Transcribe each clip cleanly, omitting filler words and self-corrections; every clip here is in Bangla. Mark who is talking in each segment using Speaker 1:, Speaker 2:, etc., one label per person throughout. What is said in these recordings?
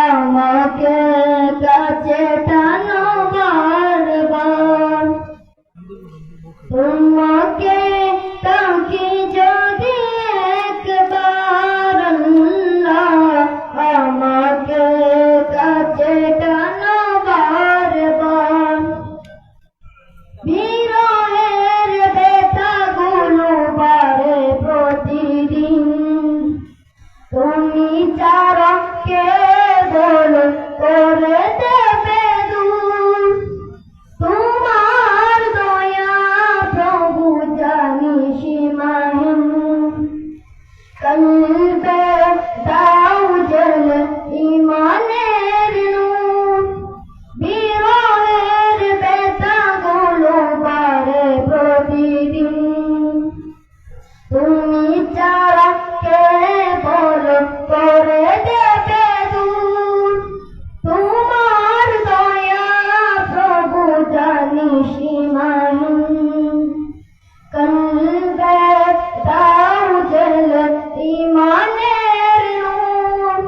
Speaker 1: আমাকে কাছে টানো বারবার তোমাকে তাকে যদি একবার আমাকে কাছে টানো বারবার বিরহের ব্যথাগুলো বাড়ে প্রতিদিন তুমি ছাড়া কে বলো করে দেবে দূর তোমার দয়া প্রভু জানি সীমাহীন কলবে দাও জল ইমানের নূর বিরহের ব্যথাগুলো বাড়ে প্রতিদিন তুমি ছাড়া কে বলো করে দেবে দূর তোমার দয়া প্রভু জানি সীমাহীন কলবে দাও জল ইমানের নূর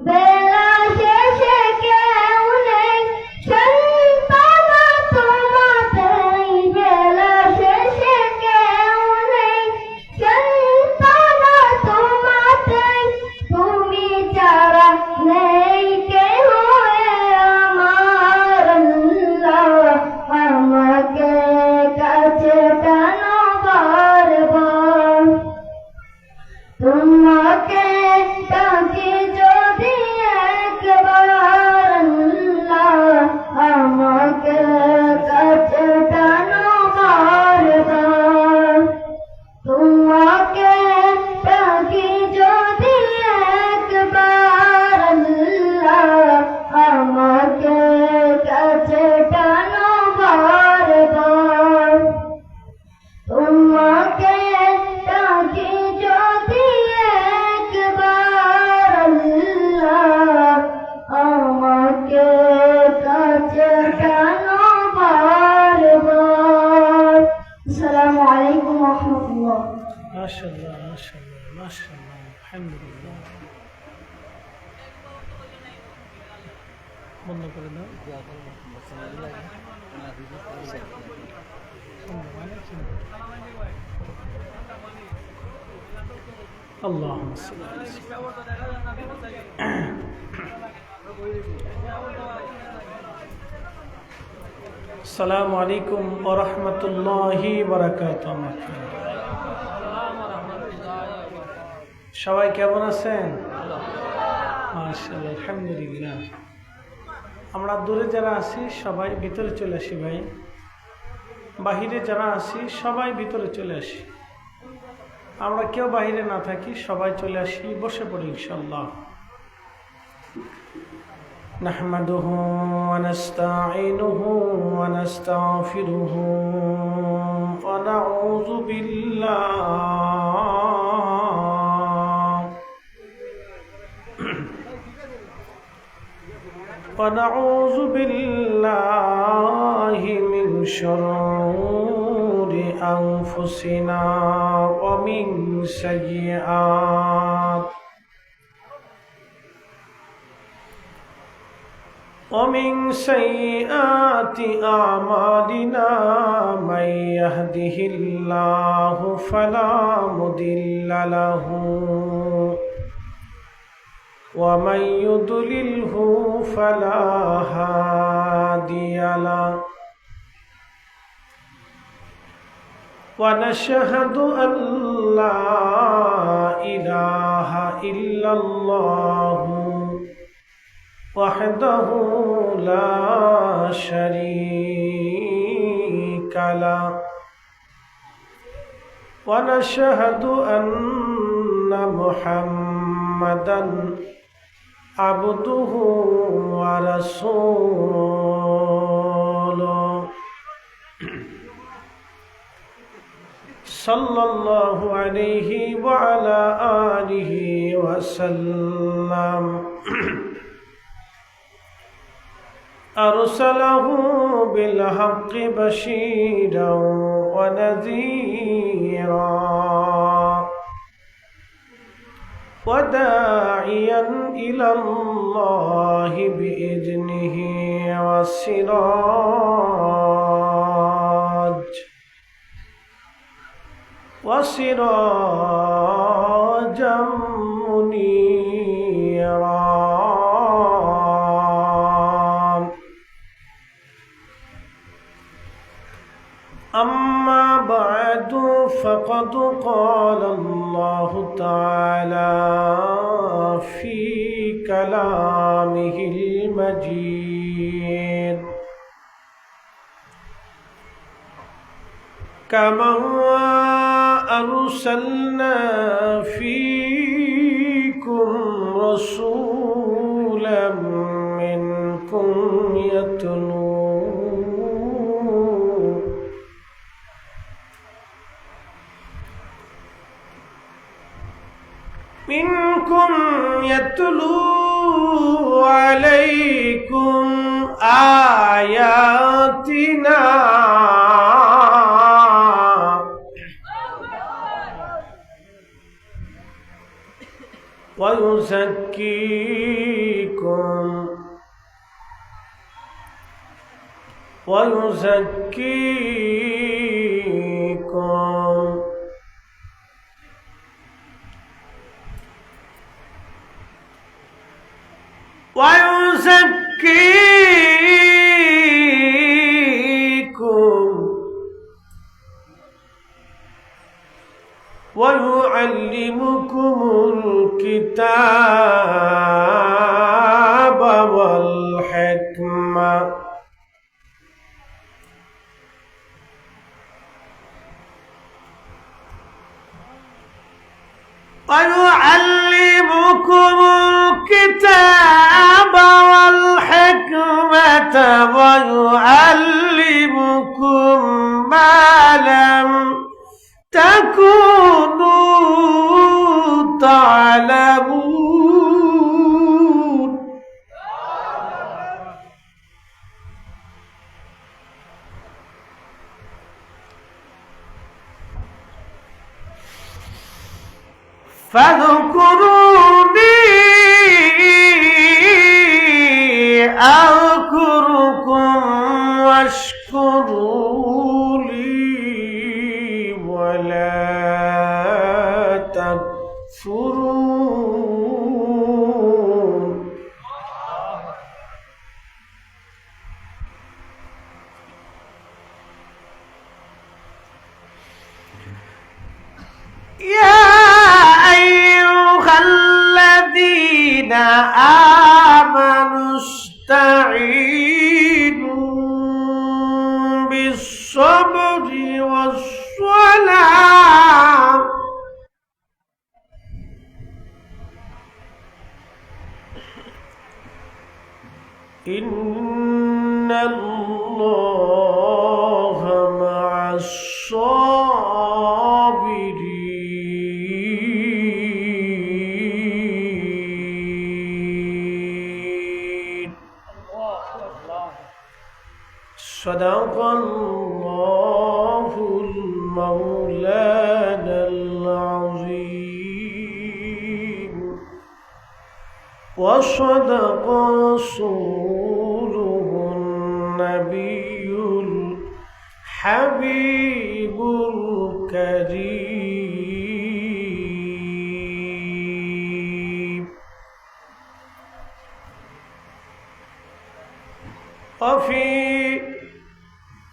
Speaker 1: বেলা শেষে কেউ নেই সন্তানা তোমাতেই বেলা শেষে কেউ নেই সন্তানা তোমাতেই তুমি ছাড়া নেই কেউ আমার আমাকে কাছে টানো বারবার তোমাকে ডাকি যদি একবার আমাকে কাছে টানো বারবার তোমাকে ডাকি যদি একবার আমাকে কাছে টানো বারবার তোমাকে ডাকি যদি একবার আমাকে কাছে টানো বারবার আসসালামু আলাইকুম ওয়া রাহমাতুল্লাহ
Speaker 2: মাশাআল্লাহ মাশাআল্লাহ মাশাআল্লাহ আলহামদুলিল্লাহ বন্ধ করে দাও اللهم صل على السلام عليكم ورحمة الله وبركاته সবাই কেমন আছেন? মাশাআল্লাহ আলহামদুলিল্লাহ। আমরা দূরে যারা আছি সবাই ভিতরে চলে আসি ভাই, বাহিরে যারা আছি সবাই ভিতরে চলে আসি। আমরা কেউ বাহিরে না থাকি, সবাই চলে আসি, বসে পড়ি ইনশাআল্লাহ। নাহমাদুহু ওয়া নাস্তাঈনুহু ওয়া নাস্তাগফিরুহু ওয়া নাউযু বিল্লাহি মিন শুরুরি আনফুসিনা ওয়া মিন سيئات أعمالنا من يهده الله فلا مضل له ومن يضلله فلا هادي له ونشهد أن لا إله إلا الله وحده لا شريك له ونشهد أن محمدا عبده ورسوله صلى الله عليه وعلى آله وسلم أرسله بالحق بشيرا ونذيرا وداعيا إلى الله بإذنه وسراجا منيرا. أما بعد فقد قال الله تعالى في كلامه المجيد: كما أرسلنا فيكم رسولا منكم يتلو عليكم آياتنا ويزكيكم ويعلمكم الكتاب والحكمة ويعلمكم ما لم تكونوا تعلمون. فاذكروني أذكركم واشكروا لي ولا تكفرون. يا أيها الذين آمنوا استعينوا بالصبر والصلاة إن الله مع الصابرين. صدق الله المولانا العظيم وصدق رسوله النبي الحبيب الكريم. وفي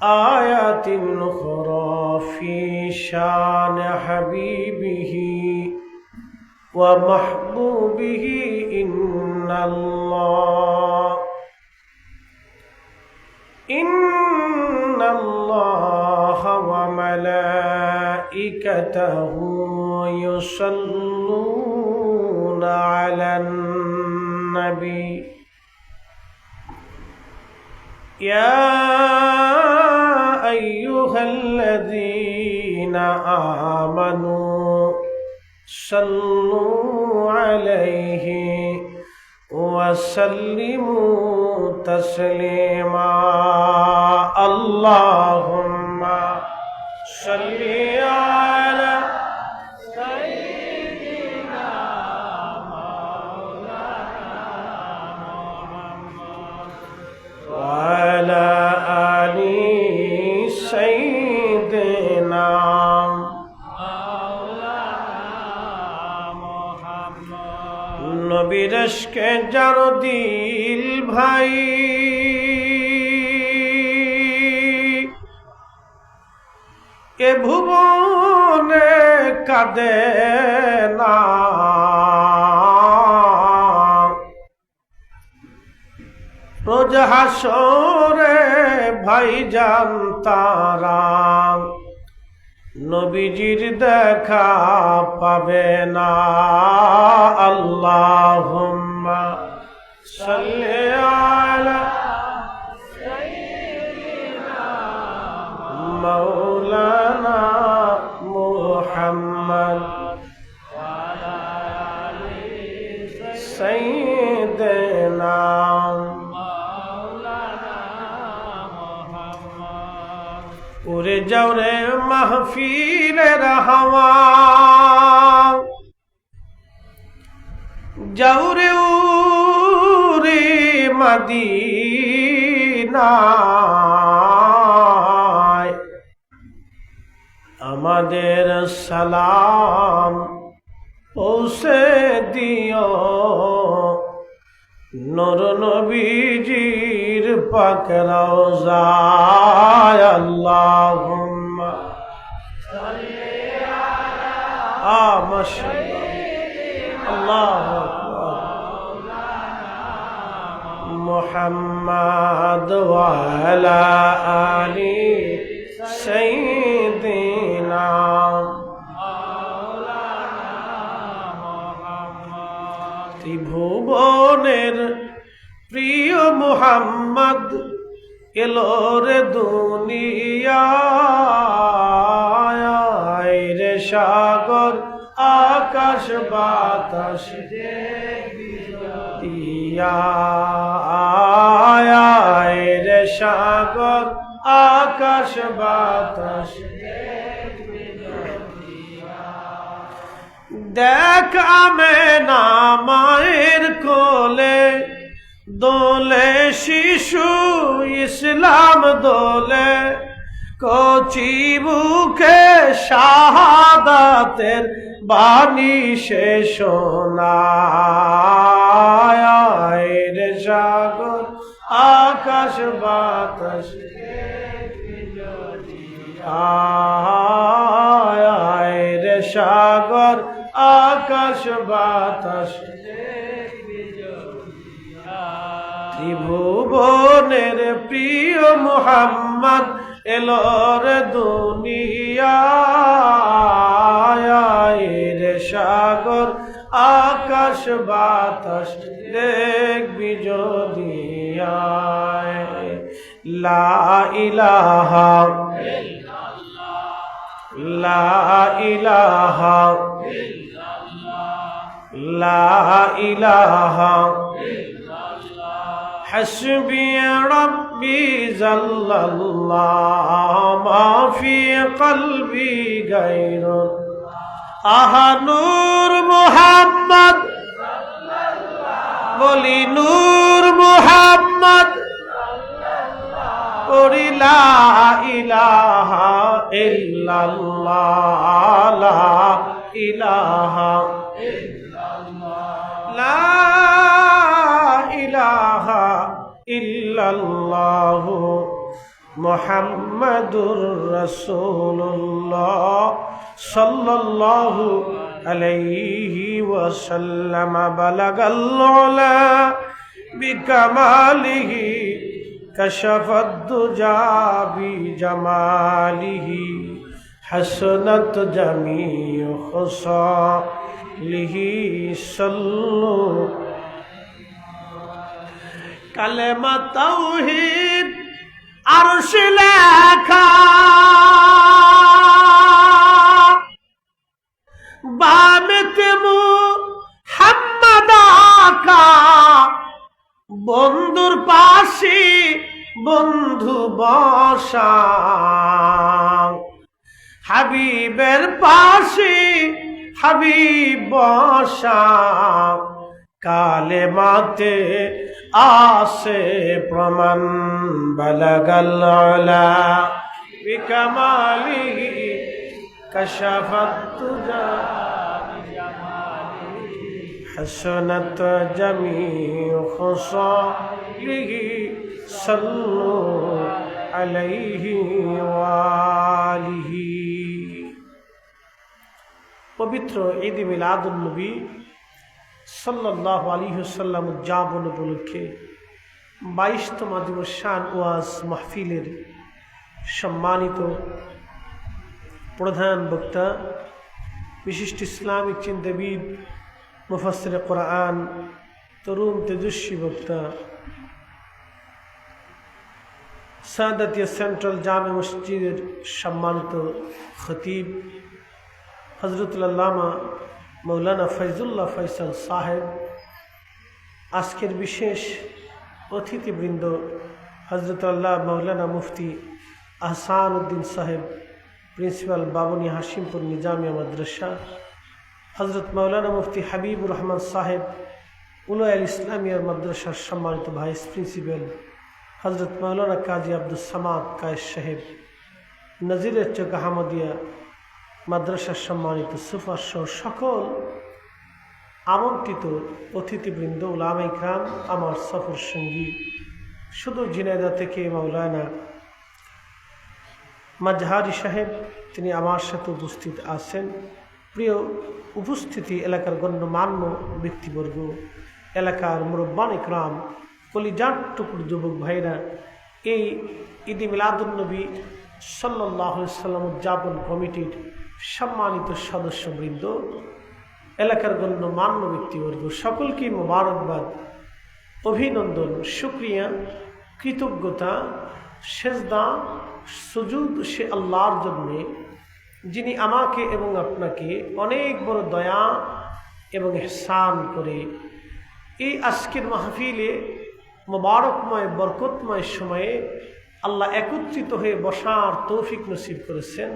Speaker 2: آيات أخرى في شان حبيبه ومحبوبه: إن الله وملائكته يصلون على النبي يا أيها الذين آمنوا صلوا عليه وسلموا تسليما. اللهم صل على سيدنا নবীর ইশকে যার দিল ভাই, এ ভুবনে কাঁদে না। রোজ হাসরে ভাইজান তারা নবীজির দেখা পাবে না। আল্লাহুম্মা সাল্লি আলা সাইয়্যিদিনা মাওলানা মুহাম্মদ ওয়া আলা আলি সাইয়্যিদিনা মাওলানা মুহাম্মদ। উড়ে যাও রে মাহফিলের হাওয়া, যাও রে উড়ে মদিনায়, আমাদের সালাম পৌঁছে দিও নূর নবীজির পাক রওজায়। আল্লাহুম্মা সাল্লি আলা মাশাআল্লাহ আল্লাহু আকবার মুহাম্মদ ওয়া আলা আলি সাইয়্যিদিনা মাওলানা মুহাম্মদ। ত্রিভুবনের প্রিয় মুহাম্মদ এলো রে দুনিয়ায়, রে সাগর আকাশ বাতাস দিয়া, রে সাগর আকাশ বাতাস দেখ আমেনা মায়ের কোলে, দোলে শিশু ইসলাম দোলে, কচি বুকে শাহাদাতের বাণী সে শোনায়, রে সাগর আকাশ বাতাস রে সাগর আকাশ বাতাস। ত্রিভুবনের প্রিয় মুহাম্মদ এলো রে দুনিয়ায়, রে সাগর আকাশ বাতাস দেখবি যদি আয়। লা ইলাহা লা ইলাহা লা ইলাহা حسبي ربي جل الله ما في قلبي غير نور محمد বলি নূর মুহাম্মদ ওরি লা ইলাহা ইল্লাল্লাহ লা ইলাহা লা ইলাহা ইল্লাল্লাহ মুহাম্মাদুর রাসূলুল্লাহ সাল্লাল্লাহু আলাইহি ওয়াসাল্লাম। বালাগাল উলা বিকামালিহি কাশাফাদ দুজা বিজামালিহি হাসনাত জামিউ খুসালিহি সাল্লু। কালেমা তাওহীদ আরশে লেখা, বামেতে মুহাম্মদ আকা, বন্ধুর পাশে বন্ধু বসা, হাবিবের পাশে হাবিব বসা, কালেমাতে আসে প্রমাণ। বালাগাল উলা বিকামালিহি কাশাফাত দুজা حسنت جميع خصاله صلوا عليه وآله। পবিত্র ঈদ মিলাদুন নবী সাল্লাল্লাহু আলাইহি ওয়াসাল্লাম উদযাপন উপলক্ষে 22তম দিবস শান ওয়াজ মাহফিলের সম্মানিত প্রধান বক্তা বিশিষ্ট ইসলামিক চিন্তাবিদ মুফাসসিরে কোরআন তরুণ তেজস্বী বক্তা সাদাতিয়া সেন্ট্রাল জামে মসজিদের সম্মানিত খতিব হযরতুল আল্লামা মৌলানা ফয়জুল্লাহ ফয়সাল সাহেব, আজকের বিশেষ অতিথিবৃন্দ হযরত আল্লাহ মৌলানা মুফতি আহসান উদ্দিন সাহেব, প্রিন্সিপাল বাবনী হাশিমপুর নিজামিয়া মাদ্রাসা, হযরত মৌলানা মুফতি হাবিবুর রহমান সাহেব উলায়াল ইসলামিয়া মাদ্রাসার সম্মানিত ভাইস প্রিন্সিপাল, হযরত মৌলানা কাজী আব্দুস সামাদ কায়েস সাহেব নজিরের চক আহমদিয়া মাদ্রাসার সম্মানিত সুফার সহ সকল আমন্ত্রিত অতিথিবৃন্দ, উলামা ইকরাম, আমার সফর সঙ্গী শুধু ঝিনাইদহ থেকে মৌলানা মাজহারি সাহেব, তিনি আমার সাথে উপস্থিত আছেন। প্রিয় উপস্থিতি, এলাকার গণ্যমান্য ব্যক্তিবর্গ, এলাকার মুরব্বান ইকরাম, কলিজার টুকুর যুবক ভাইরা, এই ঈদ মিলাদুন নবী সাল্লাল্লাহু আলাইহি ওয়াসাল্লাম উদযাপন কমিটির সম্মানিত সদস্যবৃন্দ, এলাকার গণ্যমান্য ব্যক্তিবর্গ, সকলকে মোবারকবাদ, অভিনন্দন, শুকরিয়া, কৃতজ্ঞতা, সেজদা, সুজুদ সে আল্লাহর জন্যে যিনি আমাকে এবং আপনাকে অনেক বড় দয়া এবং ইহসান করে এই আজকের মাহফিলে মোবারকময় বরকতময় সময়ে আল্লাহ একত্রিত হয়ে বসার তৌফিক নসিব করেছেন।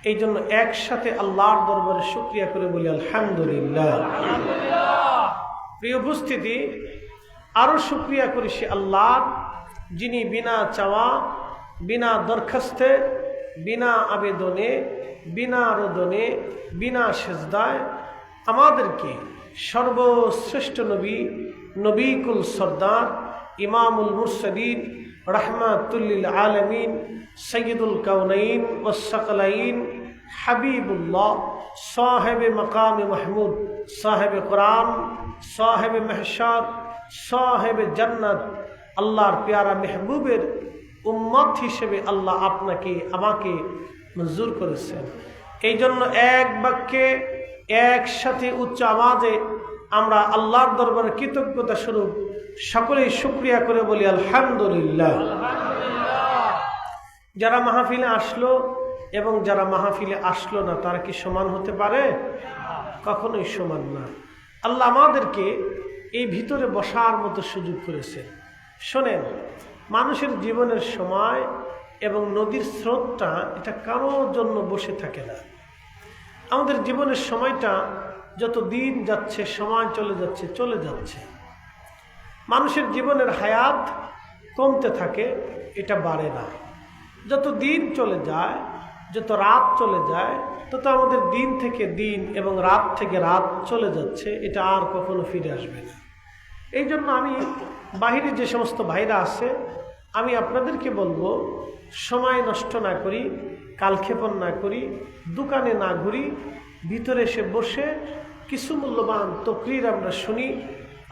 Speaker 2: এই জন্য একসাথে আল্লাহর দরবারে শুকরিয়া করে বলি আলহামদুলিল্লাহ। প্রিয় উপস্থিতি, আরও শুকরিয়া করি সে আল্লাহর, যিনি বিনা চাওয়া, বিনা দরখাস্তে, বিনা আবেদনে, বিনা রোদনে, বিনা সেজদায় আমাদেরকে সর্বশ্রেষ্ঠ নবী, নবীকুল সরদার, ইমামুল মুরসালিন, রাহমাতুল্লিল আলামিন, সৈয়দুল কাউনাইন ওয়াস সাকলাইন, হাবিবুল্লাহ, সাহেবে মাকামে মাহমুদ, সাহেবে কোরআন, সাহেবে মেহশার, সাহেবে জান্নাত, আল্লাহর পেয়ারা মেহবুবের উম্মত হিসেবে আল্লাহ আপনাকে আমাকে মঞ্জুর করেছেন। এই জন্য এক বাক্যে একসাথে উচ্চ আওয়াজে আমরা আল্লাহর দরবারে কৃতজ্ঞতা স্বরূপ সকলেই শুকরিয়া করে বলি আলহামদুলিল্লাহ। যারা মাহফিলে আসলো এবং যারা মাহফিলে আসলো না, তারা কি সমান হতে পারে? কখনোই সমান না। আল্লাহ আমাদেরকে এই ভিতরে বসার মতো সুযোগ করেছে। শোনেন, মানুষের জীবনের সময় এবং নদীর স্রোতটা এটা কারোর জন্য বসে থাকে না। আমাদের জীবনের সময়টা যত দিন যাচ্ছে, সময় চলে যাচ্ছে। মানুষের জীবনের হায়াত কমতে থাকে, এটা বাড়ে না। যত দিন চলে যায়, যত রাত চলে যায়, তত আমাদের দিন থেকে দিন এবং রাত থেকে রাত চলে যাচ্ছে, এটা আর কখনো ফিরে আসবে না। এই জন্য আমি বাহিরে যে সমস্ত ভাইরা আছে, আমি আপনাদেরকে বলবো, সময় নষ্ট না করি, কালক্ষেপণ না করি, দোকানে না ঘুরি, ভিতরে এসে বসে কিছু মূল্যবান তকরির আমরা শুনি।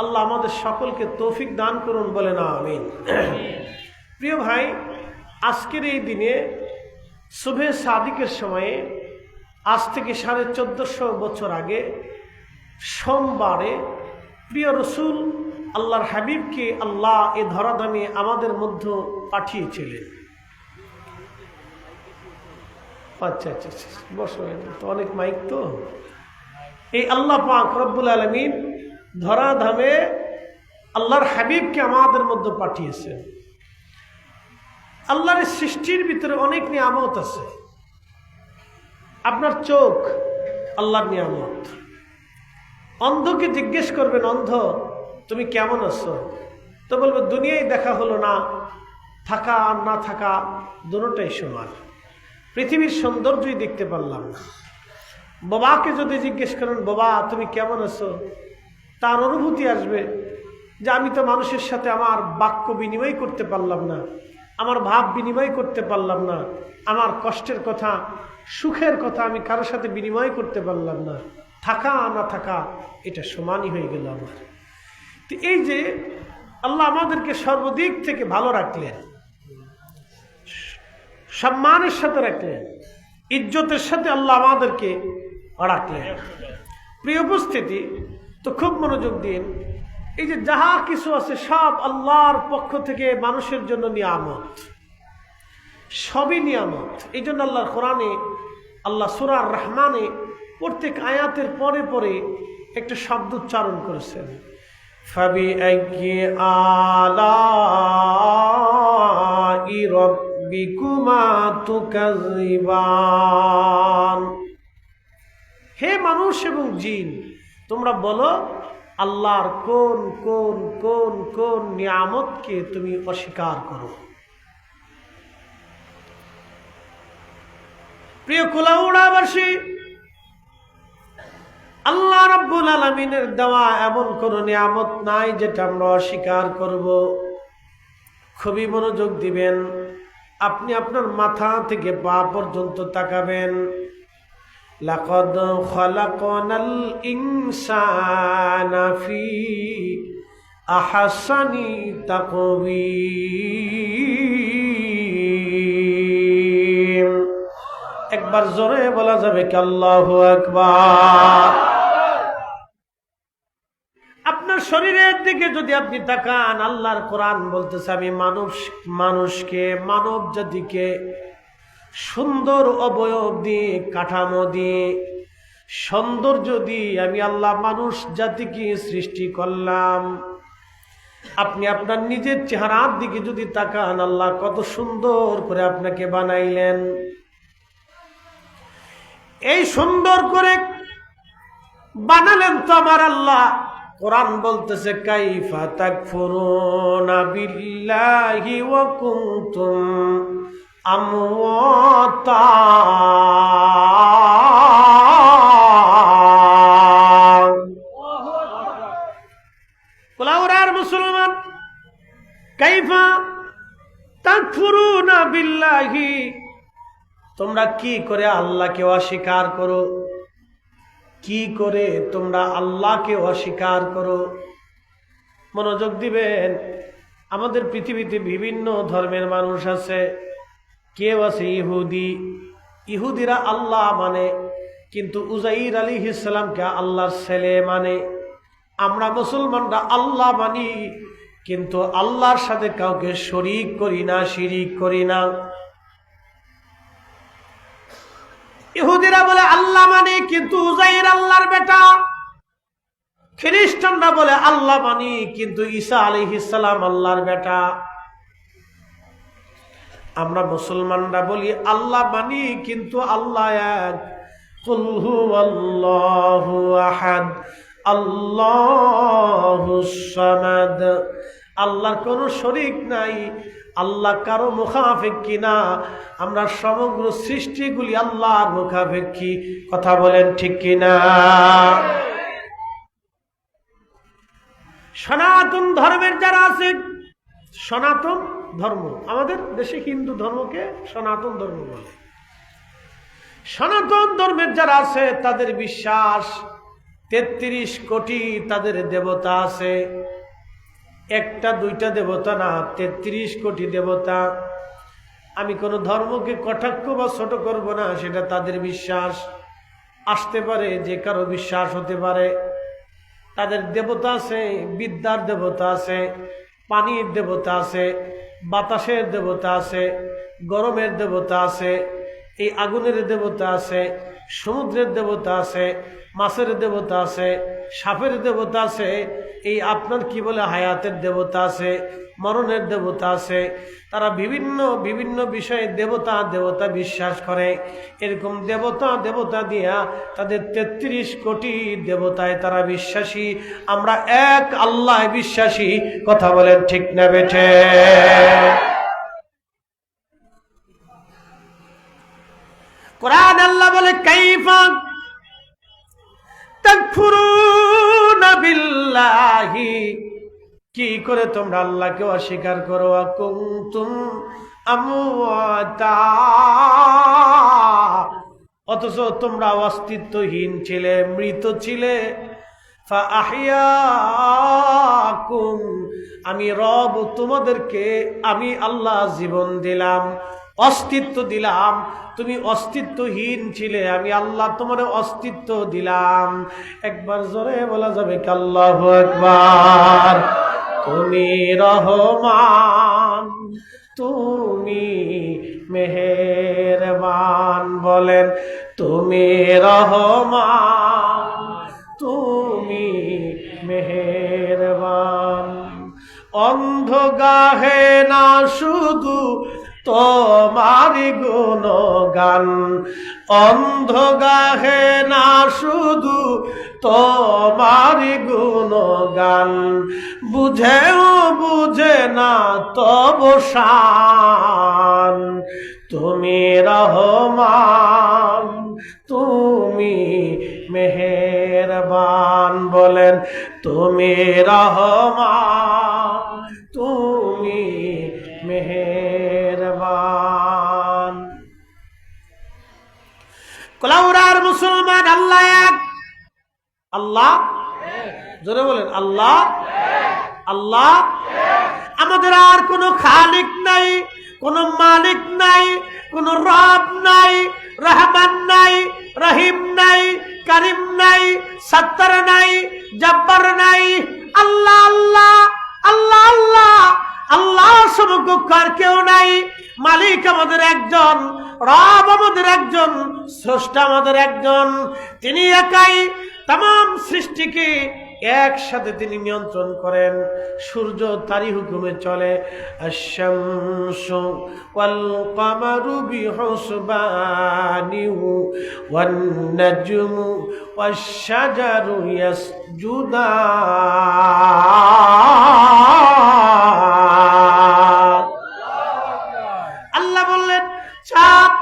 Speaker 2: আল্লাহ আমাদের সকলকে তৌফিক দান করুন, বলে না আমিন। প্রিয় ভাই, আজকের এই দিনে শুভে সাদিকের সময়ে, আজ থেকে 1450 বছর আগে সোমবারে প্রিয় রসুল আল্লাহর হাবিবকে আল্লাহ এ ধরাধামে আমাদের মধ্যে পাঠিয়েছিলেন। আচ্ছা, বসো, তো অনেক মাইক তো। এই আল্লাহ পাক রব্বুল আলামিন ধরাধামে আল্লাহর হাবিবকে আমাদের মধ্যে পাঠিয়েছেন। আল্লাহর সৃষ্টির ভিতরে অনেক নিয়ামত আছে। আপনার চোখ আল্লাহর নিয়ামত। অন্ধকে জিজ্ঞেস করবেন, অন্ধ তুমি কেমন আছো? তো বলবে দুনিয়ায় দেখা হলো না, থাকা আর না থাকা দুটোটাই সমান, পৃথিবীর সৌন্দর্যই দেখতে পারলাম না। বাবাকে যদি জিজ্ঞেস করেন, বাবা তুমি কেমন আছো? তার অনুভূতি আসবে যে আমি তো মানুষের সাথে আমার বাক্য বিনিময় করতে পারলাম না, আমার ভাব বিনিময় করতে পারলাম না, আমার কষ্টের কথা সুখের কথা আমি কারোর সাথে বিনিময় করতে পারলাম না, থাকা না থাকা এটা সমানই হয়ে গেল আমার। তো এই যে আল্লাহ আমাদেরকে সর্বদিক থেকে ভালো রাখলেন, সম্মানের সাথে রাখলেন, ইজ্জতের সাথে আল্লাহ আমাদেরকে রাখলেন। প্রিয় উপস্থিতি, তো খুব মনোযোগ দিন। এই যে যাহা কিছু আছে সব আল্লাহর পক্ষ থেকে মানুষের জন্য নিয়ামত, সবই নিয়ামত। এই জন্য আল্লাহর কোরআনে আল্লাহ সূরা আর-রহমানে প্রত্যেক আয়াতের পরে পরে একটা শব্দ উচ্চারণ করেছেন, ফাবিআইয়ি আলাই রাব্বিকুমা তুকাযযিবান। হে মানুষ এবং জিন, তোমরা বলো আল্লাহর কোন কোন কোন কোন নিয়ামতকে তুমি অস্বীকার করো। প্রিয় কুলাউড়াবাসী, আল্লাহ রাব্বুল আলামিনের দেওয়া এমন কোন নিয়ামত নাই যেটা আমরা অস্বীকার করব। খুবই মনোযোগ দিবেন। আপনি আপনার মাথা থেকে পা পর্যন্ত তাকাবেন। লাকাদ খালাকনাল ইনসানা ফি আহসানি তাকওয়িম। একবার জোরে বলা যাবে কি আল্লাহু আকবার। আপনার শরীরের দিকে যদি আপনি তাকান, আল্লাহর কোরআন বলতেছে আমি মানুষকে মানব জাতিকে সুন্দর অবয়ব দিয়ে, কাঠামো দিয়ে, সৌন্দর্য দিয়ে আমি আল্লাহ মানুষ জাতিকে সৃষ্টি করলাম। আপনি আপনার নিজের চেহারার দিকে যদি তাকান, আল্লাহ কত সুন্দর করে আপনাকে বানাইলেন। এই সুন্দর করে বানালেন তো আমার আল্লাহ। কোরআন বলতেছে কাইফা তাকফুরুনা বিল্লাহি ওয়া কুনতুম আমওয়াতা। কুলাউড়ার মুসলমান, কাইফা তাকফুরুনা বিল্লাহি, তোমরা কি করে আল্লাহকে অস্বীকার করো? কি করে তোমরা আল্লাহকে অস্বীকার করো? মনোযোগ দিবেন। আমাদের পৃথিবীতে বিভিন্ন ধর্মের মানুষ আছে। কেউ আছে ইহুদি, ইহুদিরা আল্লাহ মানে, কিন্তু উজাইর আলাইহিস সালামকে আল্লাহর ছেলে মানে। আমরা মুসলমানরা আল্লাহ মানি, কিন্তু আল্লাহর সাথে কাউকে শরীক করি না, শিরিক করি না। ইহুদিরা বলে আল্লাহ মানি, কিন্তু উজাইর আল্লাহর বেটা। খ্রিস্টানরা বলে আল্লাহ মানি, কিন্তু ঈসা আলাইহিস সালাম আল্লাহর বেটা। আমরা মুসলমানরা বলি আল্লাহ মানি, কিন্তু আল্লাহ এক। কুল হুয়াল্লাহু আহাদ আল্লাহুস সামাদ। আল্লাহর কোনো শরীক নাই, আল্লাহ কারো মুখাপেক্ষী না। আমরা সমগ্র সৃষ্টিগুলি আল্লাহর মুখাপেক্ষী। কথা বলেন ঠিক কিনা? সনাতন ধর্মের যারা আছে, সনাতন ধর্ম, আমাদের দেশে হিন্দু ধর্মকে সনাতন ধর্ম বলে। সনাতন ধর্মের যারা আছে তাদের বিশ্বাস ৩৩ কোটি তাদের দেবতা আছে। একটা দুইটা দেবতা না, ৩৩ কোটি দেবতা। আমি কোনো ধর্মকে কটাক্ষ বা ছোট করব না, সেটা তাদের বিশ্বাস। আসতে পারে, যে কারো বিশ্বাস হতে পারে। তাদের দেবতা আছে, বিদ্যার দেবতা আছে, পানির দেবতা আছে, বাতাসের দেবতা আছে, গরমের দেবতা আছে, এই আগুনের দেবতা আছে, সমুদ্রের দেবতা আছে, মাছের দেবতা আছে, সাপের দেবতা আছে, এই আপনার কি বলে হায়াতের দেবতা আছে, মরণের দেবতা আছে। তারা বিভিন্ন বিভিন্ন বিষয়ে দেবতা দেবতা বিশ্বাস করে। এরকম দেবতা দেবতা দিয়া তাদের ৩৩ কোটি দেবতায় তারা বিশ্বাসী। আমরা এক আল্লাহ বিশ্বাসী। কথা বলেন ঠিক না বেঠে? কোরআন আল্লাহ বলে কাইফা তাকফুরুনা বিল্লাহি, কি করে তোমরা আল্লাহকে অস্বীকার করো, কুনতুম আমওয়াতা, অথচ তোমরা অস্তিত্বহীন ছিলে, মৃত ছিলে। ফাআহইয়াকুম, আমি রব তোমাদেরকে, আমি আল্লাহ জীবন দিলাম, অস্তিত্ব দিলাম। তুমি অস্তিত্বহীন ছিলে, আমি আল্লাহ তোমার অস্তিত্ব দিলাম। একবার জোরে বলা যাবে কি আল্লাহু আকবার। তুমি রহমান, তুমি মেহেরবান, বলেন তুমি রহমান, তুমি মেহেরবান। অন্ধ গাহে না শুধু তোমারি গুণগান, অন্ধ গাহে না শুধু তোমারি গুণগান, বুঝেও বুঝে না তব শান। তুমি রহমান, তুমি মেহেরবান, বলেন তুমি রহমান, তুমি মেহেরবান। কোলাউড়ার মুসলমান আল্লাহ এক। আল্লাহ, জোরে বলেন আল্লাহ, আল্লাহ। আমাদের আর কোনো খালিক নাই, কোনো মালিক নাই, কোনো রব নাই, রহমান নাই, রহিম নাই, করিম নাই, সত্তর নাই, জব্বার নাই। আল্লাহ আল্লাহ, আল্লাহ আল্লাহ, আল্লাহ সমকক্ষ আর কেউ নাই। মালিক আমাদের একজন, রব আমাদের একজন, স্রষ্টা আমাদের একজন। তিনি একাই तमाम সৃষ্টিকে একসাথে তিনি নিয়ন্ত্রণ করেন। সূর্য তারই হুকুমে চলে। আশ-শামসু ওয়াল কামারু বিহুসবানিহু ওয়ান নাজমু ওয়াশ-শাজারু ইয়াসজুদান। আল্লাহ বললেন, চাঁদ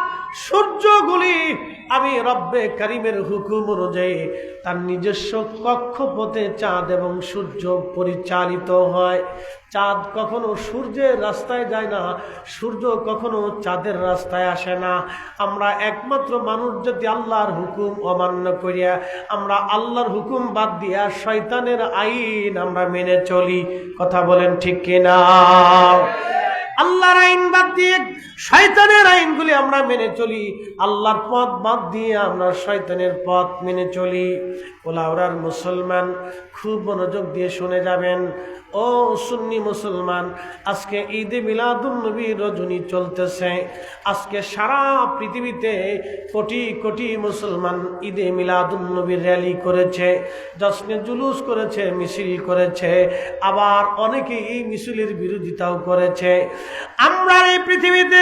Speaker 2: সূর্যগুলি আমি রব্বে কারিমের হুকুম অনুযায়ী তার নিজস্ব কক্ষপথে চাঁদ এবং সূর্য পরিচালিত হয়। চাঁদ কখনো সূর্যের রাস্তায় যায় না, সূর্য কখনো চাঁদের রাস্তায় আসে না। আমরা একমাত্র মানুষ যদি আল্লাহর হুকুম অমান্য করিয়া, আমরা আল্লাহর হুকুম বাদ দিয়া শয়তানের আইন আমরা মেনে চলি। কথা বলেন ঠিক কিনা? আল্লাহর আইন বাদ দিয়ে শয়তানের আইনগুলি আমরা মেনে চলি, আল্লাহর পথ বাদ দিয়ে আমরা শয়তানের পথ মেনে চলি। ওলাওরার মুসলমান খুব মনোযোগ দিয়ে শুনে যাবেন। ও সুন্নি মুসলমান, আজকে ঈদে মিলাদুন নবীর রজনী চলতেছে। আজকে সারা পৃথিবীতে কোটি কোটি মুসলমান ঈদে মিলাদুন নবীর র্যালি করেছে, জশ্নে জুলুস করেছে, মিছিল করেছে, আবার অনেকে এই মিছিলের বিরোধিতাও করেছে। আমরা এই পৃথিবীতে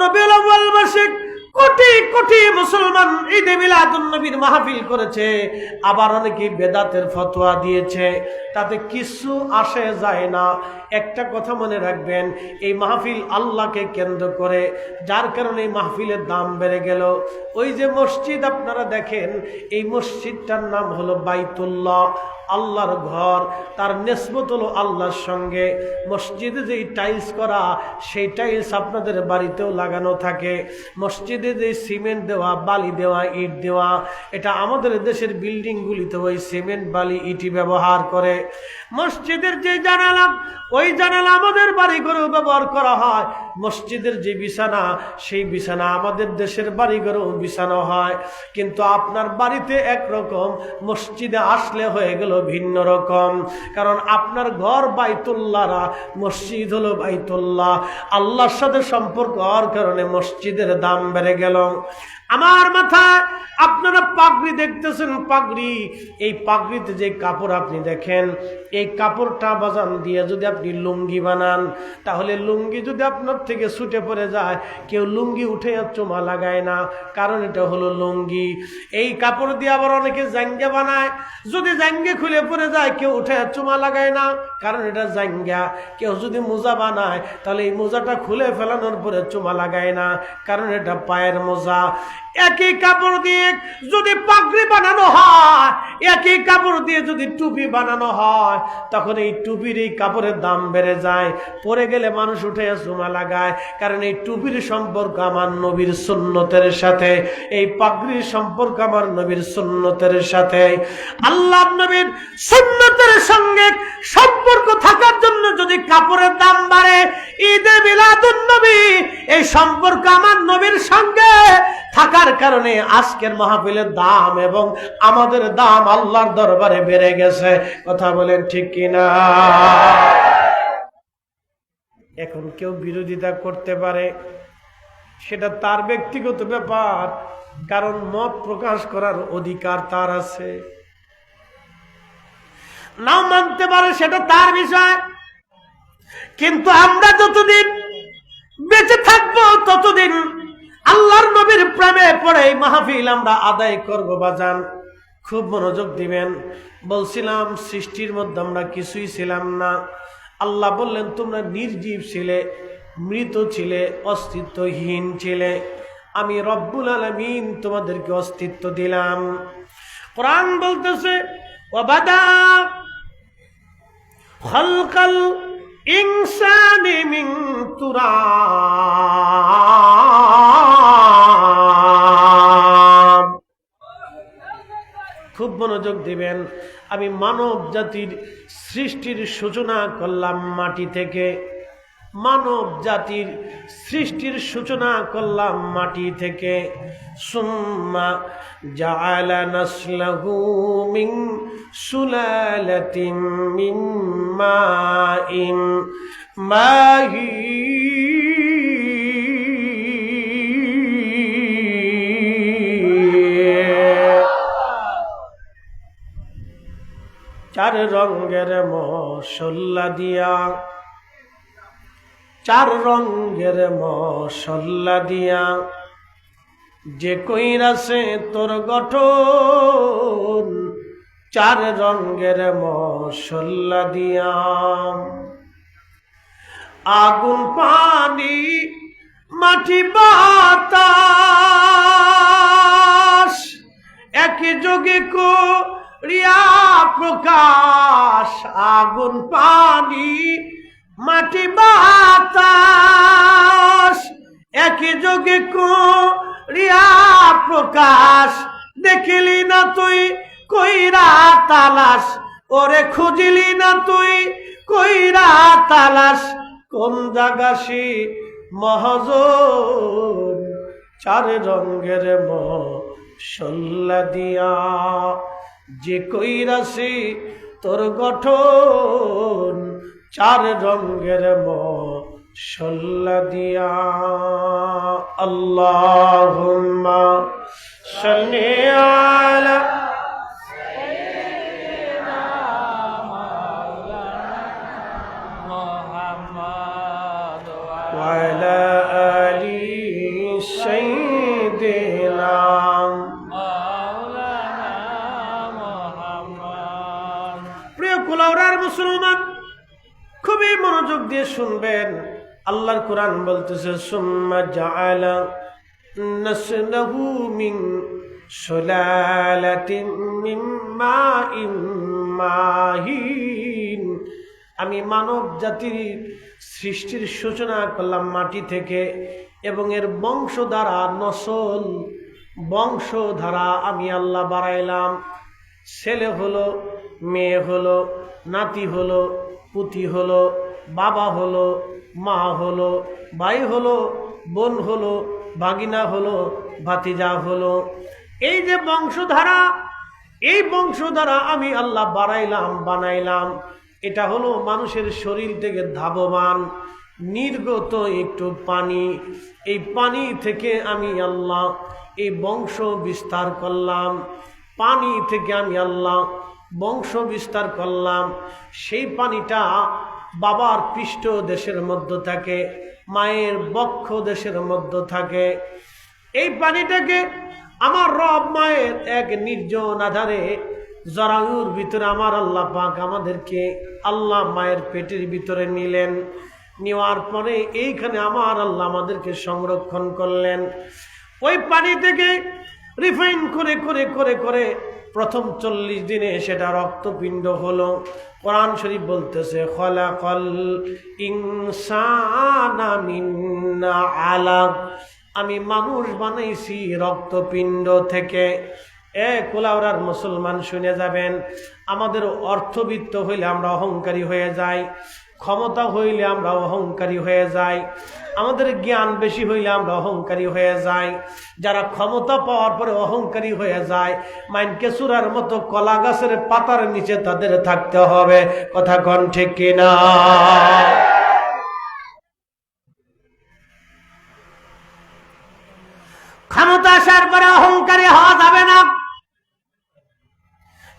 Speaker 2: রবিউল আউয়াল মাসে কোটি কোটি মুসলমান ঈদে মিলাদুন নবীর মাহফিল করেছে, আবার অনেকে বেদাতের ফতোয়া দিয়েছে, তাতে কিছু আসে যায় না। একটা কথা মনে রাখবেন, এই মাহফিল আল্লাহকে কেন্দ্র করে, যার কারণে এই মাহফিলের দাম বেড়ে গেল। ওই যে মসজিদ আপনারা দেখেন, এই মসজিদটার নাম হলো বাইতুল্লাহ, আল্লাহর ঘর, তার নিসবত হলো আল্লাহর সঙ্গে। মসজিদে যেই টাইলস করা, সেই টাইলস আপনাদের বাড়িতেও লাগানো থাকে। মসজিদে যে সিমেন্ট দেওয়া, বালি দেওয়া, ইট দেওয়া, এটা আমাদের দেশের বিল্ডিংগুলিতে ওই সিমেন্ট, বালি, ইটি ব্যবহার করে। মসজিদের যে জানালা, ওই জানালা আমাদের বাড়িঘরেও ব্যবহার করা হয়। মসজিদের যে বিছানা, সেই বিছানা আমাদের দেশের বাড়িঘরেও বিছানো হয়। কিন্তু আপনার বাড়িতে একরকম, মসজিদে আসলে হয়ে গেল ভিন্ন রকম। কারণ আপনার ঘর বাইতুল্লাহ, মসজিদ হলো বাইতুল্লাহ। আল্লাহর সাথে সম্পর্ক হওয়ার কারণে মসজিদের দাম বেড়ে গেল। আমার মাথায় আপনারা পাগড়ি দেখতেছেন, পাগড়ি, এই পাগড়িতে যে কাপড় আপনি দেখেন, এই কাপড়টা বাজান দিয়ে যদি আপনি লুঙ্গি বানান, তাহলে লুঙ্গি যদি আপনার থেকে ছুটে পড়ে যায়, কেউ লুঙ্গি উঠে চুমা লাগায় না, কারণ এটা হলো লুঙ্গি। এই কাপড় দিয়ে আবার অনেকে জাঙ্গা বানায়, যদি জাঙ্গে খুলে পড়ে যায়, কেউ উঠে চুমা লাগায় না, কারণ এটা জাঙ্গা। কেউ যদি মোজা বানায়, তাহলে এই মোজাটা খুলে ফেলানোর পরে চুমা লাগায় না, কারণ এটা পায়ের মোজা। একই কাপড় দিয়ে যদি পাগড়ি বানানো হয়, একই কাপড় দিয়ে যদি টুপি বানানো হয়, তখন এই টুপির এই কাপড়ের দাম বেড়ে যায়। পরে গেলে মানুষ উঠে চুমা লাগায়, কারণ এই টুপির সম্পর্ক আমার নবীর সুন্নতের সাথে, এই পাগড়ির সম্পর্ক আমার নবীর সুন্নতের সাথে। আল্লাহ নবীর সুন্নতের সঙ্গে সম্পর্ক থাকার জন্য যদি কাপড়ের দাম বাড়ে, ঈদে মিলাদুন নবী এই সম্পর্ক আমার নবীর সঙ্গে থাকার কারণে আজকের মাহফিলের দাম এবং আমাদের দাম আল্লাহর দরবারে বেড়ে গেছে। কথা বলেন ঠিক কিনা? এখন কেউ বিরোধিতা করতে পারে, সেটা তার ব্যক্তিগত ব্যাপার, কারণ মত প্রকাশ করার অধিকার তার আছে। নাও মানতে পারে, সেটা তার বিষয়। কিন্তু আমরা যতদিন বেঁচে থাকবো ততদিন আল্লাহর নবীর প্রেমে পড়ে এই মাহফিল আমরা আদায় করবো। বাজান খুব মনোযোগ দিবেন। বলছিলাম সৃষ্টির মধ্যে আমরা কিছুই ছিলাম না। আল্লাহ বললেন তোমরা নির্জীব ছিলে, মৃত ছিলে, অস্তিত্বহীন ছিলে, আমি রব্বুল আলামিন তোমাদেরকে অস্তিত্ব দিলাম। কোরআন বলতেছে ওয়াবাদা খালকাল ইনসানি মিন তুরাব। খুব মনোযোগ দিবেন। আমি মানব জাতির সৃষ্টির সূচনা করলাম মাটি থেকে। মানব জাতির সৃষ্টির সূচনা করলাম মাটি থেকে। সুম্মা জাআলা নাসলাহু মিন সুলালাতিন মিন মাইন চার রঙের মশলা দিয়া, চার রঙের মশলা দিয়া যে কইরাছে তোর গঠন, চার রঙের মশলা দিয়া। আগুন, পানি, মাটি, বাতাস একই যোগে করিয়া প্রকাশ। আগুন, পানি, মাটি, বাতাস একই যোগে করিয়া প্রকাশ। দেখিলি না তুই কইরা তালাশ, ওরে খুঁজিলি না তুই কইরা তালাশ, কোন জাগাসি মহাজন চার রঙের মশলা দিয়া যে কইরাছি তোর গঠন, চার রঙের মশলা দিয়া। আল্লাহুম্মা সাল্লি আলা ওয়া আলা আলি সাইয়্যিদিনা মাওলানা মুহাম্মদ। প্রিয় কুলাউড়ার মুসলমান, খুবই মনোযোগ দিয়ে শুনবেন। আল্লাহর কোরআন বলতেছে সুম্মা জাআলা নাসলাহু মিন সুলালাতিন মিন মাইন মাহিন। আমি মানব জাতির সৃষ্টির সূচনা করলাম মাটি থেকে এবং এর বংশধারা নসল বংশধারা আমি আল্লাহ বাড়াইলাম। ছেলে হলো, মেয়ে হলো, নাতি হলো, পুতি হলো, বাবা হলো, মা হলো, ভাই হলো, বোন হলো, ভাগিনা হলো, ভাতিজা হলো। এই যে বংশধারা, এই বংশধারা আমি আল্লাহ বাড়াইলাম, বানাইলাম। এটা হলো মানুষের শরীর থেকে ধাবমান নির্গত একটু পানি। এই পানি থেকে আমি আল্লাহ এই বংশ বিস্তার করলাম। পানি থেকে আমি আল্লাহ বংশ বিস্তার করলাম। সেই পানিটা বাবার পৃষ্ঠ দেশের মধ্যে থাকে, মায়ের বক্ষ দেশের মধ্যে থাকে। এই পানিটাকে আমার রব মায়ের এক নির্জন আধারে জরায়ুর ভিতরে আমার আল্লাহ পাক আমাদেরকে আল্লাহ মায়ের পেটের ভিতরে নিলেন। নেওয়ার পরে এইখানে আমার আল্লাহ আমাদেরকে সংরক্ষণ করলেন। ওই পানি থেকে রিফাইন করে করে করে করে প্রথম 40 দিনে সেটা রক্তপিণ্ড হলো। কোরআন শরীফ বলতেছে খলাকাল ইনসানা মিন আলাক, আমি মানুষ বানাইছি রক্তপিণ্ড থেকে। কোলাউড়ার মুসলমান শুনে যাবেন, আমাদের অর্থবিত্ত হইলে আমরা অহংকারী হয়ে যাই, ক্ষমতা হইলে আমরা অহংকারী হয়ে যাই, আমাদের জ্ঞান বেশি হইলে আমরা অহংকারী হয়ে যাই। যারা ক্ষমতা পাওয়ার পরে অহংকারী হয়ে যায়, মাইনকে চূড়ার মতো কলা গাছের পাতার নিচে তাদের থাকতে হবে। কথা কোন ঠিক কিনা? ক্ষমতা আসার পরে অহংকারী হওয়া যাবে না।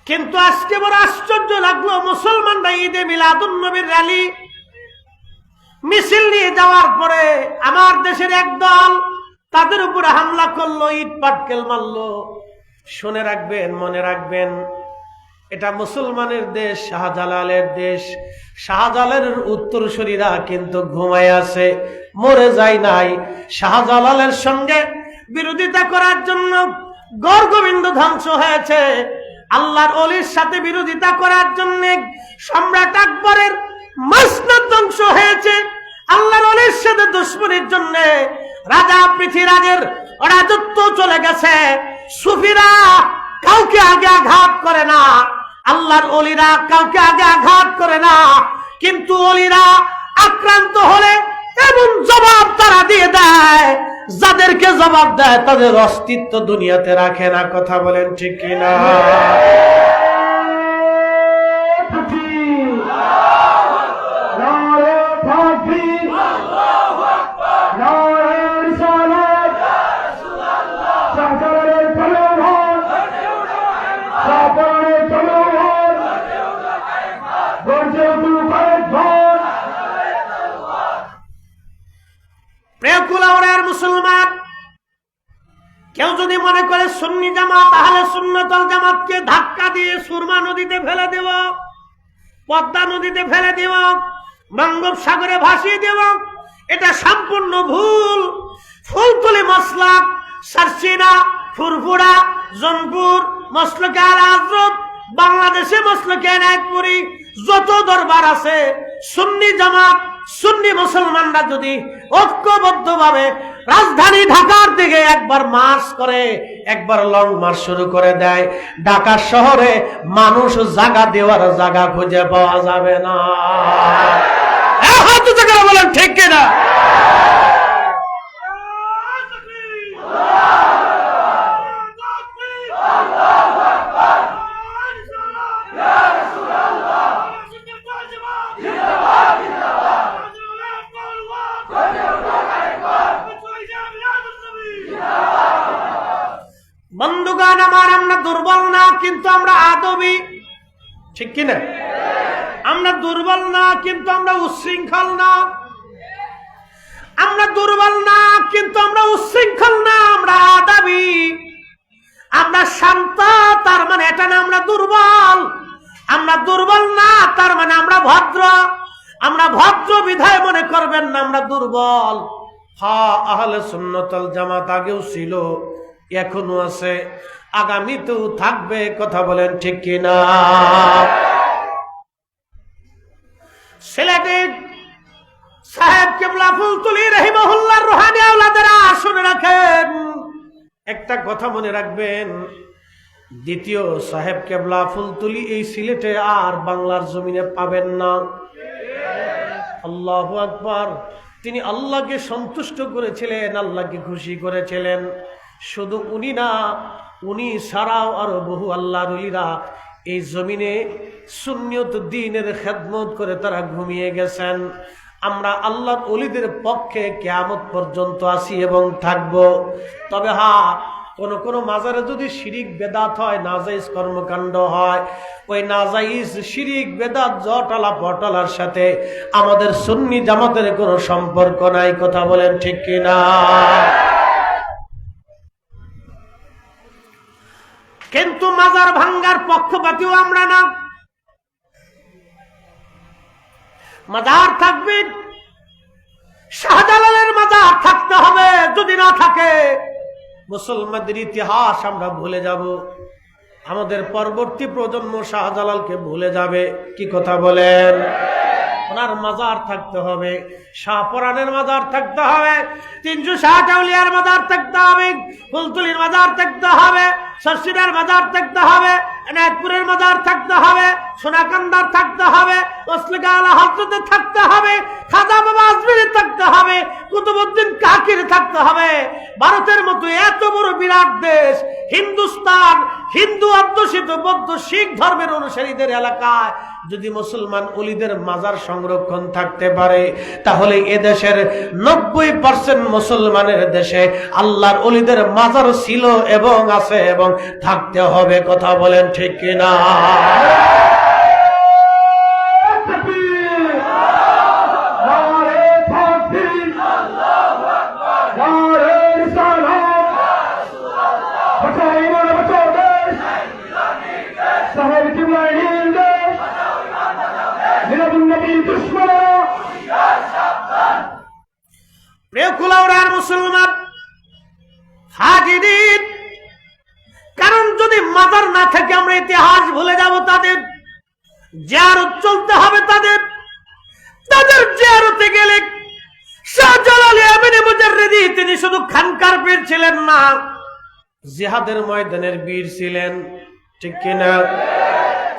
Speaker 2: কিন্তু আজকে বড় আশ্চর্য লাগলো, মুসলমানরা ঈদে মিলাদুন নবীর র্যালি মিছিল নিয়ে যাওয়ার পরে আমার দেশের একদল তাদের উপরে হামলা করলো, ইট পাটকেল মারলো। শুনে রাখবেন, মনে রাখবেন, এটা মুসলমানের দেশ, শাহজালালের দেশ। শাহজালালের উত্তরসূরিরা কিন্তু ঘুমায় আছে, মরে যায় নাই। শাহজালালের সঙ্গে বিরোধিতা করার জন্য গড় গোবিন্দ ধ্বংস হয়েছে। আল্লাহর ওলির সাথে বিরোধিতা করার জন্য সম্রাট আকবরের মসনদ ধ্বংস হয়েছে। আল্লাহর ওলির সাথে দুশমনির জন্য রাজা পৃথ্বীরাজের রাজত্ব চলে গেছে। সুফিরা কাউকে আগে আঘাত করে না, আল্লাহর ওলিরা কাউকে আগে আঘাত করে না, কিন্তু ওলিরা আক্রান্ত হলে এমন জবাব তারা দিয়ে দেয়, যাদেরকে জবাব দেয় তাদের অস্তিত্ব দুনিয়াতে রাখে না। কথা বলেন ঠিক কিনা? মুসলমান, কেউ যদি মনে করে সুন্নি জামাত তাহলে সুন্নতুল জামাতকে ধাক্কা দিয়ে সুরমা নদীতে ফেলে দেব, পদ্মা নদীতে ফেলে দেব, বঙ্গোপসাগরে ভাসিয়ে দেব, এটা সম্পূর্ণ ভুল। ফুলতলি মাসলাক, সারসিনা, ফুরফুরা, জনপুর, মসলকে আল হযরত, বাংলাদেশে মসলকে এনায়েতপুরি, যত দরবার আছে, সুন্নি জামাত সুন্নি মুসলমানরা যদি ঐক্যবদ্ধভাবে রাজধানী ঢাকার দিকে একবার মার্চ করে, একবার লং মার্চ শুরু করে দেয়, ঢাকা শহরে মানুষ জায়গা দেওয়ার জায়গা খুঁজে পাওয়া যাবে না। বলেন ঠিক কিনা? বন্ধুগণ আমার, আমরা দুর্বল না, কিন্তু আমরা আদবী, ঠিক কিনা? আমরা দুর্বল না, কিন্তু আমরা উচ্ছৃঙ্খল না। আমরা দুর্বল না, কিন্তু আমরা উচ্ছৃঙ্খল না, আমরা আদবী, আমরা শান্ত। তার মানে এটা না আমরা দুর্বল। আমরা দুর্বল না তার মানে আমরা ভদ্র। আমরা ভদ্র বিধায় মনে করবেন না আমরা দুর্বল। হ্যাঁ, আহলে সুন্নাতুল জামাত আগেও ছিল, এখনো আছে, আগামীতেও থাকবে। কথা বলেন ঠিক কিনা? সিলেটের সাহেব কেবলা ফুলতুলি রাহিমাহুল্লাহর রুহানি আওলাদেরা শুনে রাখেন, একটা কথা মনে রাখবেন, দ্বিতীয় সাহেব কেবলা ফুলতুলি এই সিলেটে আর বাংলার জমিনে পাবেন না। আল্লাহু আকবার। তিনি আল্লাহকে সন্তুষ্ট করেছিলেন, আল্লাহকে খুশি করেছিলেন। শুধু উনি না, উনি ছাড়াও আরো বহু আল্লাহর ওলিরা এই জমিনে সুন্নিয়ত দ্বীনের খেদমত করে তারা ঘুমিয়ে গেছেন। আমরা আল্লাহর ওলিদের পক্ষে কিয়ামত পর্যন্ত আছি এবং থাকব। তবে হ্যাঁ, কোন কোন মাজারে যদি শিরিক বেদাত হয়, নাজাইজ কর্মকাণ্ড হয়, ওই নাজাইজ শিরিক বেদাত জটালা পটালার সাথে আমাদের সুন্নি জামাতের কোনো সম্পর্ক নাই। কথা বলেন ঠিক কিনা? কিন্তু মাজার ভাঙ্গার পক্ষপাতীও আমরা না। মাজার থাকবে, শাহজালালের মাজার থাকতে হবে। যদি না থাকে মুসলমানদের ইতিহাস আমরা ভুলে যাব, আমাদের পরবর্তী প্রজন্ম শাহজালালকে ভুলে যাবে। কি কথা বলেন? ওনার মাজার থাকতে হবে, শাহপরানের মাজার থাকতে হবে, 360 আউলিয়ার মাজার থাকতে হবে, ফুলতুলির মাজার থাকতে হবে, শর্ষিনার মাজার থাকতে হবে, এনায়তপুরের মাজার থাকতে হবে, সোনাকান্দার থাকতে হবে, ওসলিগা আলা হযরতে থাকতে হবে, খাজা বাবা আজমিরে থাকতে হবে, কুতুবউদ্দিন কাকির থাকতে হবে। ভারতের মতো এত বড় বিরাট দেশ হিন্দুস্তান, হিন্দু অধ্যুষিত বৌদ্ধ শিখ ধর্মের অনুসারীদের এলাকায় যদি মুসলমান ওলিদের মাজার সংরক্ষণ থাকতে পারে, তাহলে এদেশের 90% মুসলমানের দেশে আল্লাহর ওলিদের মাজার ছিল এবং আছে এবং থাকতে হবে। কথা বলেন ঠিক কিনা? মুসলমান হাজিরিন, কারণ যদি মাজার না থাকে আমরা ইতিহাস ভুলে যাব। তাদের জিয়ারত চলতে হবে, তাদের জিয়ারতে গেলে শাহজালাল ইবনে মুজাররিদি তিনি শুধু খানকার বীর ছিলেন না, জিহাদের ময়দানের বীর ছিলেন। ঠিক কিনা?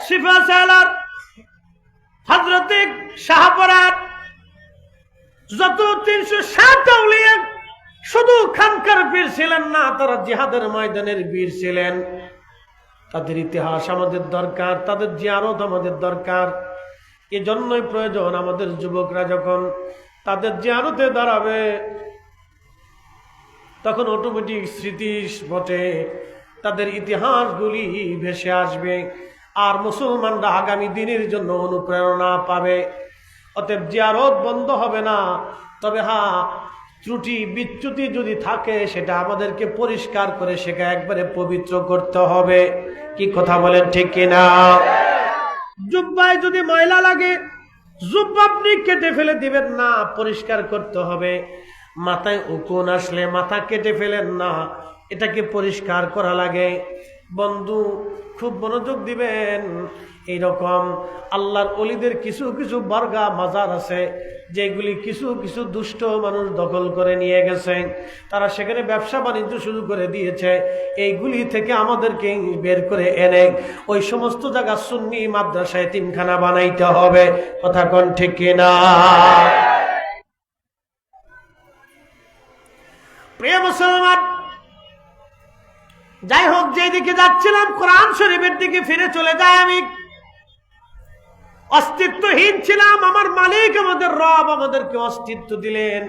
Speaker 2: সিফা সালার হযরতে শাহপরান যত 360 আউলিয়া শুধু খানকার বীর ছিলেন না, তারা জিহাদের ময়দানের বীর ছিলেন। তাদের ইতিহাস আমাদের দরকার, তাদের জিয়ারত আমাদের দরকার। এজন্যই প্রয়োজন আমাদের যুবকরা যখন তাদের জিয়ারতে দাঁড়াবে তখন অটোমেটিক স্মৃতি বটে তাদের ইতিহাসগুলি ভেসে আসবে, আর মুসলমানরা আগামী দিনের জন্য অনুপ্রেরণা পাবে। অতএব জিয়ারত বন্ধ হবে না, তবে হ্যাঁ ত্রুটি বিচ্যুতি যদি থাকে সেটা আমাদেরকে পরিষ্কার করে সেটা একবারে পবিত্র করতে হবে। কি কথা বলেন ঠিক কিনা? জুব্বায় যদি ময়লা লাগে জুব্বা আপনি কেটে ফেলে দিবেন না, পরিষ্কার করতে হবে। মাথায় উকুন আসলে মাথা কেটে ফেলেন না, এটাকে পরিষ্কার করা লাগে। বন্ধু খুব মনোযোগ দিবেন। এইরকম আল্লাহর ওলিদের কিছু কিছু বর্গা মাজার আছে যেগুলি কিছু কিছু দুষ্ট মানুষ দখল করে নিয়ে গেছে, তারা সেখানে ব্যবসা বাণিজ্য শুরু করে দিয়েছে। এইগুলি থেকে আমাদেরকে বের করে এনে ওই সমস্ত জায়গা সুন্নি মাদ্রাসা এতিমখানা বানাইতে হবে। কথা কোন ঠিক কিনা? প্রিয় মুসলমান, যাই হোক, যেদিকে যাচ্ছিলাম কোরআন শরীফের দিকে ফিরে চলে যাই। আমি অস্তিত্বহীন ছিলাম, আমার মালিক আমাদের রব আমাদেরকে অস্তিত্ব দিলেন।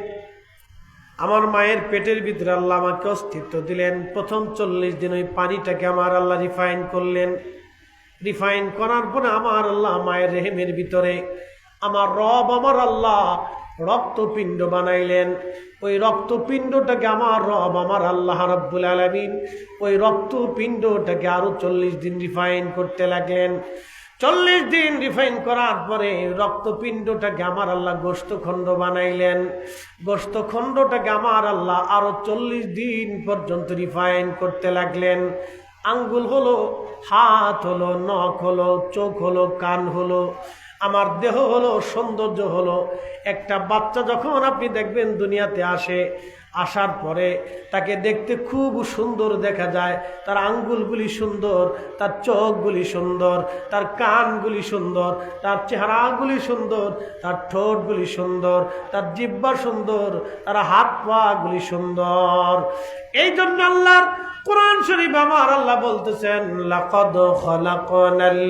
Speaker 2: আমার মায়ের পেটের ভিতরে আল্লাহ আমাকে অস্তিত্ব দিলেন। প্রথম 40 দিন ওই পানিটাকে আমার আল্লাহ রিফাইন করলেন। রিফাইন করার পরে আমার আল্লাহ মায়ের রেহেমের ভিতরে আমার রব আমার আল্লাহ রক্তপিণ্ড বানাইলেন। ওই রক্তপিণ্ডটাকে আমার রব আমার আল্লাহ রাব্বুল আলামিন ওই রক্তপিণ্ডটাকে আরো 40 দিন রিফাইন করতে লাগলেন। 40 দিন রিফাইন করার পরে রক্তপিণ্ডটাকে আমার আল্লাহ গোশতখণ্ড বানাইলেন। গোশতখণ্ডটাকে আমার আল্লাহ আরো 40 দিন পর্যন্ত রিফাইন করতে লাগলেন। আঙ্গুল হলো, হাত হলো, নখ হলো, চোখ হলো, কান হলো, আমার দেহ হলো, সৌন্দর্য হলো। একটা বাচ্চা যখন আপনি দেখবেন দুনিয়াতে আসে, আসার পরে তাকে দেখতে খুব সুন্দর দেখা যায়। তার আঙ্গুলগুলি সুন্দর, তার চোখগুলি সুন্দর, তার কানগুলি সুন্দর, তার চেহারাগুলি সুন্দর, তার ঠোঁটগুলি সুন্দর, তার জিহ্বা সুন্দর, তার হাত পাগুলি সুন্দর। এই জন্য আল্লাহর কোরআন শরীফ আমার আল্লাহ বলতেছেন, লাকাদ খালাকনাল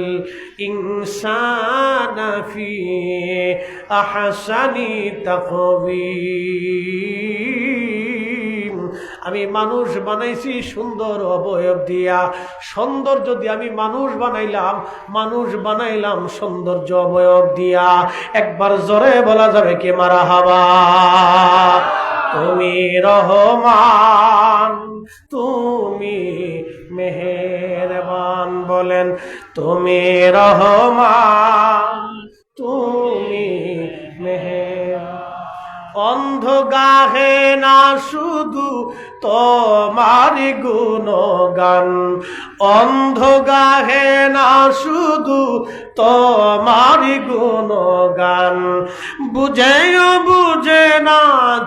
Speaker 2: ইনসানা ফি আহসানি তাকওয়িম। আমি মানুষ বানাইছি সুন্দর অবয়ব দিয়া। সৌন্দর্য দিয়ে আমি মানুষ বানাইলাম সৌন্দর্য অবয়ব দিয়া। একবার জোরে বলা যাবে কি মারহাবা? তুমি রহমান, তুমি মেহেরবান। বলেন, তুমি রহমান, তুমি মেহেরবান। অন্ধ গাহে না শুধু তোমার গুণগান, অন্ধ গাহে না শুধু তোমার গুণগান, বুঝেও বুঝে না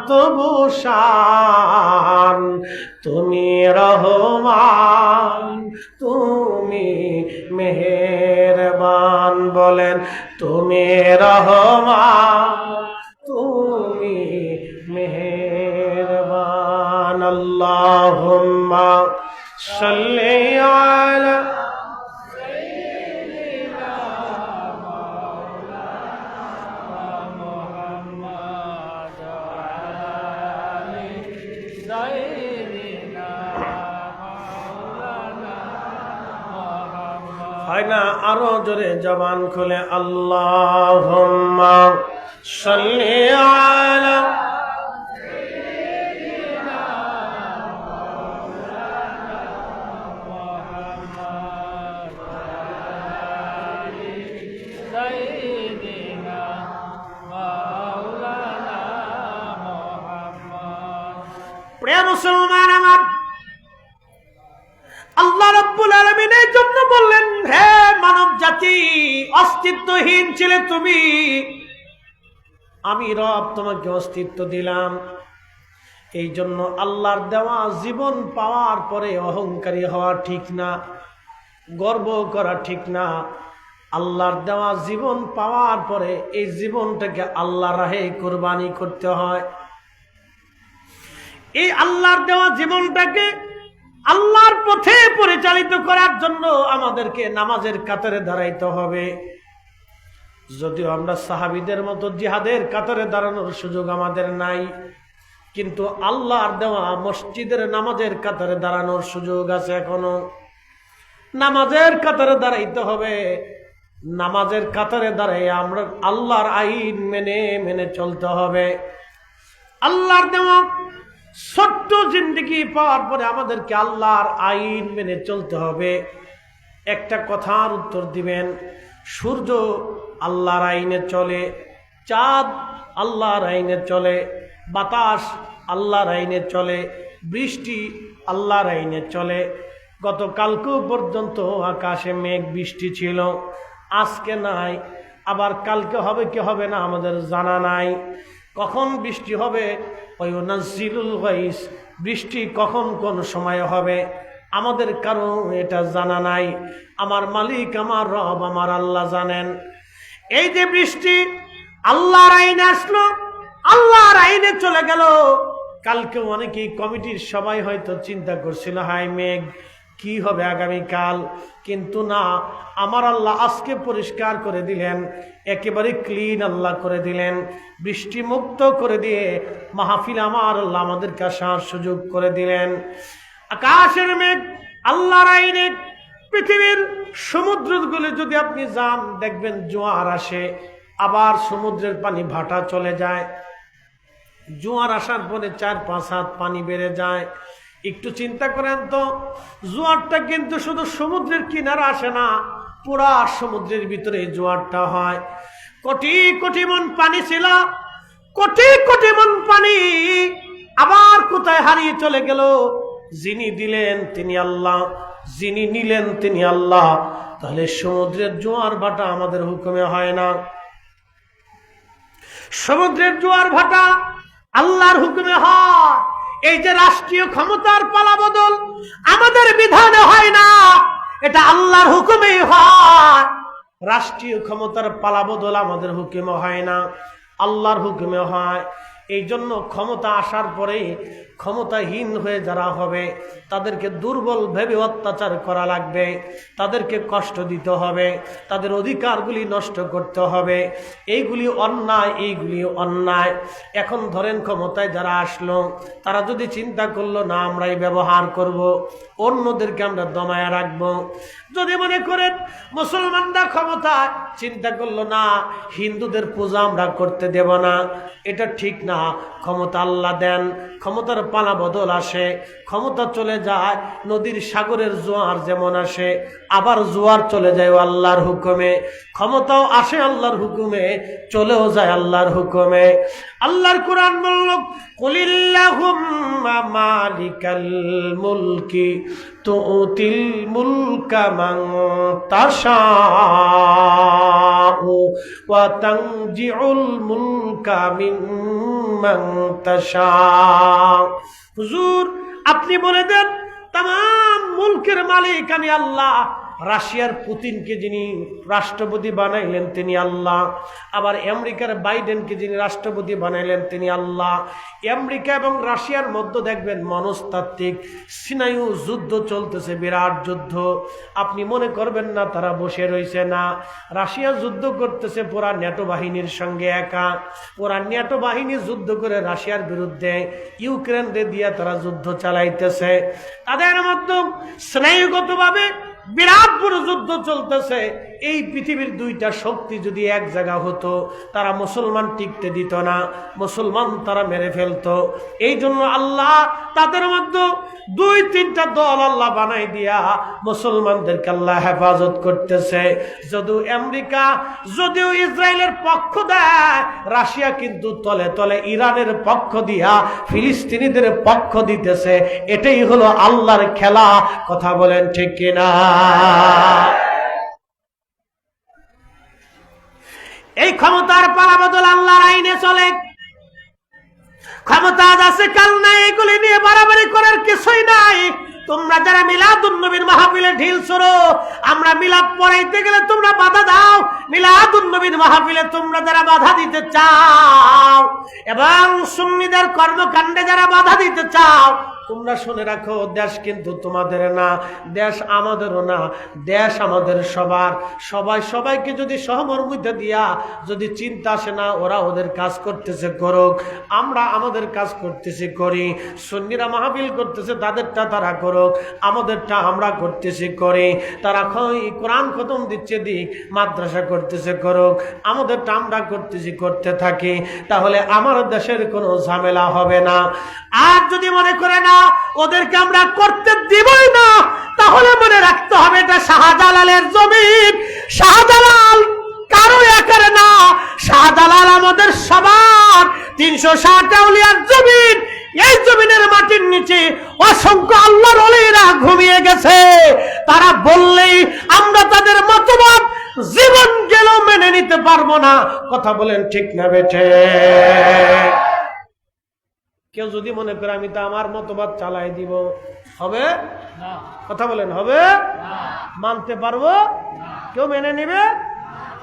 Speaker 2: তবু শান, তুমি রহমান তুমি মেহেরবান, বলেন তুমি রহমান তুমি মেহেরবান। আল্লাহুম্মা সাল্লি আলা হয় না, আরো জোরে জবান খুলে আল্লাহুম্মা সাল্লি আলা প্রিয় মুসলমান আমার, আল্লাহ রাব্বুল আলামিন এই জন্য বললেন, হে মানব জাতি, অস্তিত্বহীন ছিলে তুমি, আমি রব তোমাকে অস্তিত্ব দিলাম। এই জন্য আল্লাহর দেওয়া জীবন পাওয়ার পরে অহংকারী হওয়া ঠিক না, গর্ব করা ঠিক না। আল্লাহর দেওয়া জীবন পাওয়ার পরে এই জীবনটাকে আল্লাহর রাহে কুরবানি করতে হয়। এই আল্লাহর দেওয়া জীবনটাকে আল্লাহর পথে পরিচালিত করার জন্য আমাদেরকে নামাজের কাতারে দাঁড়াইতে হবে। যদিও আমরা সাহাবীদের মতো জিহাদের কাতারে দাঁড়ানোর সুযোগ আমাদের নাই, কিন্তু আল্লাহর দেওয়া মসজিদের নামাজের কাতারে দাঁড়ানোর সুযোগ আছে এখনো। নামাজের কাতারে দাঁড়াইতে হবে। নামাজের কাতারে দাঁড়াই আমরা আল্লাহর আইন মেনে মেনে চলতে হবে। আল্লাহর দেওয়া ছোট্ট জিন্দেগি পাওয়ার পরে আমাদেরকে আল্লাহর আইন মেনে চলতে হবে। একটা কথার উত্তর দিবেন, সূর্য আল্লাহর আইনে চলে, চাঁদ আল্লাহর আইনে চলে, বাতাস আল্লাহর আইনে চলে, বৃষ্টি আল্লাহর আইনে চলে। গতকালকেও পর্যন্ত আকাশে মেঘ বৃষ্টি ছিল, আজকে নাই, আবার কালকে হবে কি হবে না আমাদের জানা নাই। কখন বৃষ্টি হবে, ওয়ায়ুনাজ্জিলুল গাইস, বৃষ্টি কখন কোন সময় হবে আমাদের কারো এটা জানা নাই। আমার মালিক আমার রব আমার আল্লাহ জানেন। এই যে বৃষ্টি আল্লাহর আইনে আসলো, আল্লাহর আইনে চলে গেল। কালকে অনেকেই কমিটির সবাই হয়তো চিন্তা করছিল, হাই মেঘ কি হবে আগামীকাল, কিন্তু না, আমার আল্লাহ আজকে পরিষ্কার করে দিলেন, একেবারে ক্লিন আল্লাহ করে দিলেন, বৃষ্টি মুক্ত করে দিয়ে মাহফিল আমার আল্লাহ আমাদেরকে আসার সুযোগ করে দিলেন। আকাশের মেঘ আল্লাহর আইনে। পৃথিবীর সমুদ্রগুলো যদি আপনি যান দেখবেন জোয়ার আসে, আবার সমুদ্রের পানি ভাটা চলে যায়। জোয়ার আসার পরে 4-5 হাত পানি বেড়ে যায়। একটু চিন্তা করেন তো, জোয়ারটা কিন্তু শুধু সমুদ্রের কিনারা আসে না, পুরা সমুদ্রের ভিতরে জোয়ারটা হয়। কোটি কোটি মন পানি ছিল, কোটি কোটি মন পানি আবার কোথায় হারিয়ে চলে গেল? যিনি দিলেন তিনি আল্লাহ, যিনি নিলেন তিনি আল্লাহ। তাহলে সমুদ্রের জোয়ার ভাটা আমাদের হুকুমে হয় না, সমুদ্রের জোয়ার ভাটা আল্লাহর হুকুমে হয়। এই যে রাষ্ট্রীয় ক্ষমতার পালাবদল আমাদের বিধানে হয় না, এটা আল্লাহর হুকুমেই হয়। রাষ্ট্রীয় ক্ষমতার পালাবদল আমাদের হুকুমে হয় না, আল্লাহর হুকুমে হয়। এই জন্য ক্ষমতা আসার পরে ক্ষমতাহীন হয়ে যারা হবে তাদেরকে দুর্বল ভেবে অত্যাচার করা লাগবে, তাদেরকে কষ্ট দিতে হবে, তাদের অধিকারগুলি নষ্ট করতে হবে। এইগুলি অন্যায়, এইগুলি অন্যায়। এখন ধরেন ক্ষমতায় যারা আসলো, তারা যদি চিন্তা করলো না আমরাই ব্যবহার করব, অন্যদেরকে আমরা দমায় রাখবো। যদি মনে করেন মুসলমানরা ক্ষমতায়, চিন্তা করলো না হিন্দুদের পূজা আমরা করতে দেব না, এটা ঠিক না। ক্ষমতা আল্লাহ দেন, ক্ষমতার
Speaker 3: পালা বদল আসে, ক্ষমতা চলে যায়, নদীর সাগরের জোয়ার যেমন আসে, আবার জোয়ার চলে যায় আল্লাহর হুকুমে, ক্ষমতাও আসে আল্লাহর হুকুমে, চলেও যায় আল্লাহর হুকুমে। আল্লাহর কোরআন বলল, কুলিল্লাহুম্মা মালিকাল মুলকি তুতিল মুলকা মান তাশাউ ওয়া তানজিউল মুলকা মিম্মান তাশাউ। হুজুর, আপনি বলে দেন, তামাম মুলকের মালিক আমি আল্লাহ। রাশিয়ার পুতিনকে যিনি রাষ্ট্রপতি বানাইলেন তিনি আল্লাহ, আবার আমেরিকার বাইডেনকে যিনি রাষ্ট্রপতি বানাইলেন তিনি আল্লাহ। আমেরিকা এবং রাশিয়ার মধ্যে দেখবেন মনস্তাত্ত্বিক স্নায়ু যুদ্ধ চলতেছে, বিরাট যুদ্ধ। আপনি মনে করবেন না তারা বসে রয়েছে, না, রাশিয়া যুদ্ধ করতেছে পুরা ন্যাটো বাহিনীর সঙ্গে একা। পুরা ন্যাটো বাহিনী যুদ্ধ করে রাশিয়ার বিরুদ্ধে ইউক্রেনকে দিয়ে তারা যুদ্ধ চালাইতেছে। তাদের মধ্যে স্নায়ুগতভাবে বিরাট বড় যুদ্ধ চলতেছে। এই পৃথিবীর দুইটা শক্তি যদি এক জায়গা হতো, তারা মুসলমান টিকতে দিত না, মুসলমান তারা মেরে ফেলতো। এই জন্য আল্লাহ তাদের মধ্যে দুই তিনটা দল আল্লাহ বানাই দিয়া মুসলমানদেরকে আল্লাহ হেফাজত করতেছে। যদিও আমেরিকা, যদিও ইসরায়েলের পক্ষ দেয়, রাশিয়া কিন্তু তলে তলে ইরানের পক্ষ দিয়া ফিলিস্তিনিদের পক্ষ দিতেছে। এটাই হলো আল্লাহর খেলা। কথা বলেন ঠিক কিনা? এই ক্ষমতার পালাবদল আল্লাহর আইনে চলে। ক্ষমতা আজ আছে কাল নাই, এগুলি নিয়ে বাড়াবাড়ি করার কিছুই নাই। তোমরা যারা মিলাদুন নবীর মাহফিলে ঢিল ছোড়ো, আমরা মিলাদ পড়াইতে গেলে তোমরা বাধা দাও। মিলাদুন নবীর মাহফিলে তোমরা যারা বাধা দিতে চাও এবং সুন্নিদের কর্মকাণ্ডে যারা বাধা দিতে চাও, তোমরা শুনে রাখো, দেশ কিন্তু তোমাদের না, দেশ আমাদেরও না, দেশ আমাদের সবার। সবাই সবাইকে যদি সহমর্মিতা দিয়া যদি চিন্তা আসে না, ওরা ওদের কাজ করতেছে করুক, আমরা আমাদের কাজ করতেছি করি। সুন্নিরা মাহফিল করতেছে তাদেরটা তারা করুক, আমাদেরটা আমরা করতেছি করি। তারা কোরআন খতম দিচ্ছে দিক, মাদ্রাসা করতেছে করুক, আমাদেরটা আমরা করতেছি করতে থাকি। তাহলে আমার দেশের কোনো ঝামেলা হবে না। আর যদি মনে করে না ওদেরকে আমরা করতে দিবই না, তাহলে মনে রাখতে হবে এটা শাহজালালের জমিন। শাহজালাল কারো একার না, শাহজালাল আমাদের সবার। 360 আউলিয়ার জমিন। এই জমিনের মাটির নিচে অসংখ্য আল্লাহর ওলিরা ঘুমিয়ে গেছে। তারা বললেই আমরা তাদের মতবাদ জীবন গেলেও মেনে নিতে পারবো না। কথা বলেন ঠিক না বেঠে? কেউ যদি মনে করে আমি তো আমার মতবাদ চালাই দিব, হবে না। কথা বলেন, হবে না? মানতে পারবো? কেউ মেনে নেবে?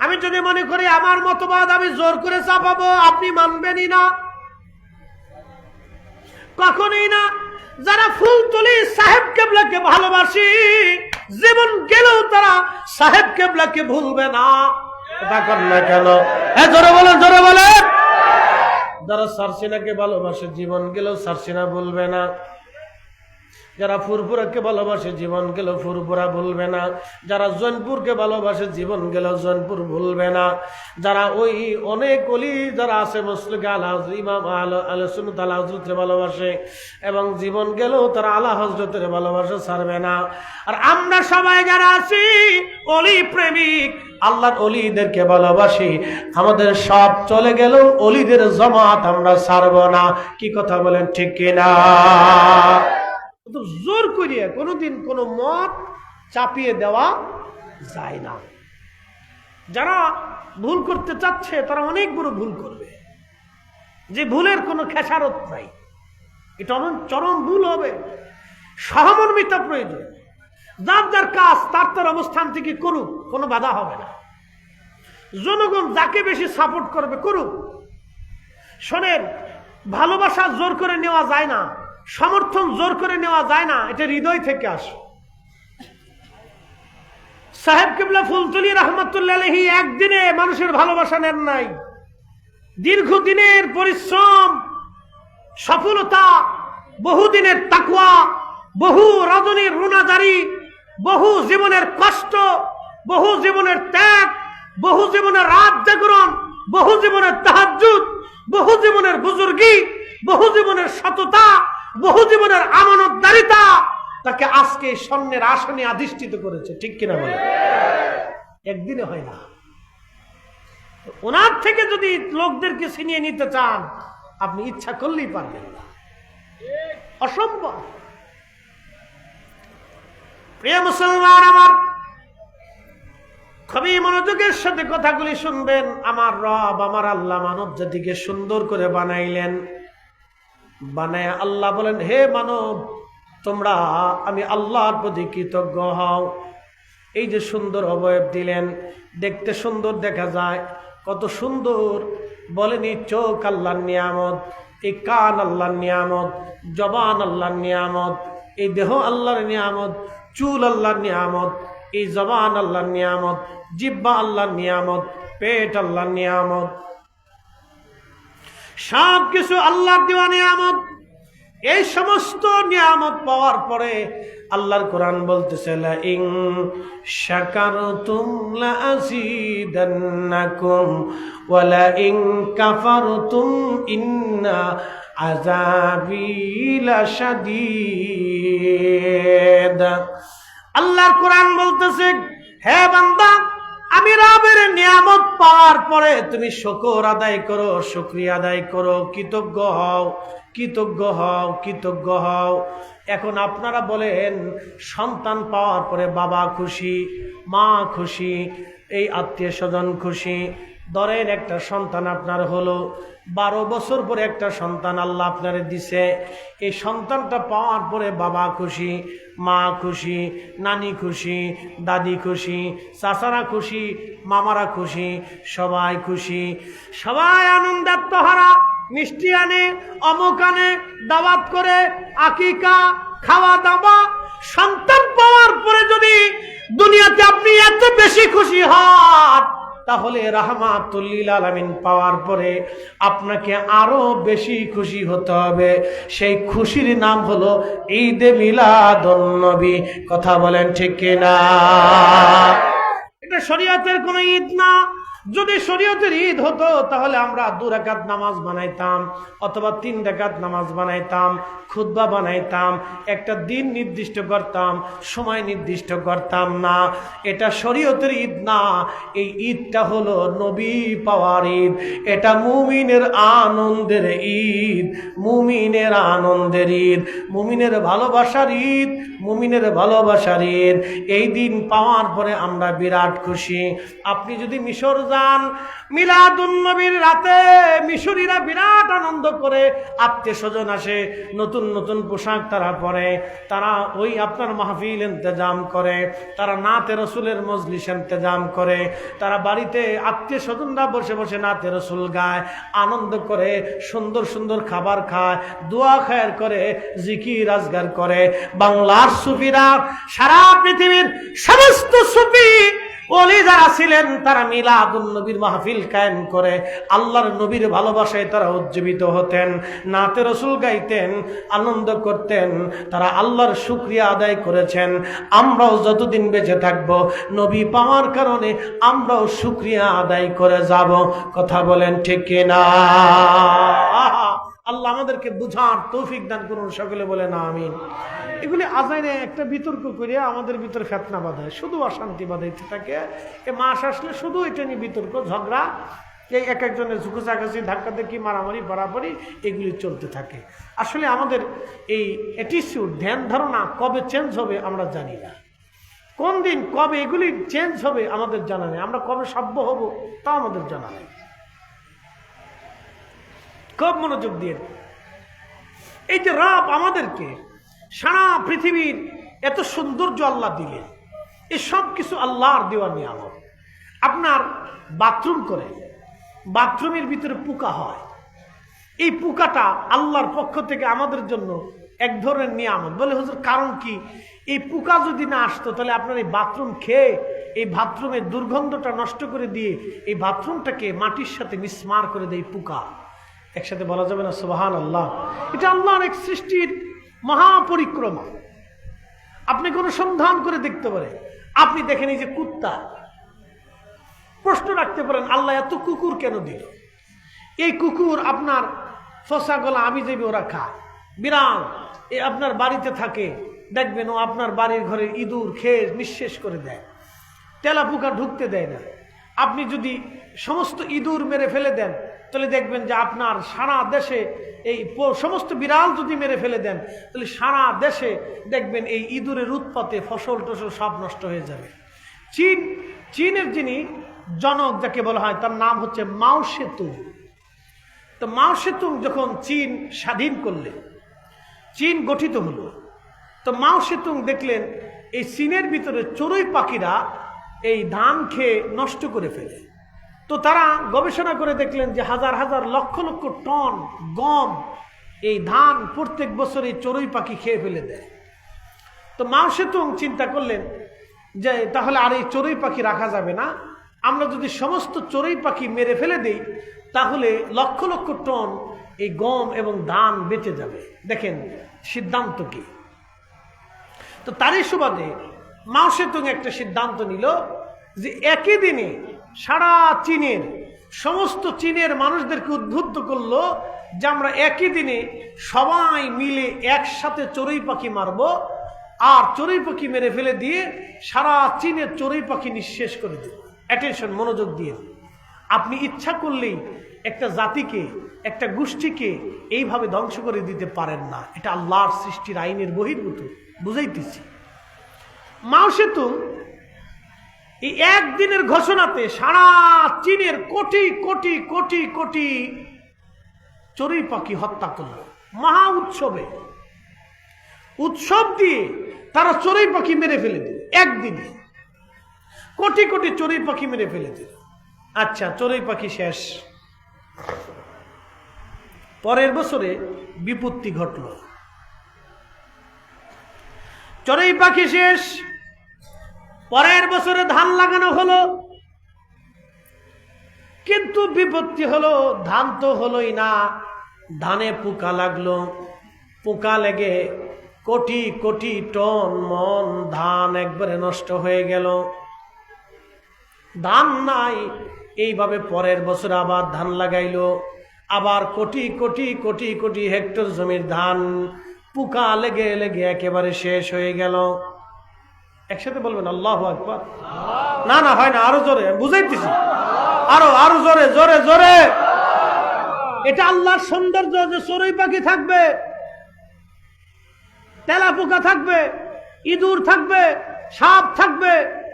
Speaker 3: আমি যদি মনে করি আমার মতবাদ আমি জোর করে চাপাবো, আপনি মানবেনই না, কখনোই না। যারা ফুলতলি সাহেব কেবলাকে ভালোবাসি, জীবন গেলেও তারা সাহেব কেবলাকে ভুলবে না। এটা কর না কেন? জোরে বলেন, জোরে বলেন। যারা সারসিনাকে ভালোবাসে, জীবন গেলেও সারসিনা বলবে না। যারা ফুরফুরাকে ভালোবাসে, জীবন গেলেও ফুরফুরা ভুলবে না। যারা জৈনপুরকে ভালোবাসে, জীবন গেলেও জৈনপুর ভুলবে না। যারা ওই অনেক অলি যারা আছে, মুসলিম আলা ইমাম আলা সুন্নাত আলা হযরতকে ভালোবাসে এবং জীবন গেলেও তারা আলা হযরতের ভালোবাসা ছাড়বে না। আর আমরা সবাই যারা আছি অলি প্রেমিক, আল্লাহর অলিদেরকে ভালোবাসি, আমাদের সব চলে গেলেও অলিদের জামাত আমরা ছাড়ব না। কি কথা বলেন ঠিক কিনা? জোর করিয়া কোনোদিন কোনো মত চাপিয়ে দেওয়া যায় না। যারা ভুল করতে চাচ্ছে তারা অনেক বড় ভুল করবে, যে ভুলের কোনো খেসারত নাই। এটা চরম ভুল হবে। সহমর্মিতা প্রয়োজন। যার যার কাজ তার তার অবস্থান থেকে করুক, কোনো বাধা হবে না। জনগণ যাকে বেশি সাপোর্ট করবে করুক। শোনেন, ভালোবাসা জোর করে নেওয়া যায় না, সমর্থন জোর করে নেওয়া যায় না, এটা হৃদয় থেকে আসে। সাহেব কিবলা ফুলতলি রহমতুল্লাহ আলাইহি একদিনে মানুষের ভালোবাসা নেন নাই। দীর্ঘদিনের পরিশ্রম, সফলতা, বহুদিনের তাকওয়া, বহু রজনীর রুনাজারি, বহু জীবনের কষ্ট, বহু জীবনের ত্যাগ, বহু জীবনের রাত জাগরণ, বহু জীবনের তাহাজ্জুদ, বহু জীবনের বুজুর্গি, বহু জীবনের সততা, বহু জীবনের আমানতদারিতা তাকে আজকে স্বর্ণের আসনে অধিষ্ঠিত করেছে, ঠিক কিনা বলে? একদিনে হয় না। ওনার থেকে যদি লোকদেরকে ছিনিয়ে নিতে চান, আপনি ইচ্ছা করলেই পারবেন না, অসম্ভব। প্রিয় মুসলমান আমার, খুবই মনোযোগের সাথে কথাগুলি শুনবেন। আমার রব, আমার আল্লাহ মানব জাতিকে সুন্দর করে বানাইলেন। বানায় আল্লাহ বলেন, হে মানব, তোমরা আমি আল্লাহর প্রতি কৃতজ্ঞ হও। এই যে সুন্দর অবয়ব দিলেন, দেখতে সুন্দর দেখা যায়, কত সুন্দর বলেনি? চোখ আল্লাহর নিয়ামত, এই কান আল্লাহর নিয়ামত, জবান আল্লাহর নিয়ামত, এই দেহ আল্লাহর নিয়ামত, চুল আল্লাহর নিয়ামত, এই জবান আল্লাহর নিয়ামত, জিহ্বা আল্লাহর নিয়ামত, পেট আল্লাহর নিয়ামত, সব কিছু আল্লাহর দেওয়া নিয়ামত। এই সমস্ত নিয়ামত পাওয়ার পরে আল্লাহর কোরআন বলতেছে, লা ইন শাকারতুম লা আযীদান্নাকুম ওয়া লা ইন কাফারতুম ইন্না আযাবি লাশাদীদ। আল্লাহর কোরআন বলতেছে, হে বান্দা, আমি রবের নিয়ামত পাওয়ার পরে তুমি শুকর আদায় করো, শুকরিয়া আদায় করো, কৃতজ্ঞ হও, কৃতজ্ঞ হও, কৃতজ্ঞ হও। এখন আপনারা বলেন, সন্তান পাওয়ার পরে বাবা খুশি, মা খুশি, এই আত্মীয় স্বজন খুশি। ধরেন একটা সন্তান আপনার হলো, 12 বছর পরে একটা সন্তান আল্লাহ আপনারে দিছে। এই সন্তানটা পাওয়ার পরে বাবা খুশি, মা খুশি, নানি খুশি, দাদি খুশি, চাচারা খুশি, মামারা খুশি, সবাই খুশি, সবাই আনন্দাত্মহারা। মিষ্টি আনে, অমুক আনে, দাওয়াত করে, আকিকা, খাওয়া দাওয়া। সন্তান পাওয়ার পরে যদি দুনিয়াতে আপনি এত বেশি খুশি হন, তাহলে রাহমাতুল লিল আলামিন পাওয়ার পরে আপনাকে আরো বেশি খুশি হতে হবে। সেই খুশির নাম হলো ঈদে মিলাদুন নবী। কথা বলেন ঠিক কিনা? এটা শরীয়তের কোন ঈদ না। যদি শরীয়তের ঈদ হতো তাহলে আমরা 2 রাকাত নামাজ বানাইতাম, অথবা 3 রাকাত নামাজ বানাইতাম, খুতবা বানাইতাম, একটা দিন নির্দিষ্ট করতাম, সময় নির্দিষ্ট করতাম না। এটা শরীয়তের ঈদ না। এই ঈদটা হলো নবী পাওয়ার ঈদ। এটা মুমিনের আনন্দের ঈদ, মুমিনের আনন্দের ঈদ, মুমিনের ভালোবাসার ঈদ, মুমিনের ভালোবাসার ঈদ। এই দিন পাওয়ার পরে আমরা বিরাট খুশি। আপনি যদি মিশর যান, মিলাদুন নবীর রাতে মিশরীরা বিরাট আনন্দ করে, আত্মীয় স্বজন আসে, নতুন নতুন পোশাক তারা পরে, তারা ওই আপনার মাহফিল ইন্তজাম করে, তারা নাতে রসুলের মজলিস ইন্তজাম করে, তারা বাড়িতে আত্মীয় স্বজনরা বসে বসে নাতে রসুল গায়, আনন্দ করে, সুন্দর সুন্দর খাবার খায়, দোয়া খায়ের করে, জিকির আজগার করে। বাংলার সুফিরা, সারা পৃথিবীর সমস্ত সুফি ওলি যারা ছিলেন, তারা মিলাদুন নবীর মাহফিল কায়েম করে আল্লাহর নবীর ভালোবাসায় তারা উজ্জীবিত হতেন, নাতে রসুল গাইতেন, আনন্দ করতেন, তারা আল্লাহর শুকরিয়া আদায় করেছেন। আমরাও যতদিন বেঁচে থাকব, নবী পাওয়ার কারণে আমরাও শুকরিয়া আদায় করে যাব। কথা বলেন ঠিক কিনা? আল্লাহ আমাদেরকে বুঝার তৌফিক দান করুন, সকলে বলেন আমিন। এগুলি আজাইনে একটা বিতর্ক করে আমাদের ভিতরে ফেতনা বাঁধায়, শুধু অশান্তি বাঁধাইতে থাকে। এ মাস আসলে শুধু এটা নিয়ে বিতর্ক, ঝগড়া, এই এক একজনের ঝুঁকুচাকাছি, ধাক্কাধাক্কি, মারামারি, বাড়াবাড়ি, এগুলি চলতে থাকে। আসলে আমাদের এই অ্যাটিটিউড, ধ্যান ধারণা কবে চেঞ্জ হবে আমরা জানি না। কোন দিন কবে এগুলি চেঞ্জ হবে আমাদের জানা নেই। আমরা কবে সভ্য হব তাও আমাদের জানা নেই। খুব মনোযোগ দিয়ে, এই যে রব আমাদেরকে সারা পৃথিবীর এত সৌন্দর্য আল্লাহ দিলেন, এই সব কিছু আল্লাহর দেওয়া নিয়ামত। আপনার বাথরুম করে, বাথরুমের ভিতরে পোকা হয়, এই পোকাটা আল্লাহর পক্ষ থেকে আমাদের জন্য এক ধরনের নিয়ামত। বলে হুজুর কারণ কি? এই পোকা যদি না আসতো তাহলে আপনার এই বাথরুম খেয়ে এই বাথরুমের দুর্গন্ধটা নষ্ট করে দিয়ে এই বাথরুমটাকে মাটির সাথে মিসমার করে দেয় পোকা। একসাথে বলা যাবে না সুবহানাল্লাহ? এটা আল্লাহর এক সৃষ্টির মহাপরিক্রমা। আপনি কোনো সন্ধান করে দেখতে পারেন। আপনি দেখেন এই যে কুত্তা, প্রশ্ন রাখতে পারেন আল্লাহ এত কুকুর কেন দিল? এই কুকুর আপনার ফসা গলা আবি যাবি ওরা খায়, বিড়াল
Speaker 2: আপনার বাড়িতে থাকে, দেখবেন ও আপনার বাড়ির ঘরে ইঁদুর খেয়ে নিঃশেষ করে দেয়, তেলাপোকা ঢুকতে দেয় না। আপনি যদি সমস্ত ইঁদুর মেরে ফেলে দেন তাহলে দেখবেন যে আপনার সারা দেশে এই সমস্ত বিড়াল যদি মেরে ফেলে দেন তাহলে সারা দেশে দেখবেন এই ইঁদুরের উৎপাতে ফসল টসল সব নষ্ট হয়ে যাবে। চীনের যিনি জনক যাকে বলা হয় তার নাম হচ্ছে মাও সেতুং। তো মাও সেতুং যখন চীন স্বাধীন করলেন, চীন গঠিত হলো, তো মাও সেতুং দেখলেন এই চীনের ভিতরে চড়ুই পাখিরা এই ধান খেয়ে নষ্ট করে ফেলে। তো তারা গবেষণা করে দেখলেন যে হাজার হাজার লক্ষ লক্ষ টন গম এই ধান প্রত্যেক বছর এই চড়ুই পাখি খেয়ে ফেলে দেয়। তো মাও সেতুং চিন্তা করলেন যে তাহলে আর এই চড়ুই পাখি রাখা যাবে না, আমরা যদি সমস্ত চড়ুই পাখি মেরে ফেলে দিই তাহলে লক্ষ লক্ষ টন এই গম এবং ধান বেঁচে যাবে। দেখেন সিদ্ধান্ত কি। তো তারই সুবাদে মাও সেতুং একটা সিদ্ধান্ত নিল যে একই দিনে সারা চীনের সমস্ত চীনের মানুষদেরকে উদ্বুদ্ধ করলো যে আমরা একই দিনে সবাই মিলে একসাথে চড়ুই পাখি মারব, আর চড়ুই পাখি মেরে ফেলে দিয়ে সারা চীনের চড়ুই পাখি নিঃশেষ করে দেব। অ্যাটেনশন, মনোযোগ দিয়ে। আপনি ইচ্ছা করলেই একটা জাতিকে একটা গোষ্ঠীকে এইভাবে ধ্বংস করে দিতে পারেন না, এটা আল্লাহর সৃষ্টির আইনের বহির্ভূত। বুঝাইতেছি, মাও সেতুং এই একদিনের ঘোষণাতে সারা চীনের কোটি কোটি কোটি কোটি চড়ুই পাখি হত্যা করল। মহা উৎসবে, উৎসব দিয়ে তারা চড়ুই পাখি মেরে ফেলে দিল। একদিনে কোটি কোটি চড়ুই পাখি মেরে ফেলে দিল। আচ্ছা, চড়ুই পাখি শেষ। পরের বছরে বিপত্তি ঘটল, চড়ুই পাখি শেষ। পরের বছরে ধান লাগানো হলো, কিন্তু বিপত্তি হলো, ধান তো হলোই না, ধানে পোকা লাগলো। পোকা লেগে কোটি কোটি টন মন ধান একবারে নষ্ট হয়ে গেল। ধান নাই। এইভাবে পরের বছর আবার ধান লাগাইলো, আবার কোটি কোটি কোটি কোটি হেক্টর জমির ধান পোকা লেগে লেগে একেবারে শেষ হয়ে গেল। একসাথে বলবেন আল্লাহু আকবার। না না, হয় না, আরো জোরে বুঝাইতেছি, আরো আরো জোরে জোরে জোরে। এটা আল্লাহর সৌন্দর্য যে চড়ুই পাখি থাকবে, তেলাপোকা থাকবে, ইঁদুর থাকবে, সাপ থাকবে,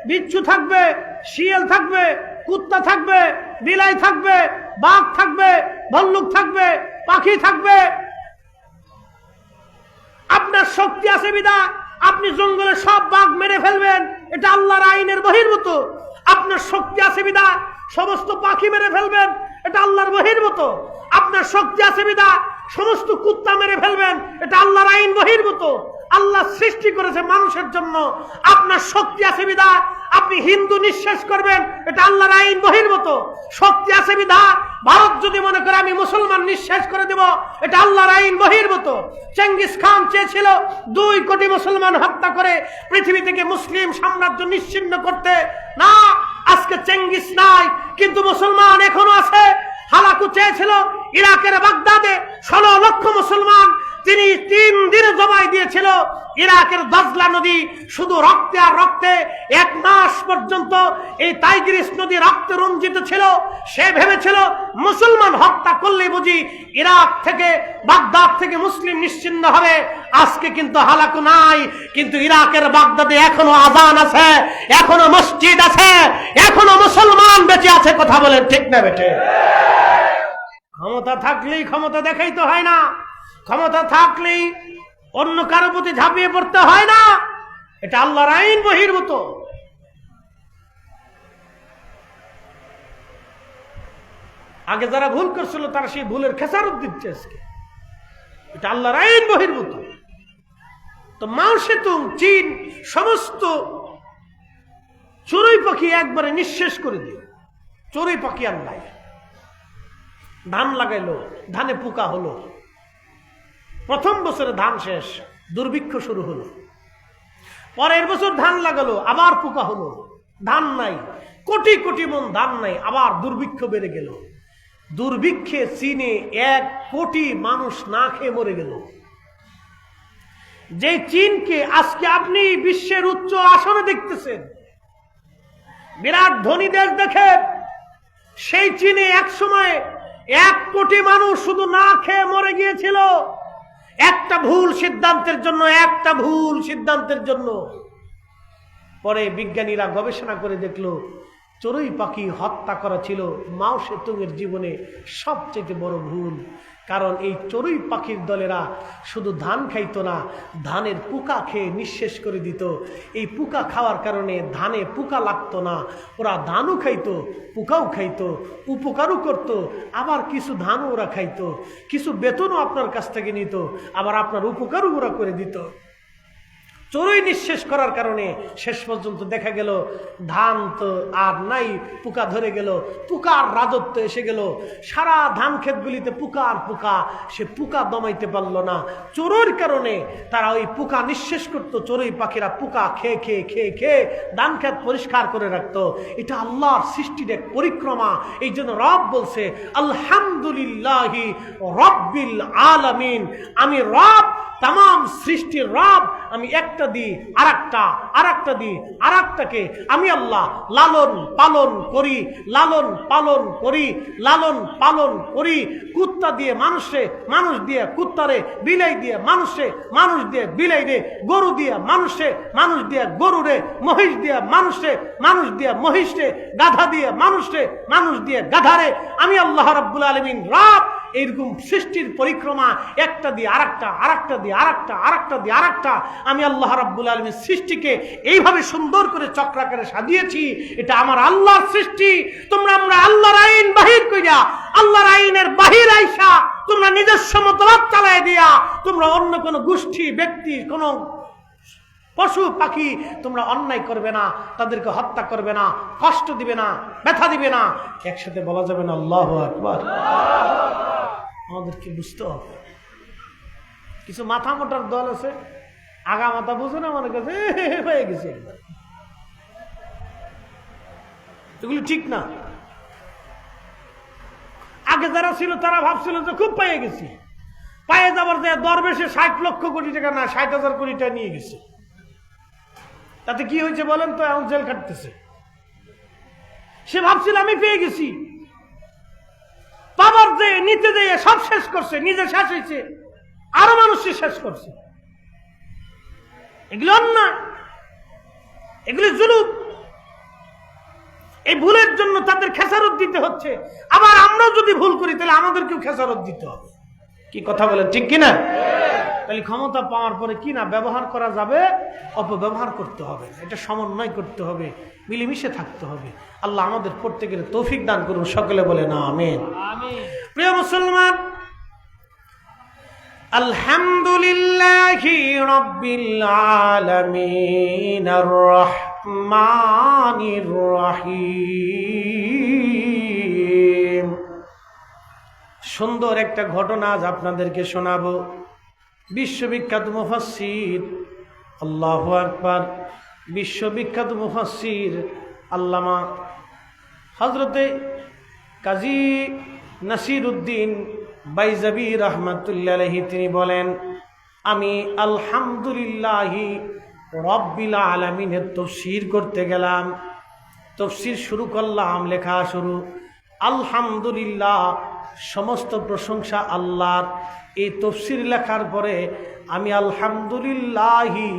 Speaker 2: বিচ্ছু থাকবে, শিয়াল থাকবে, কুত্তা থাকবে, বিলাই থাকবে, বাঘ থাকবে, ভাল্লুক থাকবে, পাখি থাকবে। আপনার শক্তি আছে বিদা আপনি জঙ্গলে সব বাঘ মেরে ফেলবেন, এটা আল্লাহর আইনের বহির্ভূত। আপনার শক্তি আছে বিদা সমস্ত পাখি মেরে ফেলবেন, এটা আল্লাহর বহির্ভূত। আপনার শক্তি আছে বিদা সমস্ত কুত্তা মেরে ফেলবেন, এটা আল্লাহর আইন বহির্ভূত। আল্লাহ সৃষ্টি করেছে মানুষের জন্য। আপনার শক্তি আছে বিদা আপনি হিন্দু নিঃশেষ করবেন, এটা আল্লাহর আইন বহির্ভূত। শক্তি আছে বিদা ভারত যদি মনে করে আমি মুসলমান নিঃশেষ করে দেব, এটা আল্লাহর আইন বহির্ভূত। চেঙ্গিস খান চেয়েছিল 2 কোটি মুসলমান হত্যা করে পৃথিবী থেকে মুসলিম সাম্রাজ্য নিশ্চিহ্ন করতে। না, আজকে চেঙ্গিস নাই, কিন্তু মুসলমান এখনো আছে। হালাকু চেয়েছিল ইরাকের বাগদাদে 16 লক্ষ মুসলমান, তিনি 3 দিনে জবাই দিয়েছিল। ইরাকের দজলা নদী শুধু রক্তে আর রক্তে 1 মাস পর্যন্ত এই টাইগ্রিস নদী রক্তে রঞ্জিত ছিল। সে ভেবেছিল মুসলমান হত্যা করলে বুঝি ইরাক থেকে বাগদাদ থেকে মুসলিম নিশ্চিহ্ন হবে। আজকে কিন্তু হালাকু নাই, কিন্তু ইরাকের বাগদাদে এখনো আযান আছে, এখনো মসজিদ আছে, এখনো মুসলমান বেঁচে আছে। কথা বলেন ঠিক না বেটে? ক্ষমতা থাকলেই ক্ষমতা দেখাইতে হয় না, ক্ষমতা থাকলেই অন্য কারো প্রতি ঝাঁপিয়ে পড়তে হয় না, এটা আল্লাহর আইন বহির্ভূত। আগে যারা ভুল করছিল তারা সেই ভুলের খেসারত দিচ্ছে আজকে, এটা আল্লাহর আইন বহির্ভূত। তো মাও সেতুং চীন সমস্ত চড়ুই পাখি একবারে নিঃশেষ করে দিল। চড়ুই পাখি আর নাই। ধান লাগাইলো, ধানে পোকা হলো। প্রথম বছরে ধান শেষ, দুর্ভিক্ষ শুরু হলো। পরের বছর ধান লাগালো, আবার পোকা হলো, ধান নাই, কোটি কোটি মন ধান নাই, আবার দুর্ভিক্ষ বেড়ে গেল। দুর্ভিক্ষে চীনে 1 কোটি মানুষ না খেয়ে মরে গেল।
Speaker 3: যে চীনকে আজকে আপনি বিশ্বের উচ্চ আসনে দেখতেছেন, বিরাট ধনী দেশ দেখেন, সেই চীনে এক সময় 1 কোটি মানুষ শুধু না খেয়ে মরে গিয়েছিল একটা ভুল সিদ্ধান্তের জন্য। পরে বিজ্ঞানীরা গবেষণা করে দেখলো চড়ুই পাখি হত্যা করা ছিল মাও সেতুংয়ের জীবনে সবচেয়ে বড় ভুল। কারণ এই চড়ুই পাখির দলেরা শুধু ধান খাইতো না, ধানের পোকা খেয়ে নিঃশেষ করে দিত। এই পোকা খাওয়ার কারণে ধানে পোকা লাগতো না, ওরা ধানও খাইতো, পোকাও খাইতো, উপকারও করতো, আবার কিছু ধানও ওরা খাইতো, কিছু বেতনও আপনার কাছ থেকে নিত, আবার আপনার উপকারও ওরা করে দিত। চড়ুই নিঃশেষ করার কারণে শেষ পর্যন্ত দেখা গেল ধান তো আর নাই, পোকা ধরে গেল, পোকার রাজত্ব এসে গেল, সারা ধান ক্ষেতগুলিতে পোকা আর পোকা, সে পোকা দমাইতে পারল না। চড়ুইর কারণে তারা ওই পোকা নিঃশেষ করত, চড়ুই পাখিরা পোকা খেয়ে খেয়ে খেয়ে খেয়ে ধান ক্ষেত পরিষ্কার করে রাখতো। এটা আল্লাহর সৃষ্টির এক পরিক্রমা। এই জন্য রব বলছে আলহামদুলিল্লাহি রব্বিল আলামিন, আমি রব, তাম সৃষ্টির রব, আমি একটা দিই আরেকটা দিই আরেকটাকে আমি আল্লাহ লালন পালন করি, লালন পালন করি, লালন পালন করি। কুত্তা দিয়ে মানুষে, মানুষ দিয়ে কুত্তারে, বিলাই দিয়ে মানুষে, মানুষ দিয়ে বিলাই রে, গরু দিয়ে মানুষে, মানুষ দিয়ে গরু রে, মহিষ দিয়ে মানুষে, মানুষ দিয়ে মহিষ রে, গাধা দিয়ে মানুষে, মানুষ দিয়ে গাধারে। আমি আল্লাহ রাব্বুল আলামিন রব। এইরকম সৃষ্টির পরিক্রমা, একটা দিয়ে আরেকটা দিয়ে আরেকটা দিয়ে আরেকটা। আমি আল্লাহ রাব্বুল আলামিন সৃষ্টিকে এইভাবে সুন্দর করে চক্রাকারে সাজিয়েছি। এটা আমার আল্লাহর সৃষ্টি। আমরা আল্লাহর আইন বাহির কইরা, আল্লাহর আইনের বাহির আইসা তোমরা নিজস্ব মতলব চালায় দিয়া তোমরা অন্য কোনো গোষ্ঠী, ব্যক্তি, কোনো পশু পাখি তোমরা অন্যায় করবে না, তাদেরকে হত্যা করবে না, কষ্ট দিবে না, ব্যথা দিবে না। একসাথে বলা যাবে না আল্লাহু আকবার? আমাদেরকে বুঝতে হবে। কিছু মাথা মোটার দল আছে, আগা মাথা বুঝে না, মনে কাছে হয়ে গেছে একবার। এগুলি ঠিক না। আগে যারা ছিল তারা ভাবছিল যে খুব পেয়ে গেছি, পায়ে যাবার যে দরবেশে 60 লক্ষ কোটি টাকা না 60,000 কোটি টাকা নিয়ে গেছে। তাতে কি হয়েছে বলেন তো? এখন জেল কাটতেছে। সে ভাবছিল আমি পেয়ে গেছি, পাবার যে নিতে দিয়ে সব শেষ করছে, নিজে শেষ হয়েছে, আরো মানুষকে শেষ করছে। এগুলো অন্যায়, এগুলি জুলুম। এই ভুলের জন্য তাদের খেসারত দিতে হচ্ছে। আবার আমরাও যদি ভুল করি তাহলে আমাদেরকেও খেসারত দিতে হবে। কি কথা বলেন, ঠিক কিনা? তাহলে ক্ষমতা পাওয়ার পরে কি না ব্যবহার করা যাবে, অপব্যবহার করতে হবে, এটা সমন্বয় করতে হবে, মিলেমিশে থাকতে হবে। আল্লাহ আমাদের প্রত্যেকের তৌফিক দান করুন, সকলে বলে না আমিন। প্রিয় মুসলমান, আলহামদুলিল্লাহি রাব্বিল আলামিন আর রহমানির রহিম। সুন্দর একটা ঘটনা আজ আপনাদেরকে শোনাবো। বিশ্ববিখ্যাত মুফাসসির, আল্লাহু আকবার, বিশ্ববিখ্যাত মুফাসসির আল্লামা হযরতে কাজী নাসিরউদ্দিন বাইজাবি রাহমাতুল্লাহি আলাইহি তিনি বলেন, আমি আলহামদুলিল্লাহি রাব্বিল আলামিনের তাফসীর করতে গেলাম। তাফসীর শুরু করলাম, লেখা শুরু, আলহামদুলিল্লাহ, সমস্ত প্রশংসা আল্লাহর। এই তাফসীর লেখার পরে আমি আলহামদুলিল্লাহি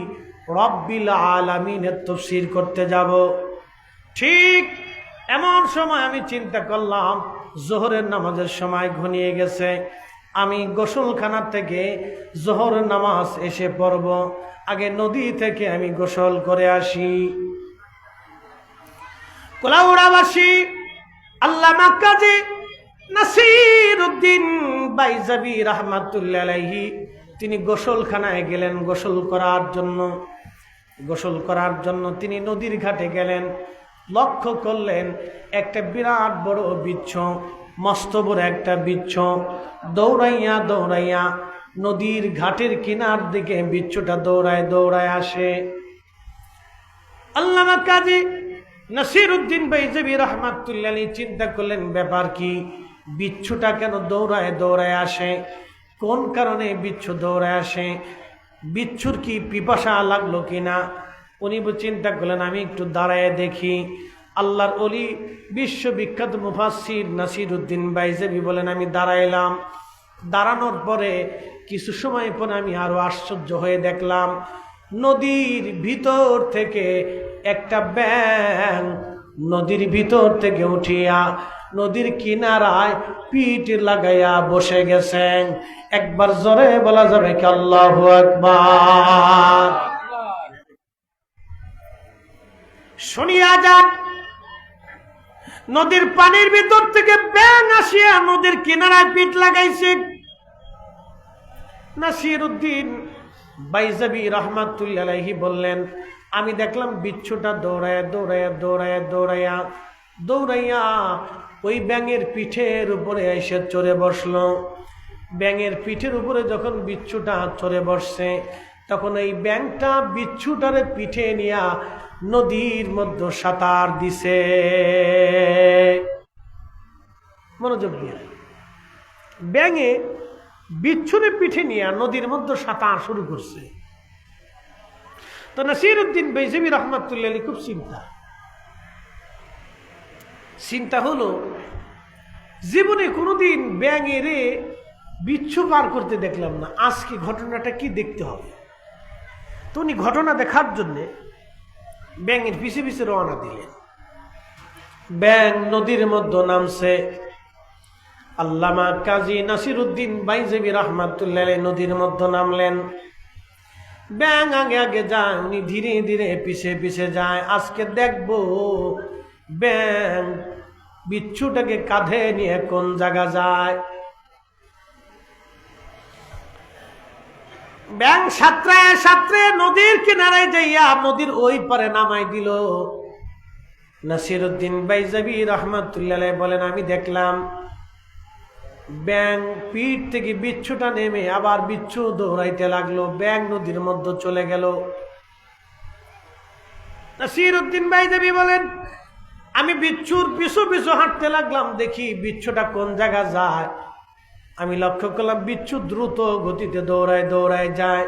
Speaker 3: রাব্বিল আলামিনের তাফসীর করতে যাব। ঠিক এমন সময় আমি চিন্তা করলাম জোহরের নামাজের সময় ঘনিয়ে গেছে, আমি গোসলখানা থেকে জোহরের নামাজ এসে পড়ব, আগে নদী থেকে আমি গোসল করে আসি। কোলাউড়াবাসী আল্লামা কাজী নাসিরউদ্দিন বাইজাবি রাহমাতুল্লাহি আলাইহি তিনি গোসলখানায় গেলেন গোসল করার জন্য তিনি নদীর ঘাটে গেলেন। লক্ষ্য করলেন একটা বিরাট বড় বিচ্ছ, মস্ত বড় একটা বিচ্ছ দৌড়াইয়া দৌড়াইয়া নদীর ঘাটের কিনার দিকে বিচ্ছুটা দৌড়ায় দৌড়ায় আসে। আল্লামা কাজী নাসিরউদ্দিন বাইজাবি রাহমাতুল্লাহি আলাইহি চিন্তা করলেন ব্যাপার কি, বিচ্ছুটা কেন দৌড়ায় দৌড়ায় আসে, কোন কারণে বিচ্ছু দৌড়ায় আসে? বিচ্ছুর কি পিপাসা লাগলো কিনা। উনি চিন্তা করলেন আমি একটু দাঁড়ায় দেখি। আল্লাহর ওলি বিশ্ববিখ্যাত মুফাসসির নাসিরউদ্দিন বাইজাবি বলেন আমি দাঁড়াইলাম। দাঁড়ানোর পরে কিছু সময় পরে আমি আরো আশ্চর্য হয়ে দেখলাম নদীর ভিতর থেকে একটা ব্যাঙ নদীর ভিতর থেকে উঠিয়া নদীর কিনারায় পিঠ লাগাইয়া বসে গেছেন। একবার জোরে বলা যাবে কি আল্লাহু আকবার। শুনিয়া যান, নদীর পানির ভিতর থেকে ব্যাঙ আসিয়া নদীর কিনারায় পিঠ লাগাইছে। নাসিরউদ্দিন বাইজাবি রহমাতুল্লাহ আলাইহি বললেন আমি দেখলাম বিচ্ছুটা দৌড়াইয়া ওই ব্যাঙের পিঠের উপরে এসে চড়ে বসলো। ব্যাঙের পিঠের উপরে যখন বিচ্ছুটা চড়ে বসছে তখন এই ব্যাঙটা বিচ্ছুটারে পিঠে নিয়া নদীর মধ্যে সাঁতার দিছে। মনোযোগ দিয়ে ব্যাঙে বিচ্ছুরে পিঠে নিয়ে নদীর মধ্যে সাঁতার শুরু করছে। তো নাসিরউদ্দিন বাইজাবি রহমাতুল্লাহ আলাইহি খুব চিন্তা হলো জীবনে কোনোদিন ব্যাঙেরে বিচ্ছু পার করতে দেখলাম না, আজকে ঘটনাটা কি দেখতে হবে। তো উনি ঘটনা দেখার জন্যে ব্যাঙের পিছে পিছে রওনা দিলেন। ব্যাঙ নদীর মধ্যে নামছে। আল্লামা কাজী নাসিরউদ্দিন বাইজাবি রহমাতুল্লাহ আলাইহি নদীর মধ্যে নামলেন। ব্যাঙ আগে আগে যায়, উনি ধীরে ধীরে পিছে পিছে যায়। আজকে দেখবো ব্যাঙ বিচ্ছুটাকে কাঁধে নিয়ে কোন জায়গা যায়। ব্যাঙ সাঁতরায় সাঁতরে নদীর কিনারায় যাইয়া নদীর ওই পারে নামাই দিল। নাসিরউদ্দিন বাইজাবি রহমাতুল্লাহ আলাইহি বলেন আমি দেখলাম ব্যাঙ পিঠ থেকে বিচ্ছুটা নেমে আবার বিচ্ছু দৌড়াইতে লাগলো। ব্যাঙ নদীর মধ্যে চলে গেল। নাসিরউদ্দিন বাইজাবি বলেন আমি বিচ্ছুর পিছু পিছু হাঁটতে লাগলাম, দেখি বিচ্ছুটা কোন জায়গা যায়। আমি লক্ষ্য করলাম বিচ্ছু দ্রুত গতিতে দৌড়ায় যায়।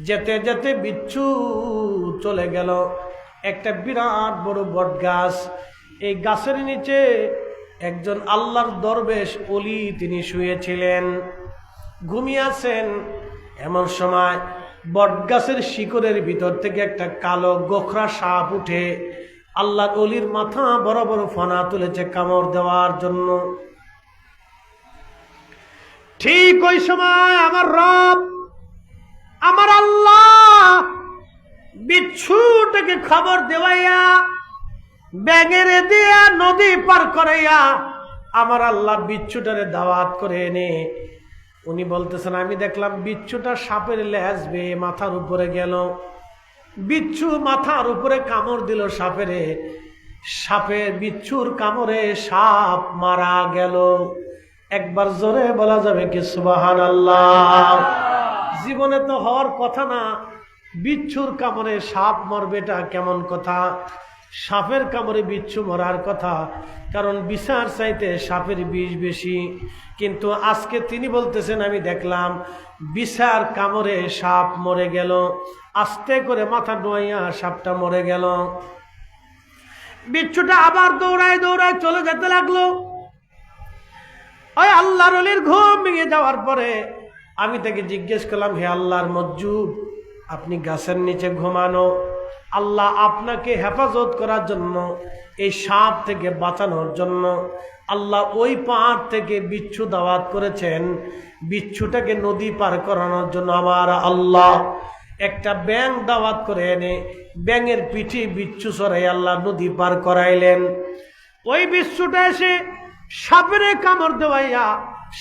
Speaker 3: যেতে যেতে বিচ্ছু চলে গেল একটা বিরাট বড় বট গাছ। এই গাছের নিচে একজন আল্লাহর দরবেশ ওলি তিনি শুয়েছিলেন, ঘুমিয়েছেন। এমন সময় বট গাছের শিকড়ের ভিতর থেকে একটা কালো গোখরা সাপ উঠে আল্লাহর ওলির মাথা বড় বড় ফনা তুলেছে কামড় দেওয়ার জন্য। ঠিক ওই সময় আমার রব আমার আল্লাহ বিচ্ছুটাকে খবর দেওয়াইয়া ব্যাঙেরে দিয়া নদী পার করাইয়া আমার আল্লাহ বিচ্ছুটারে দাওয়াত করে এনে উনি বলতেছেন আমি দেখলাম বিচ্ছুটা সাপের লেজ বেয়ে মাথার উপরে গেল। বিচ্ছু মাথার উপরে কামড় দিল সাপেরে। সাপের বিচ্ছুর কামড়ে সাপ মারা গেল। একবার জোরে বলা যাবে কি সুবহানাল্লাহ। জীবনে তো হওয়ার কথা না, বিচ্ছুর কামড়ে সাপ মরবেটা কেমন কথা। সাপের কামড়ে বিচ্ছু মরার কথা, কারণ বিচার চাইতে সাপের বিষ বেশি। কিন্তু আজকে তিনি বলতেছেন আমি দেখলাম বিচার কামড়ে সাপ মরে গেল। আস্তে করে মাথা ডোয়াইয়া সাপটা মরে গেল। বিচ্ছুটা আবার দৌড়ায় চলে যেতে লাগলো। ওই আল্লাহর ওলির ঘুম ভেঙে যাওয়ার পরে আমি তাকে জিজ্ঞেস করলাম হে আল্লাহর মজ্জুব, আপনি গাছের নিচে ঘুমানো, আল্লাহ আপনাকে হেফাজত করার জন্য, এই সাপ থেকে বাঁচানোর জন্য আল্লাহ ওই পাহাড় থেকে বিচ্ছু দাওয়াত করেছেন। বিচ্ছুটাকে নদী পার করানোর জন্য আমার আল্লাহ একটা ব্যাঙ দাওয়াত করে এনে ব্যাঙের পিঠে বিচ্ছু সরাই আল্লাহ নদী পার করাইলেন। ওই বিচ্ছুটা এসে সাপের কামড় দেওয়াইয়া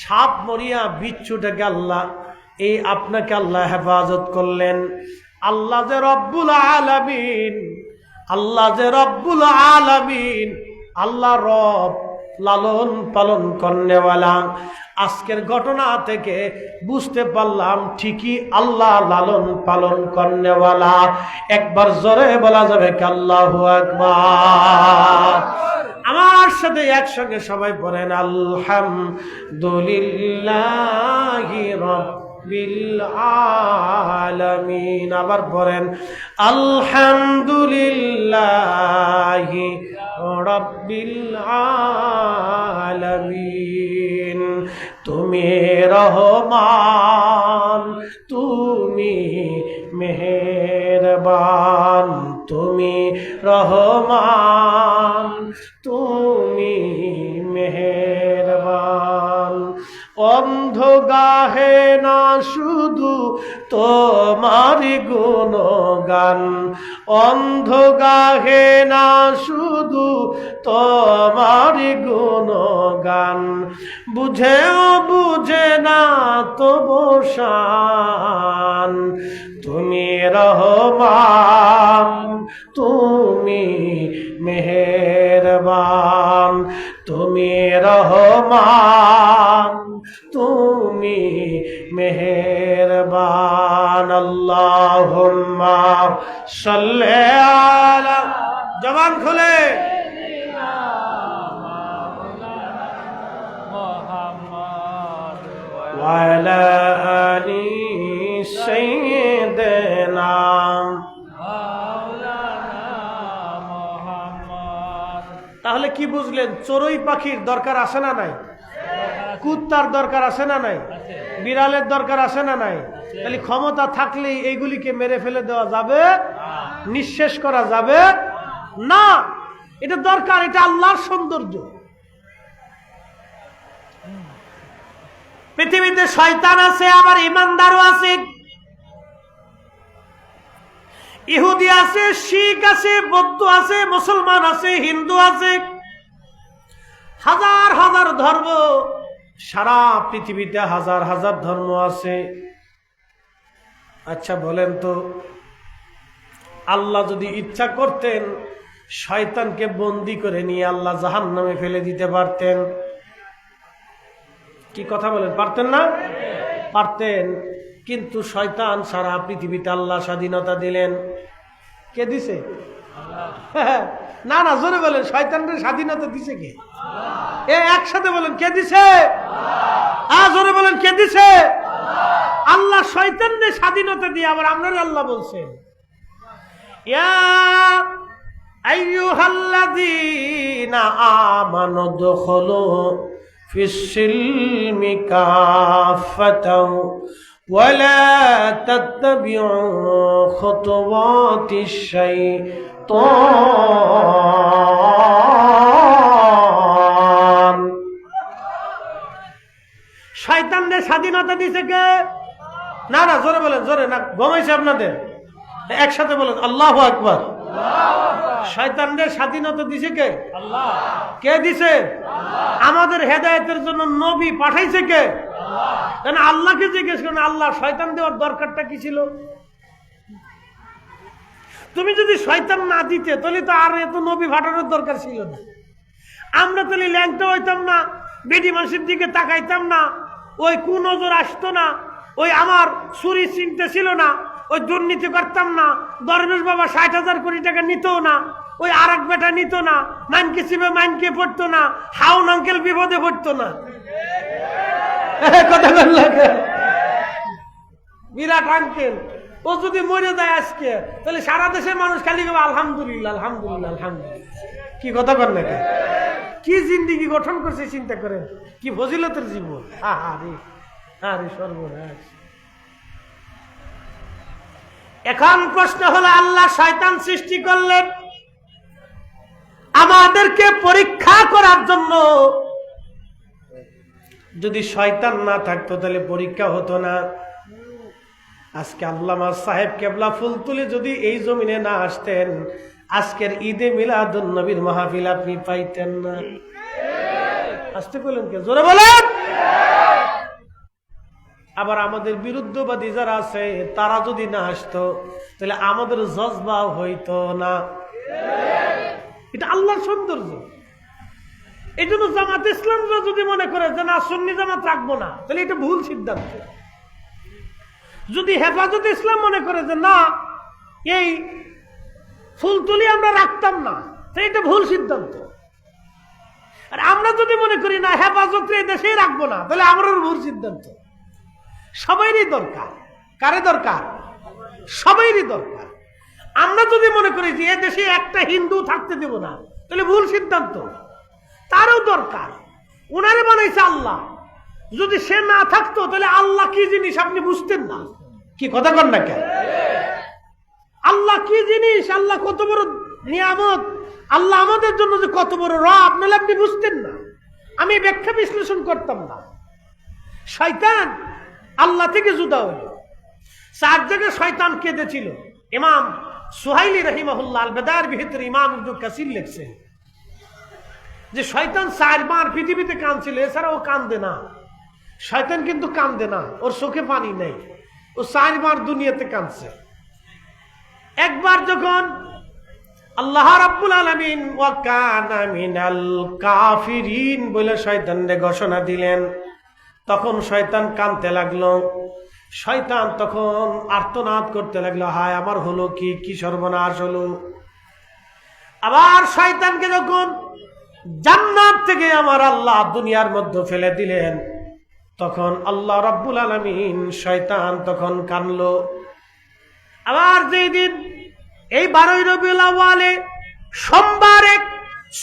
Speaker 3: সাপ মরিয়া বিচ্ছুটাকে আল্লাহ এই আপনাকে আল্লাহ হেফাজত করলেন। আল্লাহ যে রব্বুল আলামিন, আল্লাহ যে রব্বুল আলামিন, আল্লাহ রব লালন পালন করনেওয়ালা। আজকের ঘটনা থেকে বুঝতে পারলাম ঠিকই আল্লাহ লালন পালন করনেওয়ালা। একবার জোরে বলা যাবে কি আল্লাহু আকবার। আমার সাথে একসঙ্গে সবাই পড়েন আলহামদুলিল্লাহি রাব্বিল বিল আলামিন। আবার পড়েন আলহামদুলিল্লাহি রাব্বিল আলামিন। তুমি রহমান, তুমি মেহেরবান, তুমি রহমান, তুমি মেহেরবান। অন্ধ গাহে না শুধু তোমার গুণগান, অন্ধ গাহে না শুধু তোমার গুণগান, বুঝেও বুঝে না তবু শান। তুমি রহমান, তুমি মেহেরবান, তুমি রহমান, তুমি মেহেরবান। আল্লাহুম্মা সাল্লি আলা, জবান খুলে ওয়া আলা আলি সাইয়্যিদিনা। তাহলে কি বুঝলেন? চড়ুই পাখির দরকার আছে না নাই? কুত্তার দরকার আছে না নাই? বিড়ালের দরকার আছে না নাই? তাহলে ক্ষমতা থাকলেই এইগুলিকে মেরে ফেলে দেওয়া যাবে, নিঃশেষ করা যাবে না। এটা দরকার, এটা আল্লাহর সৌন্দর্য। পৃথিবীতে শয়তান আছে, আবার ইমানদারও আছে, ইহুদি আছে, শিখ আছে, বৌদ্ধ আছে, মুসলমান আছে, হিন্দু আছে, হাজার হাজার ধর্ম, সারা পৃথিবীতে হাজার হাজার ধর্ম আছে। আচ্ছা বলেন তো, আল্লাহ যদি ইচ্ছা করতেন শয়তানকে বন্দি করে নিয়ে আল্লাহ জাহান্নামে ফেলে দিতে পারতেন? কি কথা বলেন? পারতেন না? পারতেন। কিন্তু শয়তান সারা পৃথিবীতে আল্লাহ স্বাধীনতা দিলেন। কে দিছে? না না, জোরে বলেন, শয়তানকে স্বাধীনতা দিছে কে? একসাথে বলেন, কে দিছে? জোরে বলেন, কে দিছে? আল্লাহ শয়তানকে স্বাধীনতা দিয়ে আবার আপনার আল্লাহ বলছেন, ইয়া আইয়ুহাল্লাযীনা আমানু দুখুলু ফিস-সিলমি কাফাতাও ওয়া লা তাত্তাবিউ খুতুওয়াতিশ শাইতান। শয়তানদের স্বাধীনতা দিছে কে? না না, জোরে বলেন, জোরে না, ঘুমাইছে আপনাদের। একসাথে বলেন আল্লাহু আকবার। শয়তানদের স্বাধীনতা দিছে কে? আল্লাহ। কে দিছে? আমাদের হেদায়েতের জন্য নবী পাঠাইছে কে? আল্লাহ। আল্লাহকে জিজ্ঞেস করেন, আল্লাহ শয়তান দেওয়ার দরকারটা কি ছিল? তুমি যদি শয়তান না দিতে তাহলে তো আর এত নবী পাঠানোর দরকার ছিল না। আমরা তাহলে ল্যাংটা হইতাম না, বেটি মানুষের দিকে তাকাইতাম না, ওই কুনজর আসতো না, ওই আমার চুরি চিনতে ছিল না, ওই দুর্নীতি করতাম না, দরবেশ বাবা 60,000 কোটি টাকা নিতও না, ওই আর এক বেটা নিত না, মাইনকে চিবে মাইনকে পড়তো না, হাউন আঙ্কেল বিপদে পড়তো না। কথা বলল বিরাট আঙ্কেল, ও যদি মরে যায় আজকে, তাহলে সারা দেশের মানুষ খালি আলহামদুলিল্লাহ আলহামদুলিল্লাহ আলহামদুলিল্লাহ। কি কথা কর না? কি জিন্দিগি গঠন করছে চিন্তা করেন, কি ফজিলতের জীবন। আরে আরে সর্বনাশ। এখন প্রশ্ন হলো, আল্লাহ শয়তান সৃষ্টি করলেন আমাদেরকে পরীক্ষা করার জন্য। যদি শয়তান না থাকতো তাহলে পরীক্ষা হতো না। আজকে আল্লামা সাহেব কেবলা ফুলতুলি যদি এই জমিনে না আসতেন, আজকের ঈদে মিলাদুন নবীর মাহফিল আপনি পাইতেন না। আসতে বলেন কে? জোরে বলেন। আবার আমাদের বিরুদ্ধবাদী যারা আছে তারা যদি না আসতো তাহলে আমাদের জজবা হইতো না। এটা আল্লাহর সৌন্দর্য। এই জন্য জামাত ইসলামরা যদি মনে করে যে না সুন্নি জামাত রাখবো না, তাহলে এটা ভুল সিদ্ধান্ত। যদি হেফাজত ইসলাম মনে করে যে না এই ফুলতুলি আমরা রাখতাম না, তাহলে এটা ভুল সিদ্ধান্ত। আর আমরা যদি মনে করি না হেফাজত এই দেশেই রাখবো না, তাহলে আমারও ভুল সিদ্ধান্ত। সবাইরই দরকার। কারে দরকার? সবাইরই দরকার। আমরা যদি মনে করি যে দেশে একটা হিন্দু থাকতে দেব না, তাহলে ভুল সিদ্ধান্ত। তারও দরকার, উনারে বানাইছে আল্লাহ। যদি সে না থাকতো তাহলে আল্লাহ কি জিনিস আপনি বুঝতেন না। কি কথা কন না কেন? আল্লাহ কি জিনিস, আল্লাহ কত বড় নিয়ামত, আল্লাহ আমাদের জন্য যে কত বড় রব, নাহলে আপনি বুঝতেন না। আমি ব্যাখ্যা বিশ্লেষণ করতাম না। শয়তান আল্লাহ থেকে জুদা হইল। 4 জায়গায় শয়তান কেঁদেছিল। ইমাম সুহাইলি রাহিমাহুল্লাহ আল বাদার ভিতরে ইমাম ইবনে কাসির লিখছেন যে শয়তান 4 বার পৃথিবীতে কাঁদছিল, এছাড়া ও কান্দে না। শয়তান কিন্তু কান্দে না, ওর চোখে পানি নেই, ও 4 বার দুনিয়াতে কাঁদছে। একবার যখন আল্লাহ রাব্বুল আলামিন ওয়া কানা মিনাল কাফিরিন বলে শয়তানকে ঘোষণা দিলেন, তখন শয়তান কাঁদতে লাগলো। শয়তান তখন আর্তনাদ করতে লাগলো, হায় আমার হলো কি, কি সর্বনাশ হলো। আবার শয়তানকে যখন জান্নাত থেকে আমার আল্লাহ দুনিয়ার মধ্যে ফেলে দিলেন, তখন আল্লাহ রাব্বুল আলামিন শয়তান তখন কাঁদলো। আবার যেই দিন এই 12 রবিউল আউয়ালে সোমবারে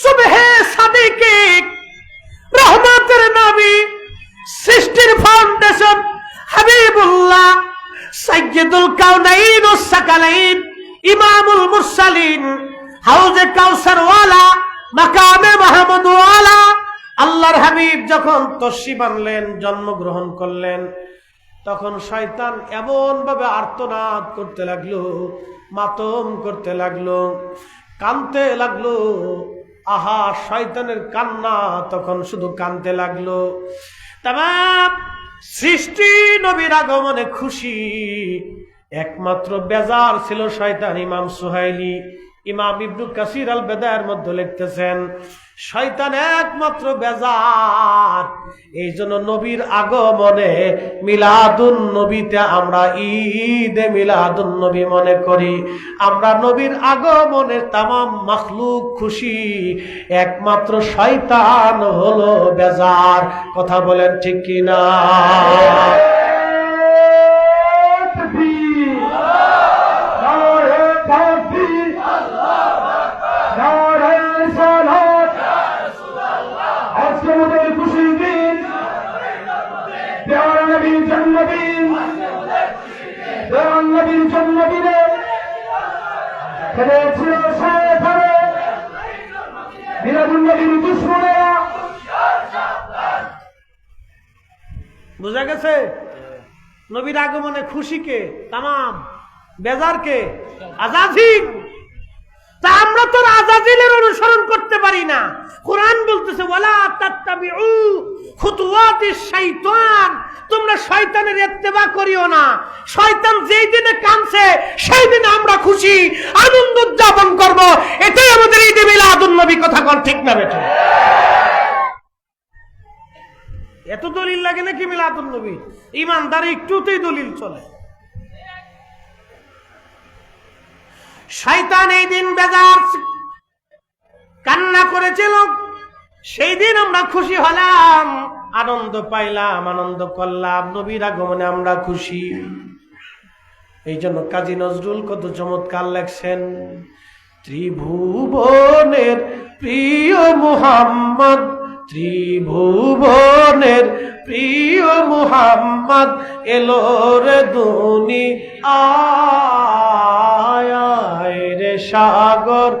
Speaker 3: সুবহে সাদিকে রহমতের নবী, সৃষ্টির ফাউন্ডেশন হাবিবুল্লাহ, সাইয়্যিদুল কাউনাইন ওয়াস সাকালাইন, ইমামুল মুরসালিন, হাউজে কাউসার ওয়ালা, মাকামে মাহমুদ ওয়ালা, আল্লাহর হাবিব যখন তশরিফ আনলেন, জন্মগ্রহণ করলেন, তখন শয়তান এমন ভাবে আর্তনাদ করতে লাগলো, মাতম করতে লাগলো, কাঁদতে লাগলো। আহা, শয়তানের কান্না তখন শুধু কাঁদতে লাগলো। তামাম সৃষ্টি নবীর আগমনে খুশি, একমাত্র বেজার ছিল শয়তান। ইমাম সুহাইলি, ইমাম ইবনে কাসির আল বাদার মধ্যে লিখতেছেন শয়তান একমাত্র বেজার। এই জন্য নবীর আগমনে মিলাদুন নবীতে আমরা ঈদে মিলাদুন নবী মনে করি। আমরা নবীর আগমনের তামাম মাখলুক খুশি, একমাত্র শয়তান হলো বেজার। কথা বলেন ঠিক কিনা? বুঝা গেছে? নবীর আগমনে খুশিকে তামাম, বেজারকে আজাজিল। তা আমরা তো আজাজিলের অনুসরণ করতে পারি না। কোরআন বলতেছে ওয়ালা তাত্তাবিউ খুতুওয়াতিশ শাইতান, তোমরা শয়তানের ইত্তেবা করিও না। শয়তান যেই দিনে কাঁদছে সেই দিনে আমরা খুশি আনন্দ উদযাপন করব, এটাই আমাদের ঈদে মিলাদুন নবী। কথা কোন ঠিক না বেটা? এত দলিল লাগে নাকি মিলাদুন নবী? ইমানদার একটুতেই দলিল চলে। শয়তান এই দিন বেজার কান্না করেছিল, সেই দিন আমরা খুশি হলাম, আনন্দ পাইলাম, আনন্দ করলাম, নবীর আগমনে আমরা খুশি। এই জন্য কাজী নজরুল কত চমৎকার লেখছেন, ত্রিভুবনের প্রিয় মুহাম্মদ, ত্রিভুবনের প্রিয় মুহাম্মদ এলো রে দুনিয়ায় রে, সাগর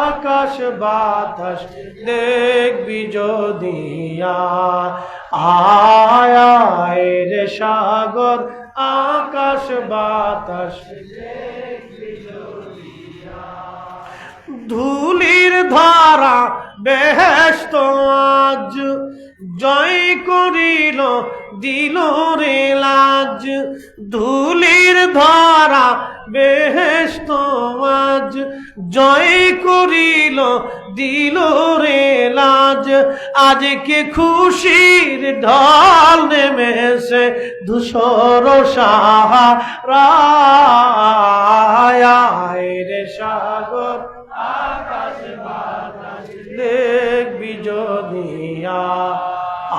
Speaker 3: আকাশ বাতাস দেখবি যদি আয় রে, সাগর আকাশ বাতাস ধুলির ধারা বেহেশত আজ জয় করিল দিল রে লাজ, ধুলির ধারা বেহেশত আজ জয় করিল দিল রে লাজ। আজকে খুশির ঢল নেমেছে ধূসর সাহারায় রে, সাগর আকাশ বাতাস দেখবি যদি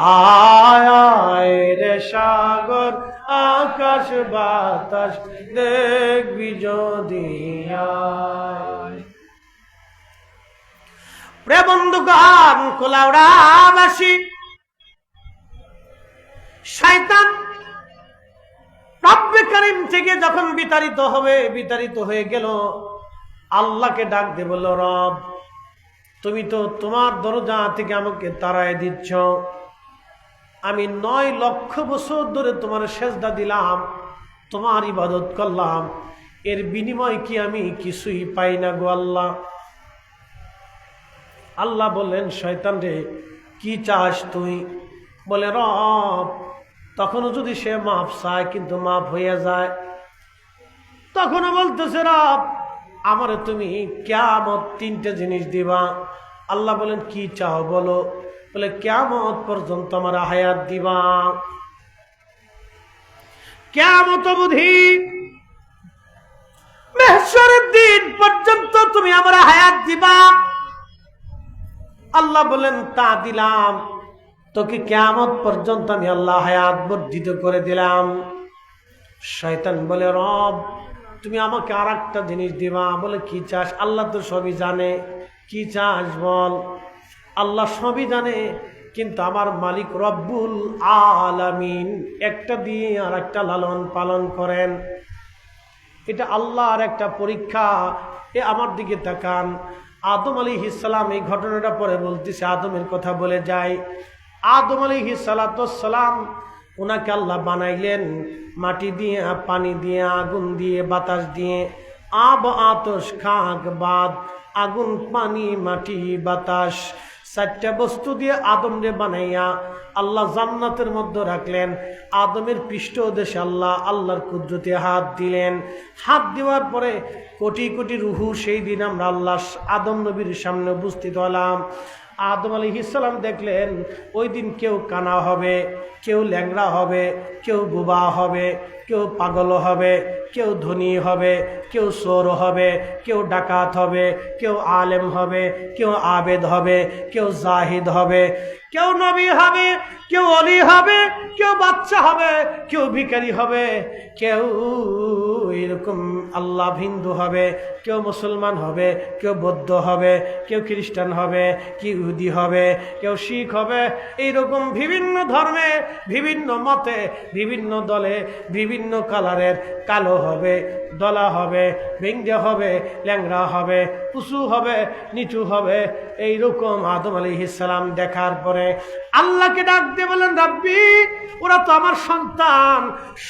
Speaker 3: আয় রে, সাগর আকাশ বাতাস দেখবি যদি আয়। প্রিয় বন্ধুগণ, কুলাউড়াবাসী, শয়তান রব্বে কারীম থেকে যখন বিতাড়িত হয়ে গেল, আল্লাহকে ডাক দিয়ে বলল, রব তুমি তো তোমার দরজা থেকে আমাকে তাড়ায় দিচ্ছ, আমি 9 লক্ষ বছর ধরে তোমার সেজদা দিলাম, তোমার ইবাদত করলাম, এর বিনিময় কি আমি কিছুই পাই না গো আল্লাহ? আল্লাহ বললেন, শয়তান রে, কি চাস তুই? বলে, রব তখনও যদি সে মাফ চায় কিন্তু মাফ হয়ে যায়। তখনও বলতেছে, রব আমারে তুমি কিয়ামত 3টে জিনিস দিবা। আল্লাহ বলেন, কি চাও বলো? বলে, কিয়ামত পর্যন্ত আমার হায়াত দিবা, কিয়ামত অবধি মাহশরের দিন পর্যন্ত তুমি আমার হায়াত দিবা। আল্লাহ বলেন, তা দিলাম, তোকে কিয়ামত পর্যন্ত আমি আল্লাহ হায়াত বর্ধিত করে দিলাম। শয়তান বলে, রব তুমি আমাকে আর একটা জিনিস দিবা। বলে, কি চাস? আল্লাহ তো সবই জানে, কি চাস বল? আল্লাহ সবই জানে, কিন্তু আমার মালিক রব্বুল আলামিন একটা দিয়ে আর একটা লালন পালন করেন। এটা আল্লাহর একটা পরীক্ষা। এ আমার দিকে তাকান। আদম আলাইহিস সালাম, এই ঘটনাটা পরে বলতেছে, আদমের কথা বলে যায়। আদম আলাইহিস সালাম, ওনাকে আল্লাহ বানাইলেন মাটি দিয়ে, পানি দিয়ে, আগুন দিয়ে, বাতাস দিয়ে। আব, আতশ, খাক, বাদ, আগুন, পানি, মাটি, বাতাস, 4টা বস্তু দিয়ে আদমরে বানাইয়া আল্লাহ জান্নাতের মধ্যে রাখলেন। আদমের পৃষ্ঠদেশে আল্লাহর কুদরতে হাত দিলেন। হাত দেওয়ার পরে কোটি কোটি রুহু সেই দিন আমরা আল্লাহ আদম নবীর সামনে উপস্থিত হলাম। আদম আলাইহিস সালাম দেখলেন, ওই দিন কেউ কানা হবে, কেউ ল্যাংড়া হবে, কেউ বোবা হবে, কেউ পাগল হবে, কেউ ধনী হবে, কেউ চোর হবে, কেউ ডাকাত হবে, কেউ আলেম হবে, কেউ আবেদ হবে, কেউ জাহিদ হবে, কেউ নবী হবে, কেউ অলি হবে, কেউ বাচ্চা হবে, কেউ ভিখারি হবে, কেউ এরকম আল্লাহ হিন্দু হবে, কেউ মুসলমান হবে, কেউ বৌদ্ধ হবে, কেউ খ্রিস্টান হবে, কেউ ইহুদি হবে, কেউ শিখ হবে। এইরকম বিভিন্ন ধর্মে, বিভিন্ন মতে, বিভিন্ন দলে, বিভিন্ন কালারের, কালো হবে, দলা হবে, ভেঙ্গা হবে, ল্যাংড়া হবে, উঁচু হবে, নিচু হবে। এইরকম আদম আলাইহিস সালাম দেখার পরে আল্লাহকে ডাক দিয়ে বলেন, রাব্বি ওরা তো আমার সন্তান,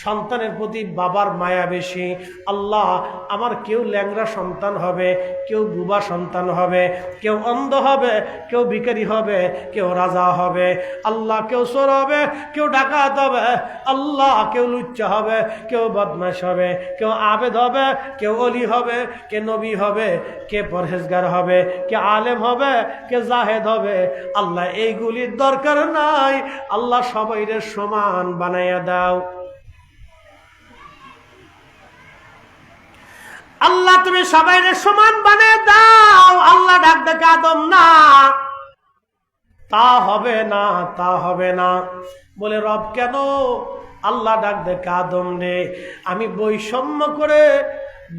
Speaker 3: সন্তানের প্রতি বাবার মায়া বেশি। আল্লাহ আমার কেউ ল্যাংড়া সন্তান হবে, কেউ বুবা সন্তান হবে, কেউ অন্ধ হবে, কেউ ভিখারি হবে, কেউ রাজা হবে, আল্লাহ কেউ চোর হবে, কেউ ডাকাত হবে, আল্লাহ কেউ লুচ্চা হবে, কেউ বদমাশ হবে, কেউ আবেদ হবে, কেউ অলি হবে, কে নবী হবে, কে পরহেজগার হবে, কে আলেম হবে, কে জাহেদ হবে। আল্লাহ এইগুলির দরকার নাই, আল্লাহ সবাইরে সমান বানাইয়া দাও। আল্লাহ তুমি সবাইরে সমান বানিয়ে দাও। আল্লাহ ডাক দেখে, আদম না, তা হবে না, তা হবে না। বলে, রব কেন? আল্লাহ ডাক দেখে, আদম রে, আমি বৈষম্য করে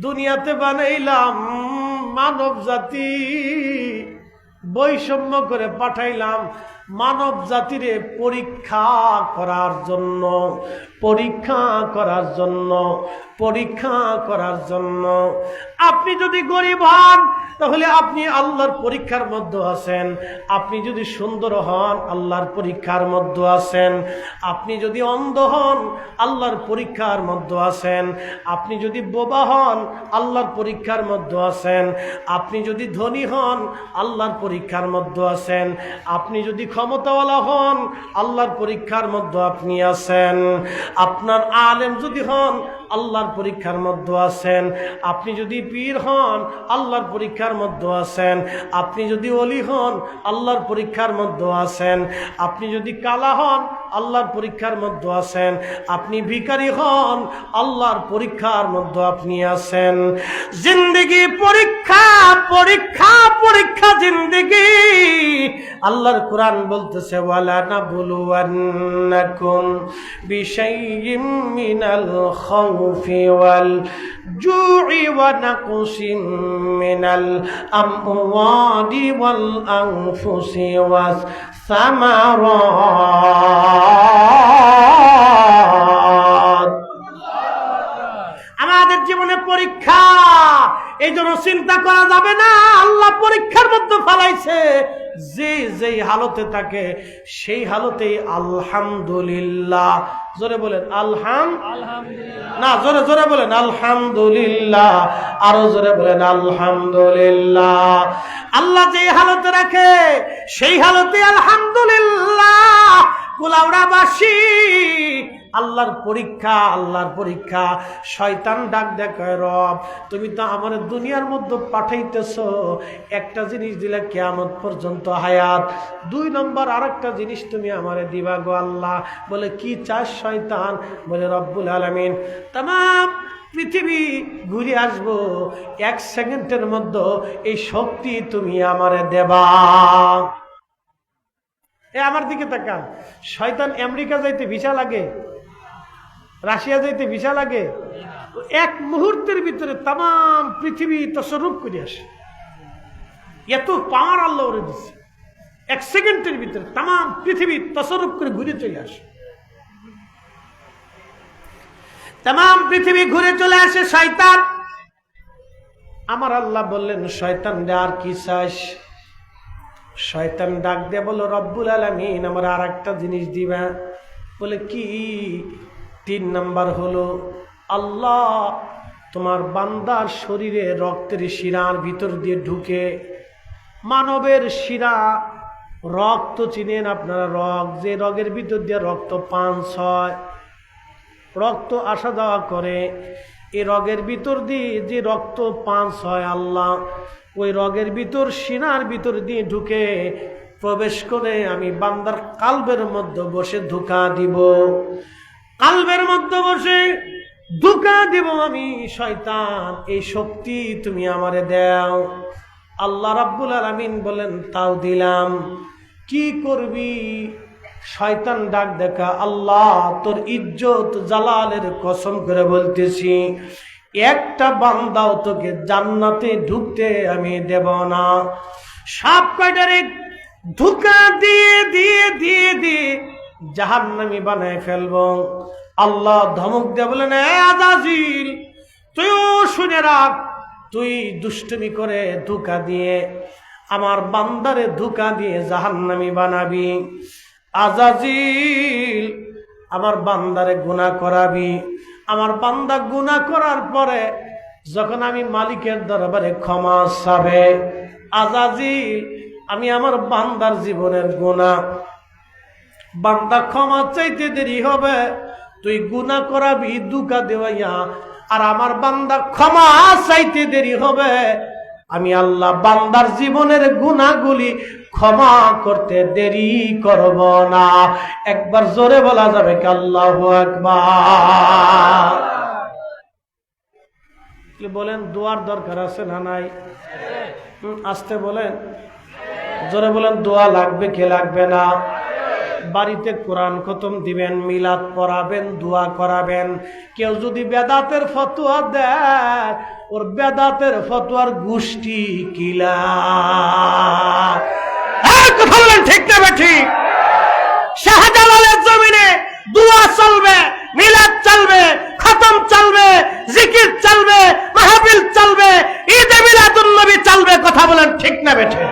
Speaker 3: দুনিয়াতে বানাইলাম মানব জাতি, বৈষম্য করে পাঠাইলাম মানব জাতিরে পরীক্ষা করার জন্য, পরীক্ষা করার জন্য, পরীক্ষা করার জন্য। আপনি যদি গরিব হন তাহলে আপনি আল্লাহর পরীক্ষার মধ্যে আছেন। আপনি যদি সুন্দর হন আল্লাহর পরীক্ষার মধ্যে আছেন। আপনি যদি অন্ধ হন আল্লাহর পরীক্ষার মধ্যে আছেন। আপনি যদি বোবা হন আল্লাহর পরীক্ষার মধ্যে আছেন। আপনি যদি ধনী হন আল্লাহর পরীক্ষার মধ্যে আছেন। আপনি যদি ক্ষমতাওয়ালা হন আল্লাহর পরীক্ষার মধ্যে আপনি আছেন। আপনার আলেম যদি হন আল্লাহর পরীক্ষার মধ্যে আছেন। আপনি যদি পীর হন আল্লাহর পরীক্ষার মধ্যে আছেন। আপনি যদি ওলি হন আল্লাহর পরীক্ষার মধ্যে আছেন। আপনি যদি কালা হন আল্লাহর পরীক্ষার মধ্যে আছেন। আপনি ভিখারি হন আল্লাহর পরীক্ষার মধ্যে আপনি আছেন। জিন্দেগি পরীক্ষা পরীক্ষা পরীক্ষা জিন্দেগি। আল্লাহর কোরআন বলতেছে ওয়ালা নাবলুওয়ান্নাকুম বিশাইইম মিনাল খাউফি ওয়াল জুই ওয়া নাকসিম মিনাল আমওয়ালি ওয়াল আনফুসি ওয়াস সামারাত। আমাদের জীবনে পরীক্ষা, এই জন্য চিন্তা করা যাবে না আল্লাহ পরীক্ষার মধ্যে ফেলাইছে। যে যেই হালতে থাকে সেই হালতেই আলহামদুলিল্লাহ, জোরে বলেন আলহামদুলিল্লাহ, না জোরে জোরে বলেন আলহামদুলিল্লাহ, আরো জোরে বলেন আলহামদুলিল্লাহ। আল্লাহ যেই হালতে রাখে সেই হালতে আলহামদুলিল্লাহ। কুলাউড়াবাসী আল্লাহর পরীক্ষা, আল্লাহর পরীক্ষা। শয়তান ডাক দেখায় রব তুমি তো আমার দুনিয়ার মধ্যে পাঠাইতেছো, একটা জিনিস দিলে কিয়ামত পর্যন্ত হায়াত, 2 নম্বর আরেকটা জিনিস তুমি আমারে দিবা গো আল্লাহ। বলে কি চাস শয়তান? বলে রব্বুল আলামিন তামাম পৃথিবী ঘুরে আসবো, 1 সেকেন্ডের মধ্যে এই শক্তি তুমি আমারে দেবা। আমার দিকে তাকান, শয়তান আমেরিকা যাইতে ভিসা লাগে, রাশিয়া যাইতে ভিসা লাগে, 1 মুহূর্তের ভিতরে তাম পৃথিবী তসরুফ করে আসে। এত পাওয়ার আল্লাহ ওরে দিচ্ছে, 1 সেকেন্ডের ভিতরে তাম পৃথিবী তসরুফ করে ঘুরে চলে আসে। তাম পৃথিবী ঘুরে চলে আসে শয়তান। আমার আল্লাহ বললেন শয়তান রে আর কি চাস? শয়তান ডাক দিয়ে বলল রব্বুল আলামিন আমার আর একটা জিনিস দিবা। বলে কি? 3 নাম্বার হলো আল্লাহ তোমার বান্দার শরীরে রক্তের শিরার ভিতর দিয়ে ঢুকে, মানবের শিরা রক্ত চিনেন আপনারা, রক্ত যে রগের ভিতর দিয়ে রক্ত পাঞ্চ হয়, রক্ত আসা যাওয়া করে, এই রগের ভিতর দিয়ে যে রক্ত পাঞ্চ হয় আল্লাহ ওই রগের ভিতর শিরার ভিতর দিয়ে ঢুকে প্রবেশ করে আমি বান্দার কালবের মধ্যে বসে ধোঁকা দিব, কালবের মধ্যে বসে ধোঁকা দিব আমি। শয়তান এই শক্তি তুমি আমারে দাও। আল্লাহ রাব্বুল আলামিন বলেন তাও দিলাম। কি করবি? শয়তান ডাক দেখা আল্লাহ তোর ইজ্জত জালালের কসম করে বলতেছি একটা বান্দাও তোকে জান্নাতে ঢুকতে আমি দেব না। সাপ কয়টারে ধোঁকা দিয়ে দিয়ে দিয়ে দিয়ে জাহান্নামী বানায় ফেলবো। আল্লাহ ধমক দিয়ে বলেন আজাজিল তুইও শুনে রাখ, তুই দুষ্টুমি করে ধোঁকা দিয়ে আমার বান্দারে ধোঁকা দিয়ে জাহান্নামী বানাবি। আজাজিল আমার বান্দারে গুনাহ করাবি। আমার বান্দা গুনাহ করার পরে যখন আমি মালিকের দরবারে ক্ষমা চাবে, আজাজিল আমি আমার বান্দার জীবনের গুনাহ, বান্দা ক্ষমা চাইতে দেরি হবে, তুই গুনাহ করাবি ধোঁকা দেওয়াইয়া, আর আমার বান্দা ক্ষমা চাইতে দেরি হবে, আমি আল্লাহ বান্দার জীবনের গুনাহগুলি ক্ষমা করতে দেরি করব না। একবার জোরে বলা যাবে কি আল্লাহু আকবার? বলেন দোয়ার দরকার আছে না নাই? আস্তে বলেন, জোরে বলেন দোয়া লাগবে কি লাগবে না? বাড়িতে কোরআন খতম দিবেন, মিলাদ পড়াবেন, দোয়া করাবেন। কেউ যদি বেদাতের ফতোয়া দেয় ওর বেদাতের ফতোয়ার গোষ্ঠী কিলা। কথা বলেন ঠিক না ঠিক? শাহজালালের জমিনে দোয়া চলবে, মিলাদ চলবে, খতম চলবে, জিকির চলবে, মাহফিল চলবে, ঈদে মিলাদুন নবী চলবে। কথা বলেন ঠিক না বেঠে?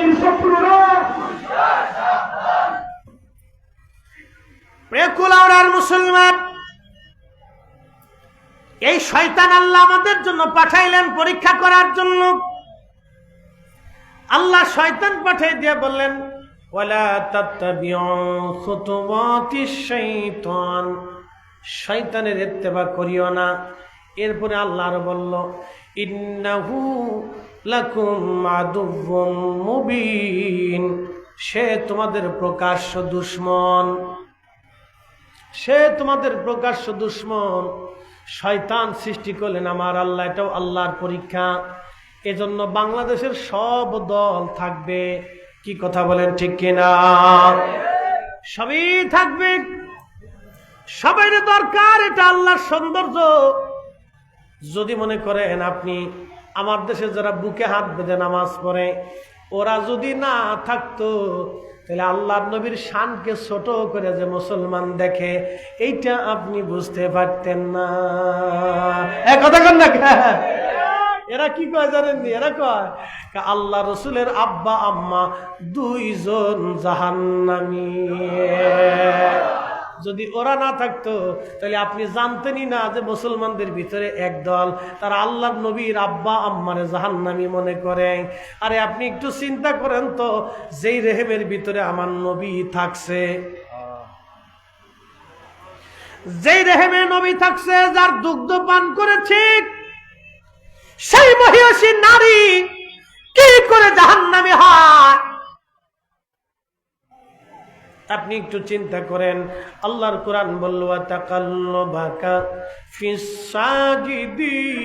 Speaker 3: নবীর শত্রুরা প্রেকুলার মুসলমান, এই শয়তান আল্লাহ আমাদের জন্য পাঠাইলেন পরীক্ষা করার জন্য। আল্লাহ শয়তান পাঠিয়ে দিয়ে বললেন, ওয়ালা তাত্তাবিউ খুতুওয়াতিশ শাইতান, শয়তানের ইত্তেবা করিও না। এরপরে আল্লাহ আরো বলল, ইন্নাহু লাকুম আদুউম মুবিন, সে তোমাদের প্রকাশ্য দুশমন, সে তোমাদের প্রকাশ্য দুশমন। শয়তান সৃষ্টি করলেন আমার আল্লাহ, এটাও আল্লাহর পরীক্ষা। এজন্য বাংলাদেশের সব দল থাকবে, কি কথা বলেন ঠিক কিনা? সবই থাকবে, সবাই দরকার, এটা আল্লাহর সৌন্দর্য। যদি মনে করেন আপনি আমার দেশে যারা বুকে হাত বেঁধে নামাজ পড়ে ওরা যদি না থাকতো তাহলে আল্লাহর নবীর শানকে ছোট করে যে মুসলমান দেখে এইটা আপনি বুঝতে পারতেন না। কথা কন না, এরা কি কয় জানেননি? এরা কয় আল্লাহ রসুলের আব্বা আম্মা দুইজন জাহান্নামী। যদি ওরা না থাকতো তাহলে আপনি জানতেনই না যে মুসলমানদের ভিতরে একদল তারা আল্লাহর নবীর আব্বা আম্মারে জাহান্নামী মনে করে। আরে আপনি একটু চিন্তা করেন তো, যেই রেহেমের ভিতরে আমার নবী থাকছে, যেই রেহেমে নবী থাকছে, যার দুগ্ধ পান করেছে, সেই মহিষী নারী কি করে জাহান্নামী হয়? আপনি একটু চিন্তা করেন। আল্লাহর কোরআন বলল, তাকাল্লুবাকা ফিস সাজিদিন,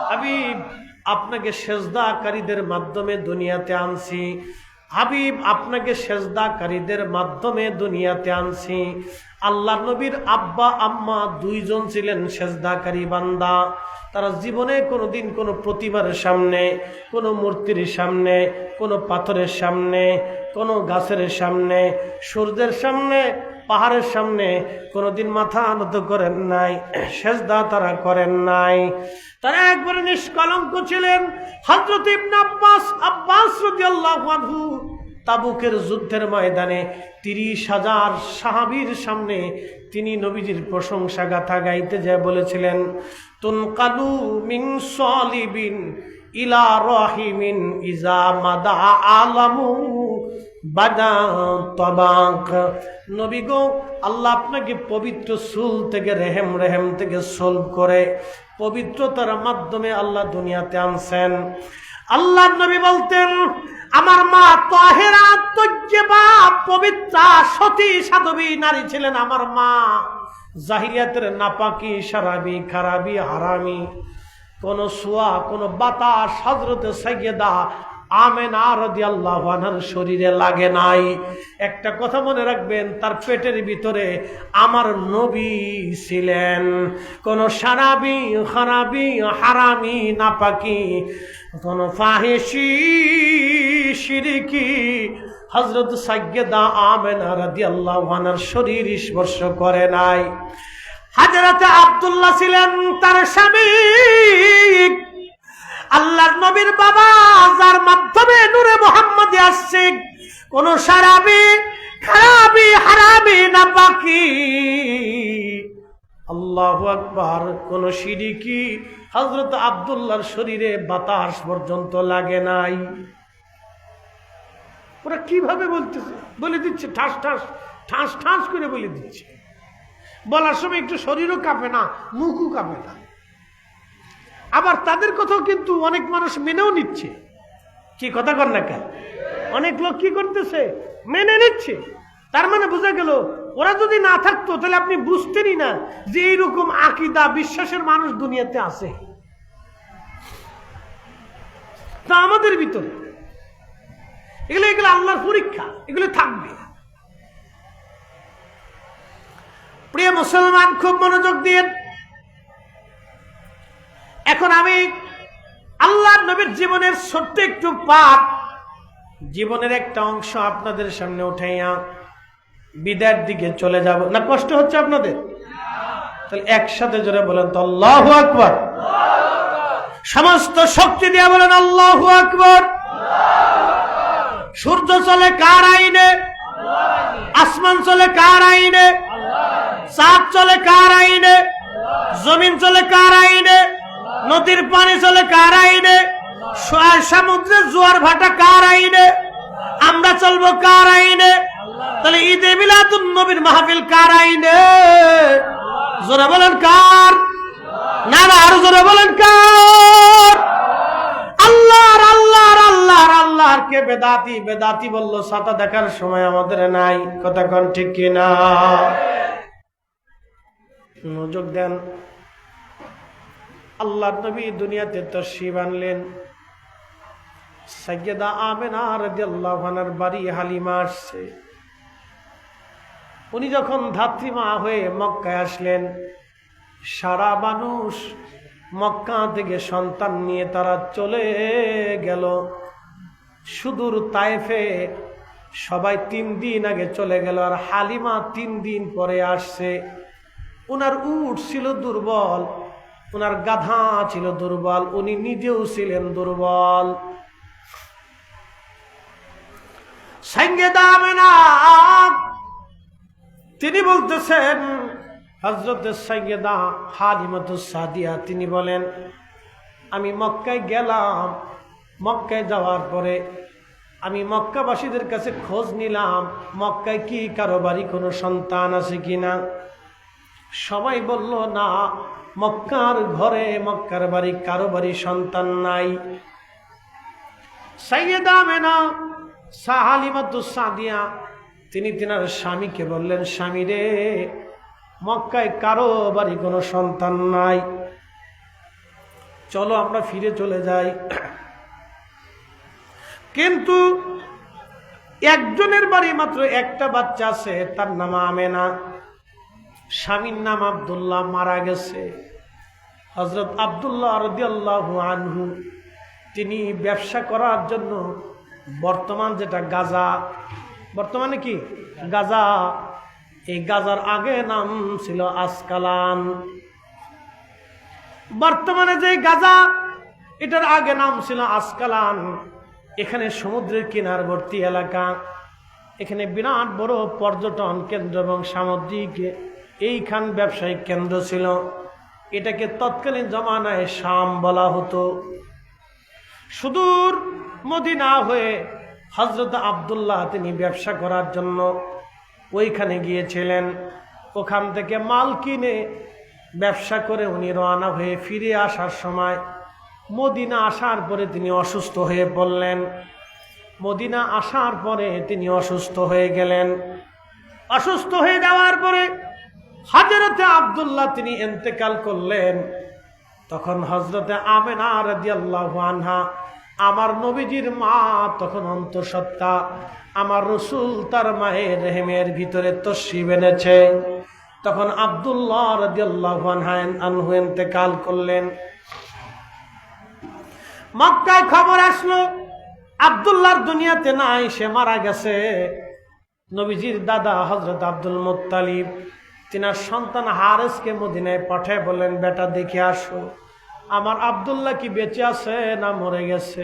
Speaker 3: হাবিব আপনাকে সেজদাকারীদের মাধ্যমে দুনিয়াতে আনছি, হাবিব আপনাকে সেজদাকারীদের মাধ্যমে দুনিয়াতে আনছি। আল্লাহ নবীর আব্বা আম্মা দুইজন ছিলেন সেজদাকারী বান্দা। তারা জীবনে কোনোদিন কোনো প্রতিমার সামনে, কোনো মূর্তির সামনে, কোনো পাথরের সামনে, কোনো গাছের সামনে, সূর্যের সামনে, পাহাড়ের সামনে কোনোদিন মাথা নত করেন নাই, সেজদা তারা করেন নাই। তারা একবারে নিষ্কলঙ্ক ছিলেন। হযরত ইবনে আব্বাস রাদিয়াল্লাহু আনহু তাবুকের যুদ্ধের ময়দানে 30,000 সাহাবীর সামনে তিনি নবীজির প্রশংসা গাথা গাইতে যায় বলেছিলেন, তুনকালু মিন সালিবিন ইলা রাহিমিন ইজা মাদা আলামু বাদা তাবাক। নবী গো, আল্লাহ আপনাকে পবিত্র চুল থেকে রেহেম থেকে সোল করে পবিত্রতার মাধ্যমে আল্লাহ দুনিয়াতে আনছেন। আল্লাহর নবী বলতেন, আমার মা তাহেরা তয়্যিবা পবিত্রা সতী সাধবী নারী ছিলেন আমার মা। জাহিলিয়াতের নাপাকি, শারাবি, খারাবি, হারামি কোন সোয়া, কোন বাতাস হযরত সাইয়্যেদা আমেনা রাদিয়াল্লাহু আনহার শরীরে লাগে নাই। একটা কথা মনে রাখবেন, তার পেটের ভিতরে আমার নবী ছিলেন। কোন শারাবি, খারাবি, হারামি, নাপাকি, কোন ফাহিশি, শিরকি হযরত সাইয়্যেদা আমেনা রাদিয়াল্লাহু আনহার শরীর স্পর্শ করে নাই। হযরত আব্দুল্লাহ ছিলেন তার স্বামী, আল্লাহর নবীর বাবা, যার মাধ্যমে নূরে মুহাম্মদী আসছে। কোন শারাবি, খারাবি, হারামি, নাপাকি, আল্লাহু আকবার, কোন শিরকি হযরত আব্দুল্লাহর শরীরে বাতাস পর্যন্ত লাগে নাই। ওরা কিভাবে বলতেছে, বলে দিচ্ছে, ঠাস ঠাস ঠাস ঠাস করে বলে দিচ্ছে। বলার সময় একটু শরীরও কাঁপে না, মুখও কাঁপে না। আবার তাদের কথাও কিন্তু অনেক মানুষ মেনেও নিচ্ছে। কি কথা কর না কেন? অনেক লোক কি করতেছে, মেনে নিচ্ছে। তার মানে বোঝা গেল ওরা যদি না থাকতো তাহলে আপনি বুঝতেনই না যে এইরকম আকীদা বিশ্বাসের মানুষ দুনিয়াতে আছে। তা আমাদের ভিতরে এগুলো আল্লাহর পরীক্ষা, এগুলো থাকবে। প্রিয় মুসলমান, খুব মনোযোগ দিয়ে এখন আমি আল্লাহর নবীর জীবনের ছোট্ট একটু পাঠ, জীবনের একটা অংশ আপনাদের সামনে উঠাইয়া বিদায়ের দিকে চলে যাব। না কষ্ট হচ্ছে আপনাদের? তাহলে একসাথে জোরে বলেন তো আল্লাহু আকবার। সমস্ত শক্তি দিয়ে বলেন আল্লাহু আকবার। সূর্য চলে কার আইনে? আসমান চলে কার আইনে? চাঁদ চলে কার আইনে? জমিন চলে কার আইনে? নদীর পানি চলে কার আইনে? সমুদ্রের জোয়ার ভাটা কার আইনে? আমরা চলবো কার আইনে? তাহলে ঈদে মিলাদুন নবীর মাহফিল কার আইনে? জোরে বলেন কার? না না, আরো জোরে বলেন কার? আল্লাহর আল্লাহর আল্লাহর আল্লাহর কে বেদাতি বেদাতি বললো ছাতা দেখার সময় আমাদের নাই। কথা কোন ঠিক কিনা? মনোযোগ দেন। আল্লাহর নবী দুনিয়াতে তাশরীফ আনলেন। সাইয়্যিদা আমেনা রাদিয়াল্লাহু আনহার বাড়ি হালিমা আসছে। উনি যখন ধাত্রীমা হয়ে মক্কায় আসলেন, সারা মানুষ মক্কা থেকে সন্তান নিয়ে তারা চলে গেল সুদূর তায়েফে। সবাই 3 দিন আগে চলে গেল, আর হালিমা 3 দিন পরে আসছে। উনার উট ছিল দুর্বল, উনার গাধা ছিল দুর্বল, উনি নিজেও ছিলেন দুর্বল। সাইয়্যিদা আমেনা তিনি বলতেছেন, হযরত সাইয়্যিদা হালিমাতুস সাদিয়া তিনি বলেন, আমি মক্কায় গেলাম। মক্কায় যাওয়ার পরে আমি মক্কাবাসীদের কাছে খোঁজ নিলাম মক্কায় কি কারো বাড়ি কোনো সন্তান আছে কিনা। সবাই বলল না, মক্কার ঘরে মক্কার বাড়ি কারো বাড়ি সন্তান নাই। সাইয়্যিদা আমেনা হালিমাতুস সাদিয়া তিনি তিনার স্বামীকে বললেন, স্বামী রে, মক্কায় কারো বাড়ি কোনো সন্তান নাই, চলো আমরা ফিরে চলে যাই। কিন্তু একজনের বাড়ি মাত্র একটা বাচ্চা আছে, তার নাম আমেনা, স্বামীর নাম আব্দুল্লাহ, মারা গেছে। হযরত আব্দুল্লাহ রাদিয়াল্লাহু আনহু তিনি ব্যবসা করার জন্য বর্তমান যেটা গাজা, বর্তমানে কি গাজা, এই গাজার আগে নাম ছিল আসকালান। বর্তমানে যে গাজা, এটার আগে নাম ছিল আসকালান। এখানে সমুদ্রের কিনারবর্তী এলাকা, এখানে বিরাট বড় পর্যটন কেন্দ্র এবং সামুদ্রিক এইখান ব্যবসায়িক কেন্দ্র ছিল। এটাকে তৎকালীন জমানায় শাম বলা হতো। সুদূর মদিনা হয়ে হযরত আব্দুল্লাহ তিনি ব্যবসা করার জন্য ওইখানে গিয়েছিলেন। ওখান থেকে মাল কিনে ব্যবসা করে উনি রওনা হয়ে ফিরে আসার সময় মদিনা আসার পরে তিনি অসুস্থ হয়ে পড়লেন। মদিনা আসার পরে তিনি অসুস্থ হয়ে গেলেন। অসুস্থ হয়ে যাওয়ার পরে হযরতে আব্দুল্লাহ তিনি ইন্তেকাল করলেন। তখন হযরতে আমেনা রাদিয়াল্লাহু আনহা, আমার নবীজির মা তখন অন্তঃসত্ত্বা, আমার রাসূল তার মায়ের রেহেমের ভিতরে তাশরীফ এনেছে। তখন আব্দুল্লাহ রাদিয়াল্লাহু আনহু ইন্তেকাল করলেন। মক্কায় খবর আসলো আব্দুল্লাহর দুনিয়াতে নাই, সে মারা গেছে। নবীজির দাদা হযরত আব্দুল মুত্তালিব তিনার সন্তান হারেসকে মদিনায় পাঠায় বললেন, বেটা দেখে আসো আমার আব্দুল্লাহ কি বেঁচে আছে না মরে গেছে।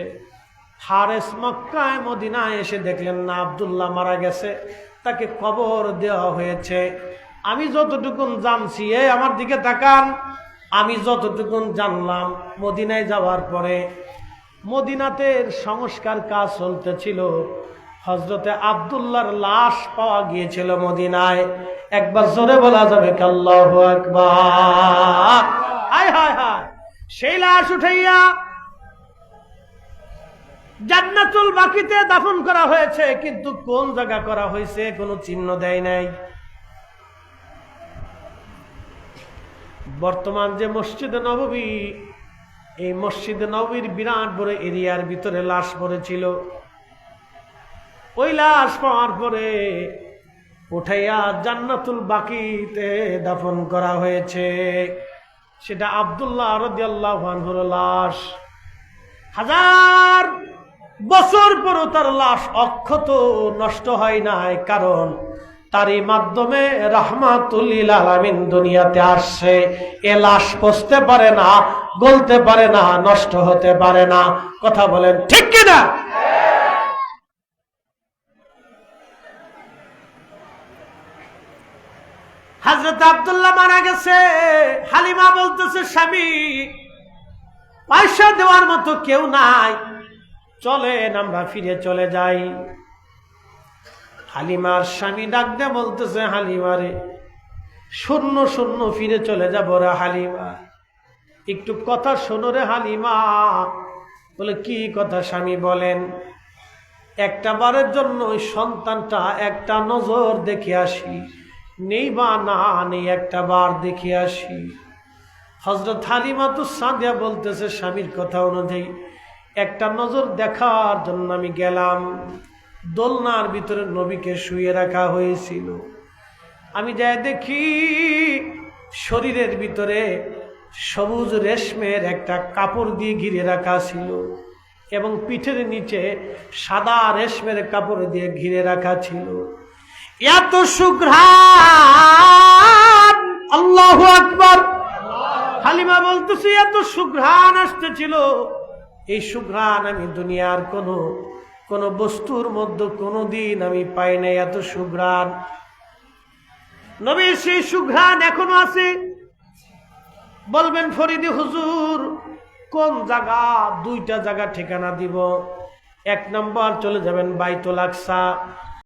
Speaker 3: হারেস মক্কায় মদিনায় এসে দেখলেন না, আব্দুল্লাহ মারা গেছে, তাকে কবর দেওয়া হয়েছে। আমি যতটুকুন জানছি, আমার দিকে তাকান, আমি যতটুকুন জানলাম, মদিনায় যাওয়ার পরে মদিনাতে সংস্কার কাজ চলতেছিল। হযরতে আব্দুল্লাহর লাশ পাওয়া গিয়েছিল মদিনায়। একবার জোরে বলা যাবে আল্লাহু আকবার। হায় হায় হায়, সেই লাশ উঠাইয়া জান্নাতুল বাকিতে দাফন করা হয়েছে, কিন্তু কোন জায়গা করা হয়েছে কোনো চিহ্ন দেয় নাই। বর্তমান যে মসজিদে নববী, এই মসজিদে নববীর বিরাট বড় এরিয়ার ভিতরে লাশ পড়েছিল। ওই লাশ পাওয়ার পরে উঠাইয়া জান্নাতুল বাকিতে দাফন করা হয়েছে। সেটা আব্দুল্লাহ রাদিয়াল্লাহু আনহুর লাশ। 1000 বছর পরও তার লাশ অক্ষত নষ্ট হয় নাই, কারণ তারই মাধ্যমে রাহমাতুল লিল আলামিন দুনিয়াতে আসছে। এ লাশ পচতে পারে না, গলতে পারে না, নষ্ট হতে পারে না। কথা বলেন ঠিক কিনা? হযরত আব্দুল্লাহ মারা গেছে। হালিমা বলতেছে, স্বামী পয়সা দেওয়ার মতো কেউ নাই, চলেন আমরা ফিরে চলে যাই। হালিমার স্বামী ডাক দিয়ে বলতেছে, হালিমারে শূন্য শূন্য ফিরে চলে যাব রে হালিমা, একটু কথা শোনো রে হালিমা। বলে কি কথা স্বামী বলেন? একটা বারের জন্য ওই সন্তানটা একটা নজর দেখে আসি, নেই বা না নেই, একটা বার দেখে আসি। হযরত হালিমা তো সাদিয়া বলতেছে, স্বামীর কথা অনুযায়ী একটা নজর দেখার জন্য আমি গেলাম। দোলনার ভিতরে নবীকে শুয়ে রাখা হয়েছিল। আমি যাই দেখি শরীরের ভিতরে সবুজ রেশমের একটা কাপড় দিয়ে ঘিরে রাখা ছিল এবং পিঠের নিচে সাদা রেশমের কাপড় দিয়ে ঘিরে রাখা ছিল। এত সুঘ্রাণ, আল্লাহু আকবার। হালিমা বলতেছে, এত সুঘ্রাণ আসতেছিল, এই সুঘ্রাণ আমি দুনিয়ার কোন বস্তুর মধ্যে কোনদিন আমি পাই নাই। এত সুঘ্রাণ, নবীর সেই সুঘ্রাণ এখনো আছে। বলবেন ফরিদি হুজুর কোন জায়গা? দুইটা জায়গা ঠিকানা দিব। এক নম্বর চলে যাবেন বাইতুল আকসা,